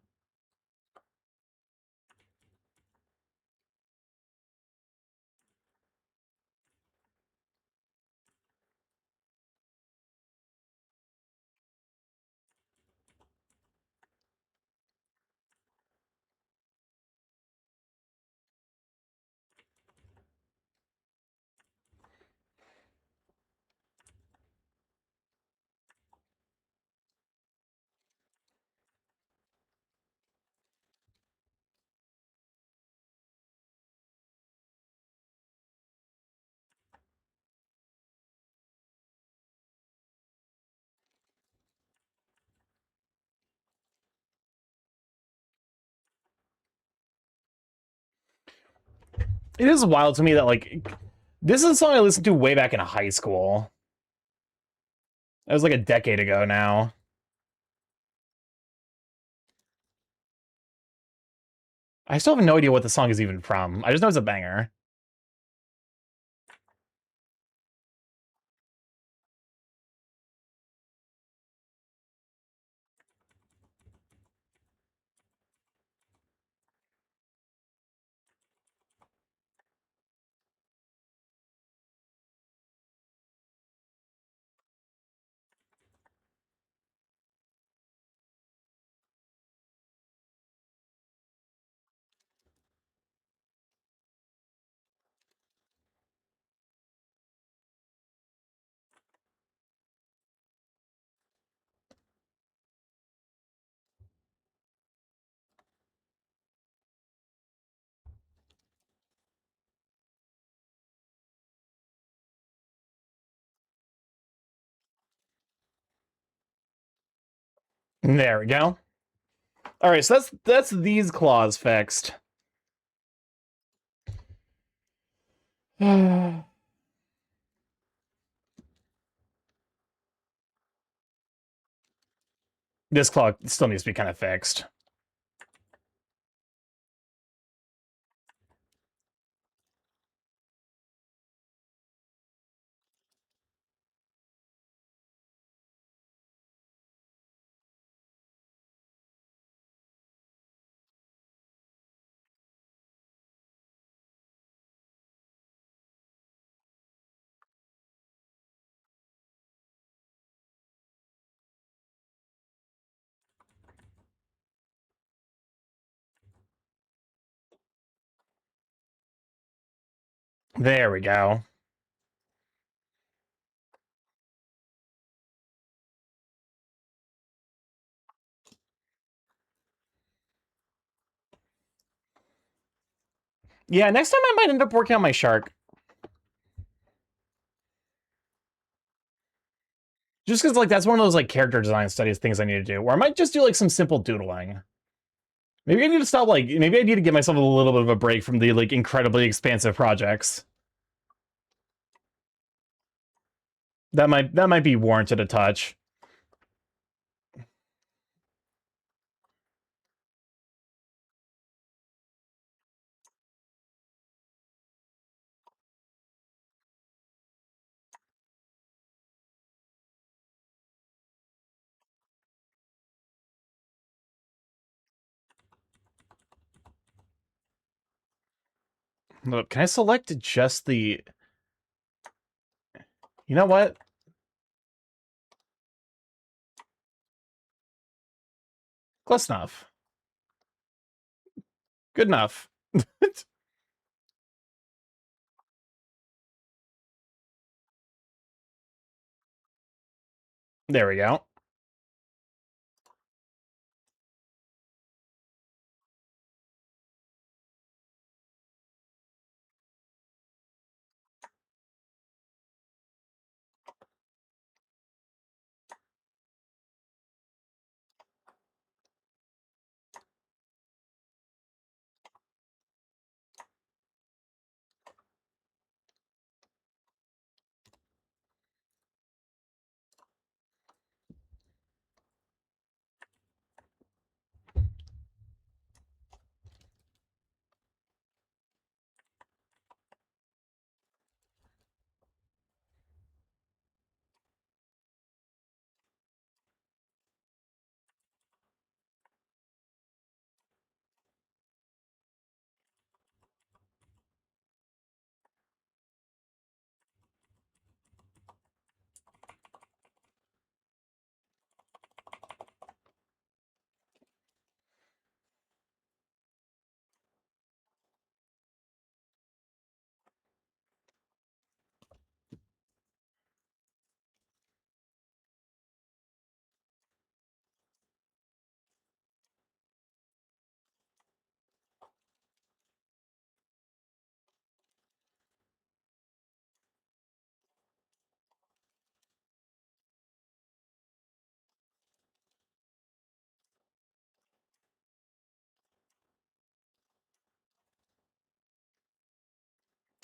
It is wild to me that, like, this is a song I listened to way back in high school. That was like a decade ago now. I still have no idea what the song is even from. I just know it's a banger. There we go. All right, so that's these claws fixed. This claw still needs to be kind of fixed. There we go. Yeah, next time I might end up working on my shark. Just because, like, that's one of those, like, character design studies things I need to do, where I might just do, like, some simple doodling. Maybe I need to stop, like, maybe I need to give myself a little bit of a break from the, like, incredibly expansive projects. That might be warranted a touch. Look, can I select just the... You know what? Close enough. Good enough. There we go.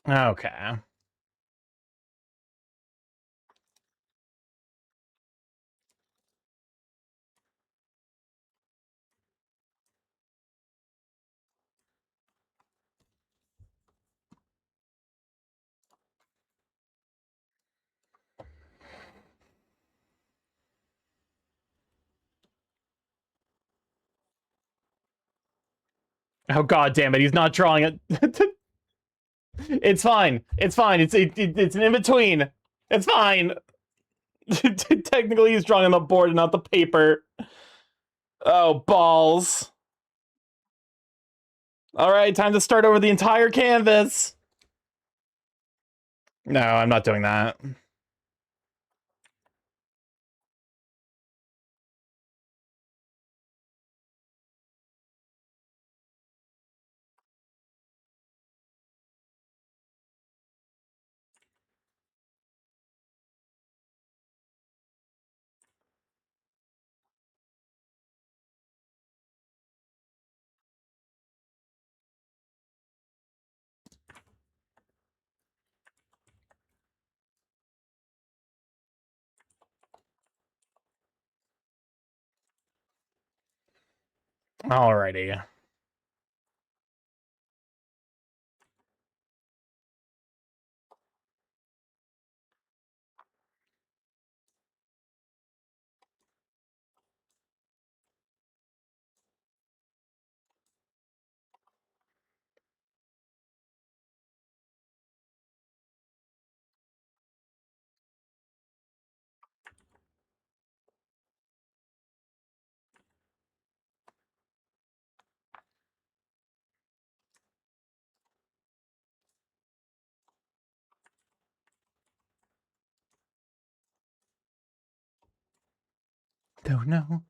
Okay. Oh god damn it, he's not drawing it. It's fine. It's fine. It's an in between. It's fine. Technically, he's drawing on the board and not the paper. Oh balls! All right, time to start over the entire canvas. No, I'm not doing that. Alrighty. Don't know.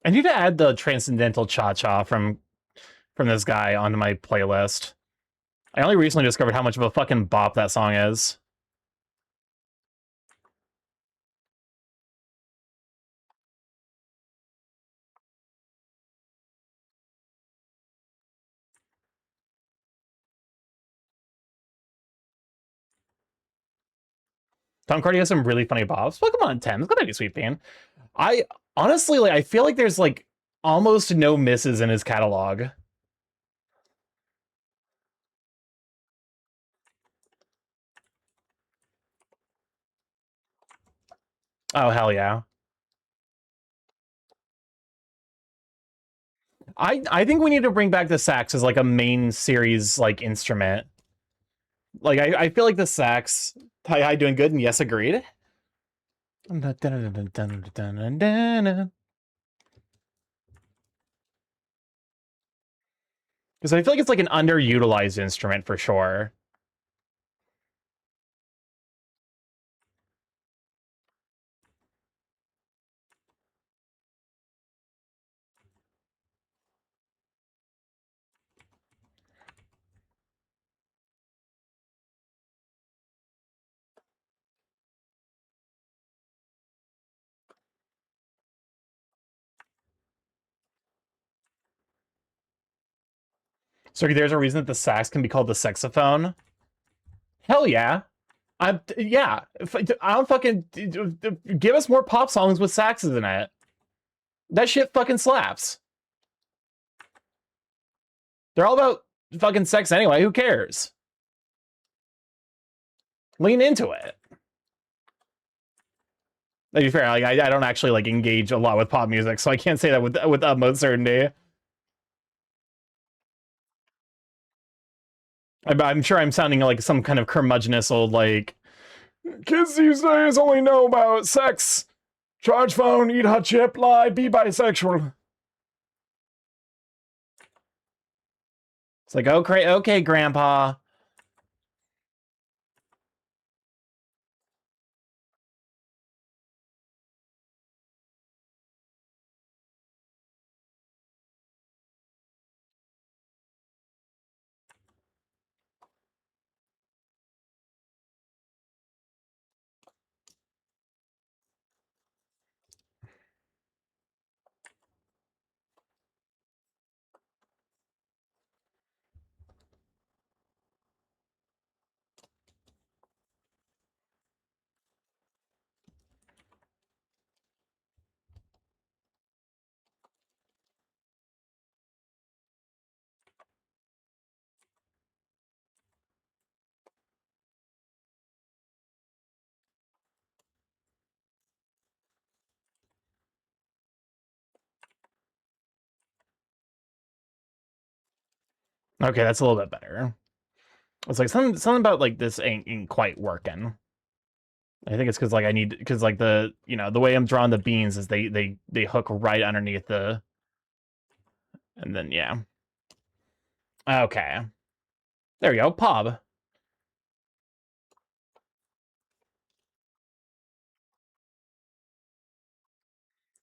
I need to add the Transcendental Cha-Cha from this guy onto my playlist. I only recently discovered how much of a fucking bop that song is. Tom Cardi has some really funny bops. Well, come on, 10. It's gotta be Sweet Bean. I honestly, like, I feel like there's, like, almost no misses in his catalog. Oh, hell yeah. I think we need to bring back the sax as, like, a main series, like, instrument. Like, I feel like the sax... Hi, doing good? And yes, agreed. Because I feel like it's, like, an underutilized instrument for sure. So there's a reason that the sax can be called the saxophone. Hell yeah. Yeah. I don't fucking give us more pop songs with saxes in it. That shit fucking slaps. They're all about fucking sex anyway. Who cares? Lean into it. To be fair, like, I don't actually like engage a lot with pop music, so I can't say that with utmost certainty. I'm sure I'm sounding like some kind of curmudgeonous old like kids these days only know about sex, charge phone, eat hot chip, lie, be bisexual. It's like, okay, Grandpa. Okay, that's a little bit better. It's like something about like this ain't quite working. I think it's because like because like the the way I'm drawing the beans is they hook right underneath the, and then yeah. Okay, there we go, Pob.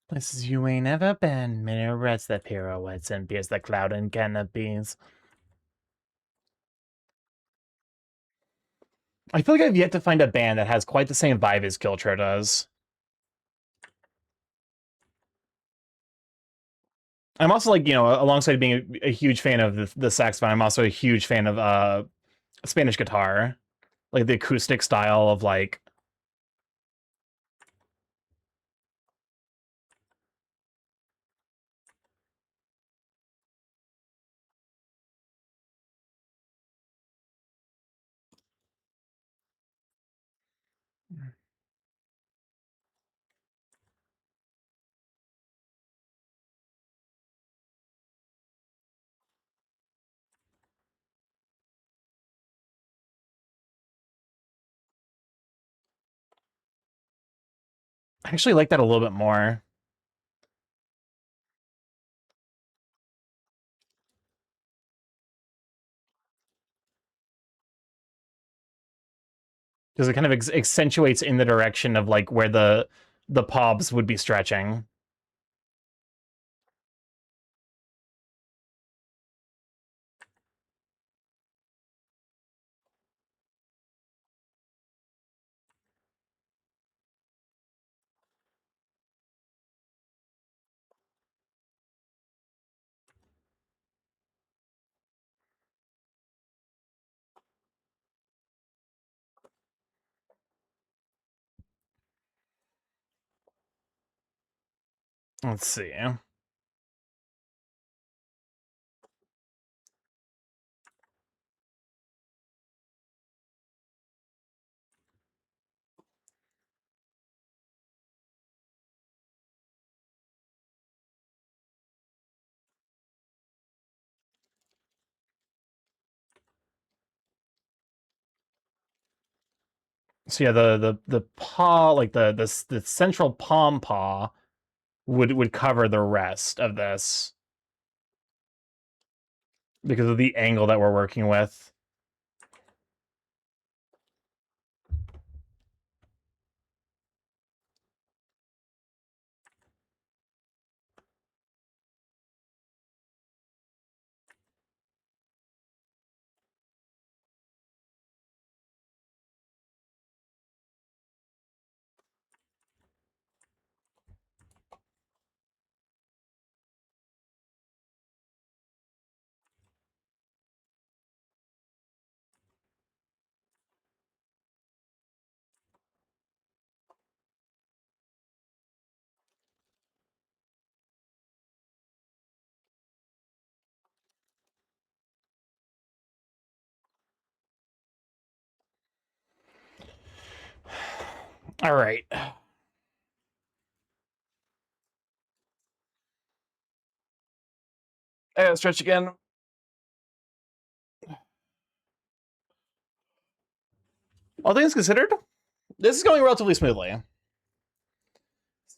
Places you ain't ever been, minarets that pirouettes and pierce the cloud and canopies. I feel like I've yet to find a band that has quite the same vibe as Kiltro does. I'm also like, alongside being a huge fan of the saxophone, I'm also a huge fan of Spanish guitar. Like the acoustic style of like I actually like that a little bit more. Because it kind of accentuates in the direction of like where the pobs would be stretching. Let's see. So yeah, the paw, like the central palm paw would cover the rest of this because of the angle that we're working with. All right. I gotta stretch again. All things considered, this is going relatively smoothly.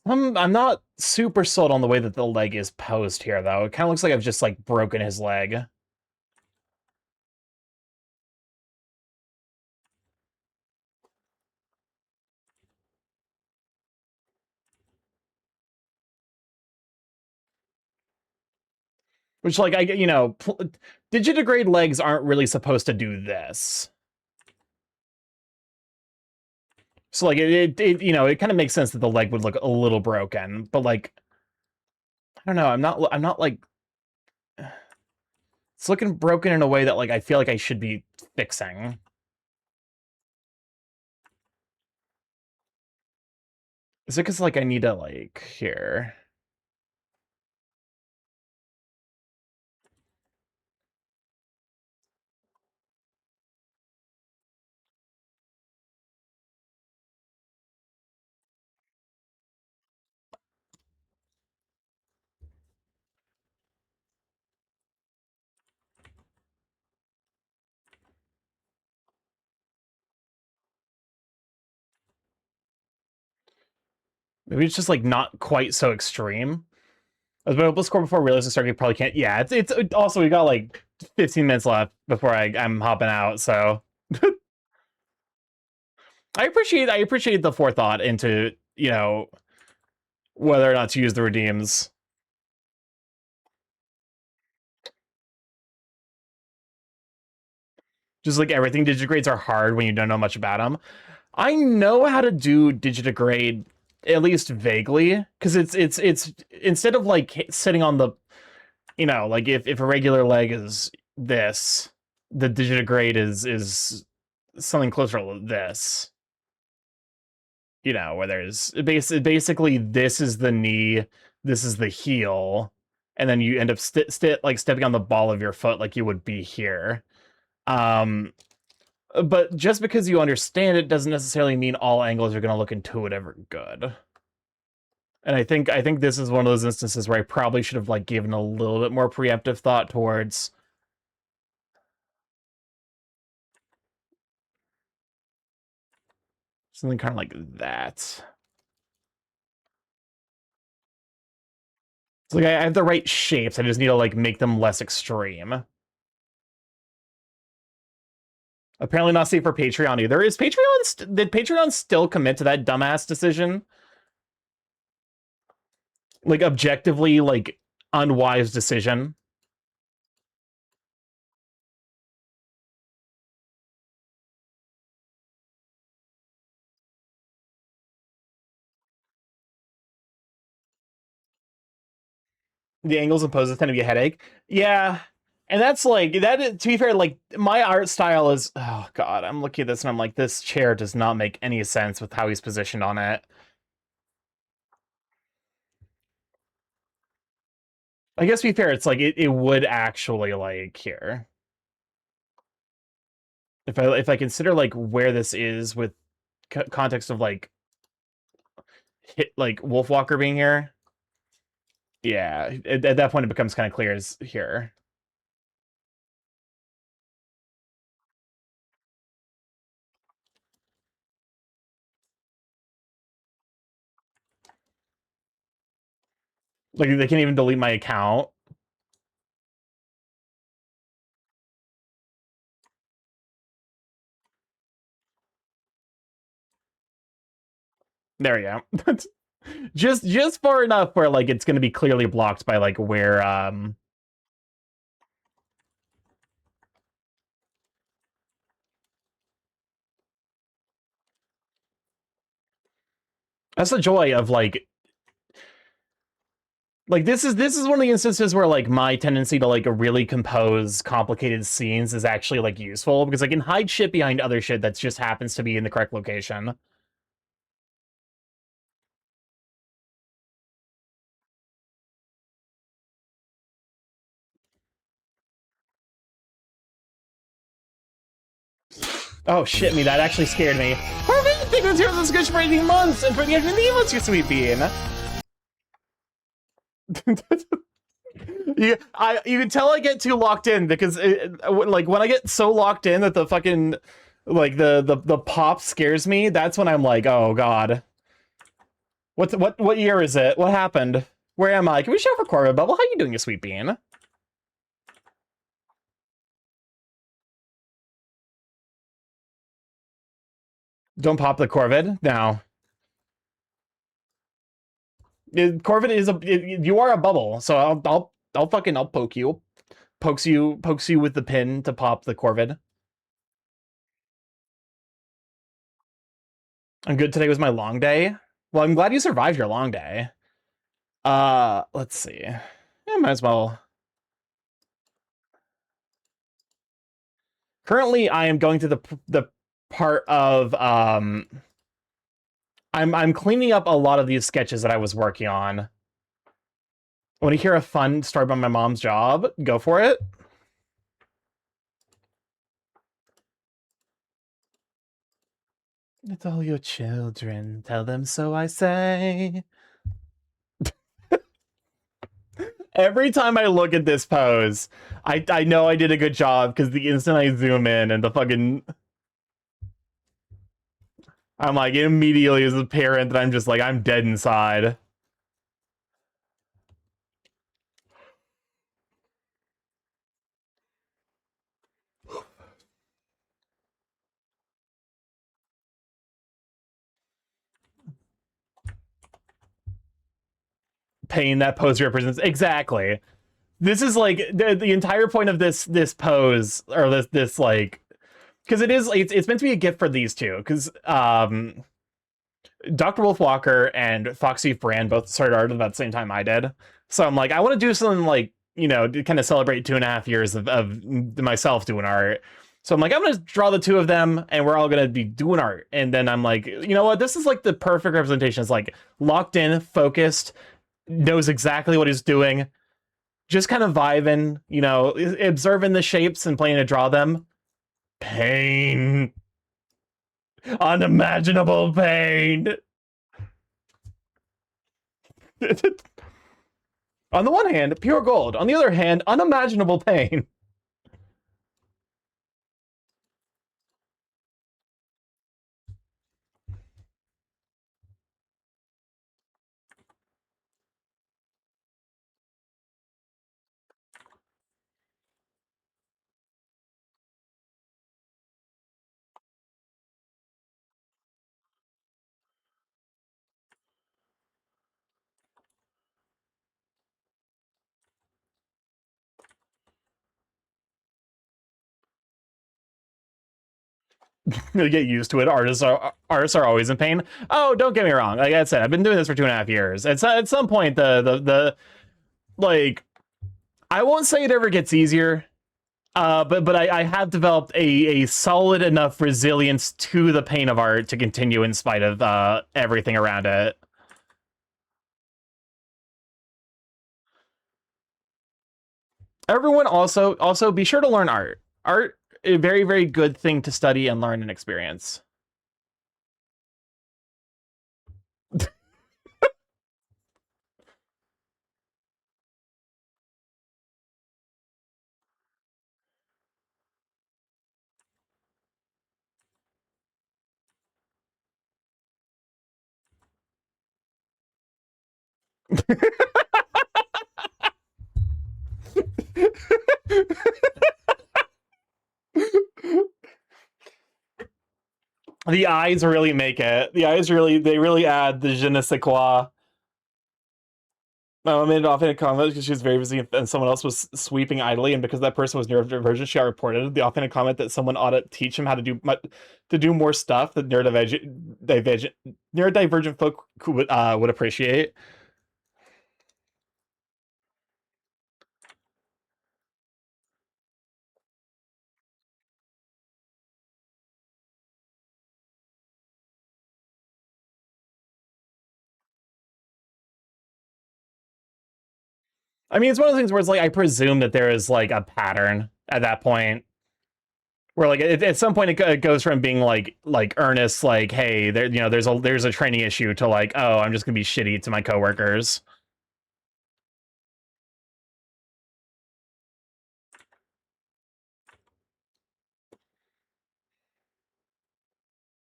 I'm not super sold on the way that the leg is posed here, though. It kind of looks like I've just, like, broken his leg. Which, like, digitigrade legs aren't really supposed to do this. So, like, it kind of makes sense that the leg would look a little broken, but, like, I don't know, I'm not, like, it's looking broken in a way that, like, I feel like I should be fixing. Is it because, like, I need to, like, here? Maybe it's just, like, not quite so extreme. I was about to score before realizing Starky probably can't. Yeah, it's also, we got, like, 15 minutes left before I'm hopping out, so... I appreciate the forethought into, whether or not to use the redeems. Just like everything, digigrades are hard when you don't know much about them. I know how to do digitigrade, at least vaguely, because it's instead of, like, sitting on the, like, if a regular leg is this, the digitigrade is something closer to this. Where there's basically this is the knee, this is the heel, and then you end up stepping on the ball of your foot like you would be here. But just because you understand it doesn't necessarily mean all angles are going to look intuitive or good. And I think this is one of those instances where I probably should have, like, given a little bit more preemptive thought towards something kind of like that. It's like I have the right shapes, I just need to, like, make them less extreme. Apparently not safe for Patreon either. Is Patreon did Patreon still commit to that dumbass decision? Like, objectively, like, unwise decision. The angles and poses tend to be a headache. Yeah. And that's, like, to be fair, like, my art style is, oh god, I'm looking at this and I'm like, this chair does not make any sense with how he's positioned on it. I guess to be fair, it's like, it would actually, like, here. If I consider, like, where this is with context of, like, Wolfwalker being here, yeah, at that point it becomes kind of clear as here. Like, they can't even delete my account. There we go. just far enough where, like, it's gonna be clearly blocked by, like, where that's the joy of, like, this is one of the instances where, like, my tendency to, like, really compose complicated scenes is actually, like, useful, because I can hide shit behind other shit that just happens to be in the correct location. Oh shit me, that actually scared me. Perfect, thank you been 0 sketch for 18 months, and for the 18 months, you sweet bean. You can tell I get too locked in because like when I get so locked in that the fucking like the pop scares me, that's when I'm like, oh god. What year is it? What happened? Where am I? Can we show for Corbin Bubble? How you doing, you sweet bean? Don't pop the Corvid now. Corvid is you are a bubble, so I'll poke you. Pokes you with the pin to pop the Corvid. I'm good. Today was my long day. Well, I'm glad you survived your long day. Let's see. Yeah, might as well. Currently, I am going to the part of I'm cleaning up a lot of these sketches that I was working on. Want to hear a fun story about my mom's job? Go for it. It's all your children. Tell them so I say. Every time I look at this pose, I know I did a good job because the instant I zoom in and the fucking... I'm like, immediately as a parent that I'm just like, I'm dead inside. Pain that pose represents. Exactly. This is like the entire point of this pose, or this like, because it's meant to be a gift for these two, because Dr. Wolf Walker and Foxy Fran both started art about the same time I did. So I'm like, I want to do something like, you know, to kind of celebrate 2.5 years of myself doing art. So I'm like, I'm going to draw the two of them and we're all going to be doing art. And then I'm like, you know what? This is like the perfect representation. It's like locked in, focused, knows exactly what he's doing. Just kind of vibing, you know, observing the shapes and playing to draw them. Pain. Unimaginable pain. On the one hand, pure gold. On the other hand, unimaginable pain. You get used to it. Artists are always in pain. Oh, don't get me wrong. Like I said, I've been doing this for 2.5 years. At some point, the like, I won't say it ever gets easier. But I have developed a solid enough resilience to the pain of art to continue in spite of everything around it. Everyone also be sure to learn art. Art, a very, very good thing to study and learn and experience. The eyes really make it. The eyes they really add the je ne sais quoi. My mom made it off in a comment because she was very busy and someone else was sweeping idly, and because that person was neurodivergent, she got reported the offhanded comment that someone ought to teach him how to do more stuff that neurodivergent folk would appreciate. I mean, it's one of the things where it's like I presume that there is like a pattern at that point. Where like at some point it goes from being like earnest, like, hey, there, you know, there's a training issue, to like, oh, I'm just gonna be shitty to my coworkers.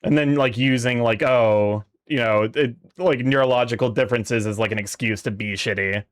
And then like using like, oh, you know, like neurological differences as like an excuse to be shitty.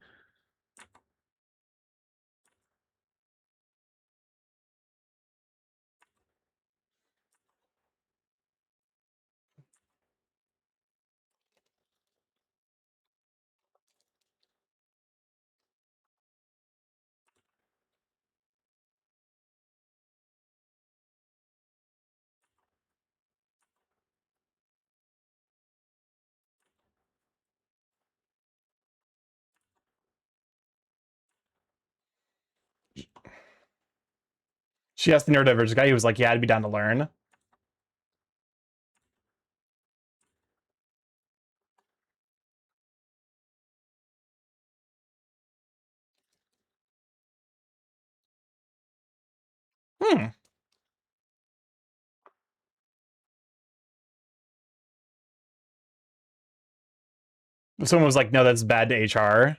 She asked the neurodivergent guy, he was like, yeah, I'd be down to learn. Hmm. Someone was like, no, that's bad to HR.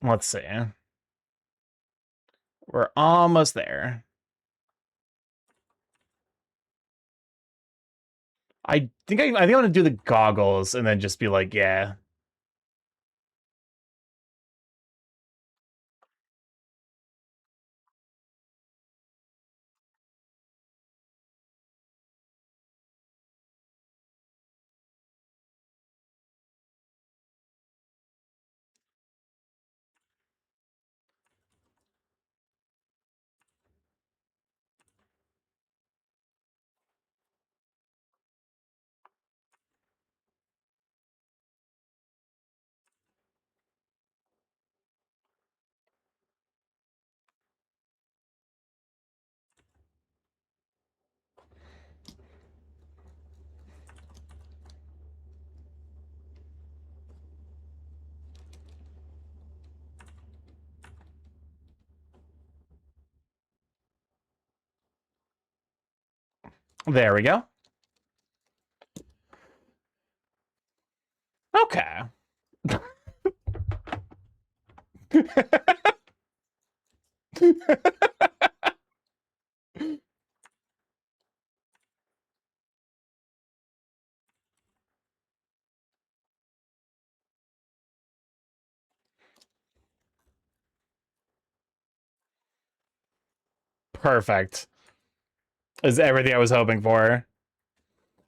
Let's see. We're almost there. I think I'm gonna do the goggles and then just be like, yeah. There we go. Okay. Perfect. Is everything I was hoping for.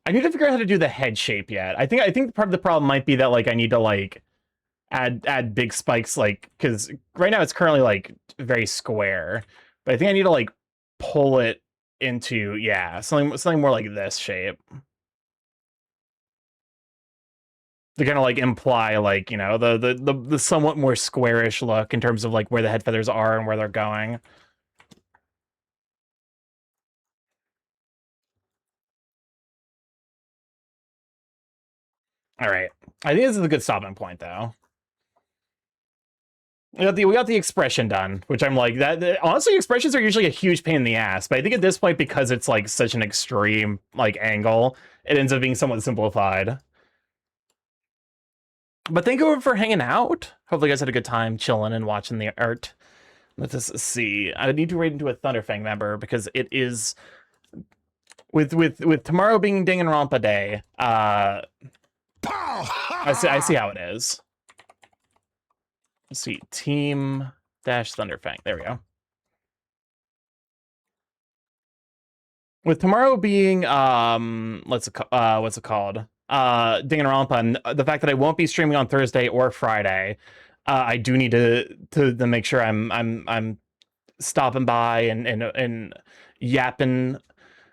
I need to figure out how to do the head shape yet. I think part of the problem might be that like I need to like add big spikes, like, because right now it's currently like very square, but I think I need to like pull it into, yeah, something more like this shape to kind of like imply like, you know, the somewhat more squarish look in terms of like where the head feathers are and where they're going. All right, I think this is a good stopping point though. We got the expression done, which I'm like, honestly, expressions are usually a huge pain in the ass, but I think at this point, because it's like such an extreme like angle, it ends up being somewhat simplified. But thank you for hanging out. Hopefully you guys had a good time chilling and watching the art. Let's see. I need to raid into a Thunderfang member because it is with tomorrow being Danganronpa Day. I see how it is. Let's see. Team dash Thunderfang. There we go. With tomorrow being what's it called? Danganronpa, and the fact that I won't be streaming on Thursday or Friday, I do need to make sure I'm stopping by and yapping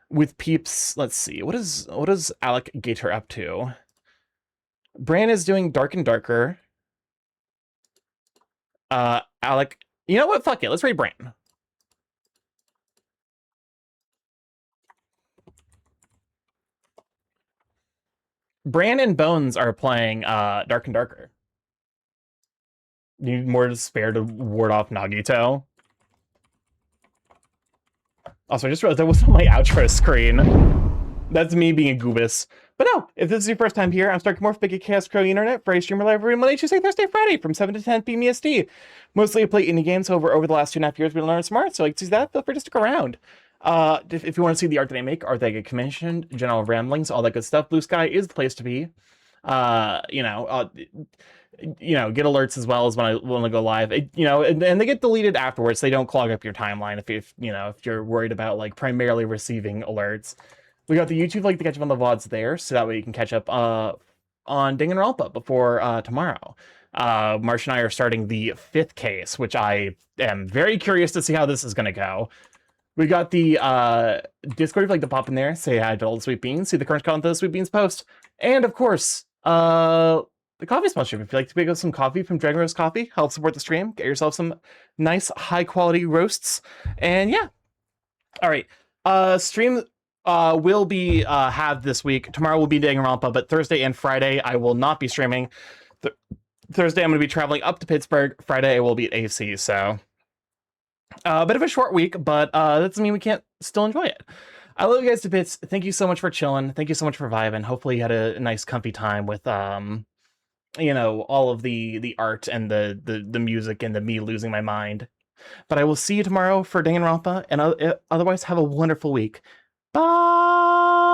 with peeps. Let's see. What is Alec Gator up to? Bran is doing Dark and Darker. Alec, you know what? Fuck it. Let's raid Bran. Bran and Bones are playing Dark and Darker. You need more to spare to ward off Nagito. Also, I just realized that was on my outro screen. That's me being a goobus. But no, if this is your first time here, I'm StarkyMorph, Big Chaos Crow Internet, for a streamer live every Monday, Tuesday, Thursday, Friday from 7 to 10 p.m. EST. Mostly I play indie games, so over the last 2.5 years, we learned smart, so like to see that, feel free to stick around. If you want to see the art that I make, art that I get commissioned, general ramblings, all that good stuff, Blue Sky is the place to be. Get alerts as well as when I go live. And they get deleted afterwards. They don't clog up your timeline if you're worried about like primarily receiving alerts. We got the YouTube link to catch up on the VODs there, so that way you can catch up on Danganronpa before tomorrow. Marsh and I are starting the 5th case, which I am very curious to see how this is going to go. We got the Discord if you'd like to pop in there, say hi to all the Sweet Beans, see the current content of the Sweet Beans post, and of course, the coffee sponsorship. If you'd like to pick up some coffee from Dragon Roast Coffee, help support the stream, get yourself some nice high-quality roasts, and yeah. All right, stream will be have this week. Tomorrow will be Danganronpa, but Thursday and Friday I will not be streaming. Thursday I'm going to be traveling up to Pittsburgh. Friday I will be at AC, so a bit of a short week, but that doesn't mean we can't still enjoy it. I love you guys to bits. Thank you so much for chilling. Thank you so much for vibing. Hopefully you had a nice comfy time with all of the art and the music and the me losing my mind. But I will see you tomorrow for Danganronpa, and otherwise have a wonderful week. Bye!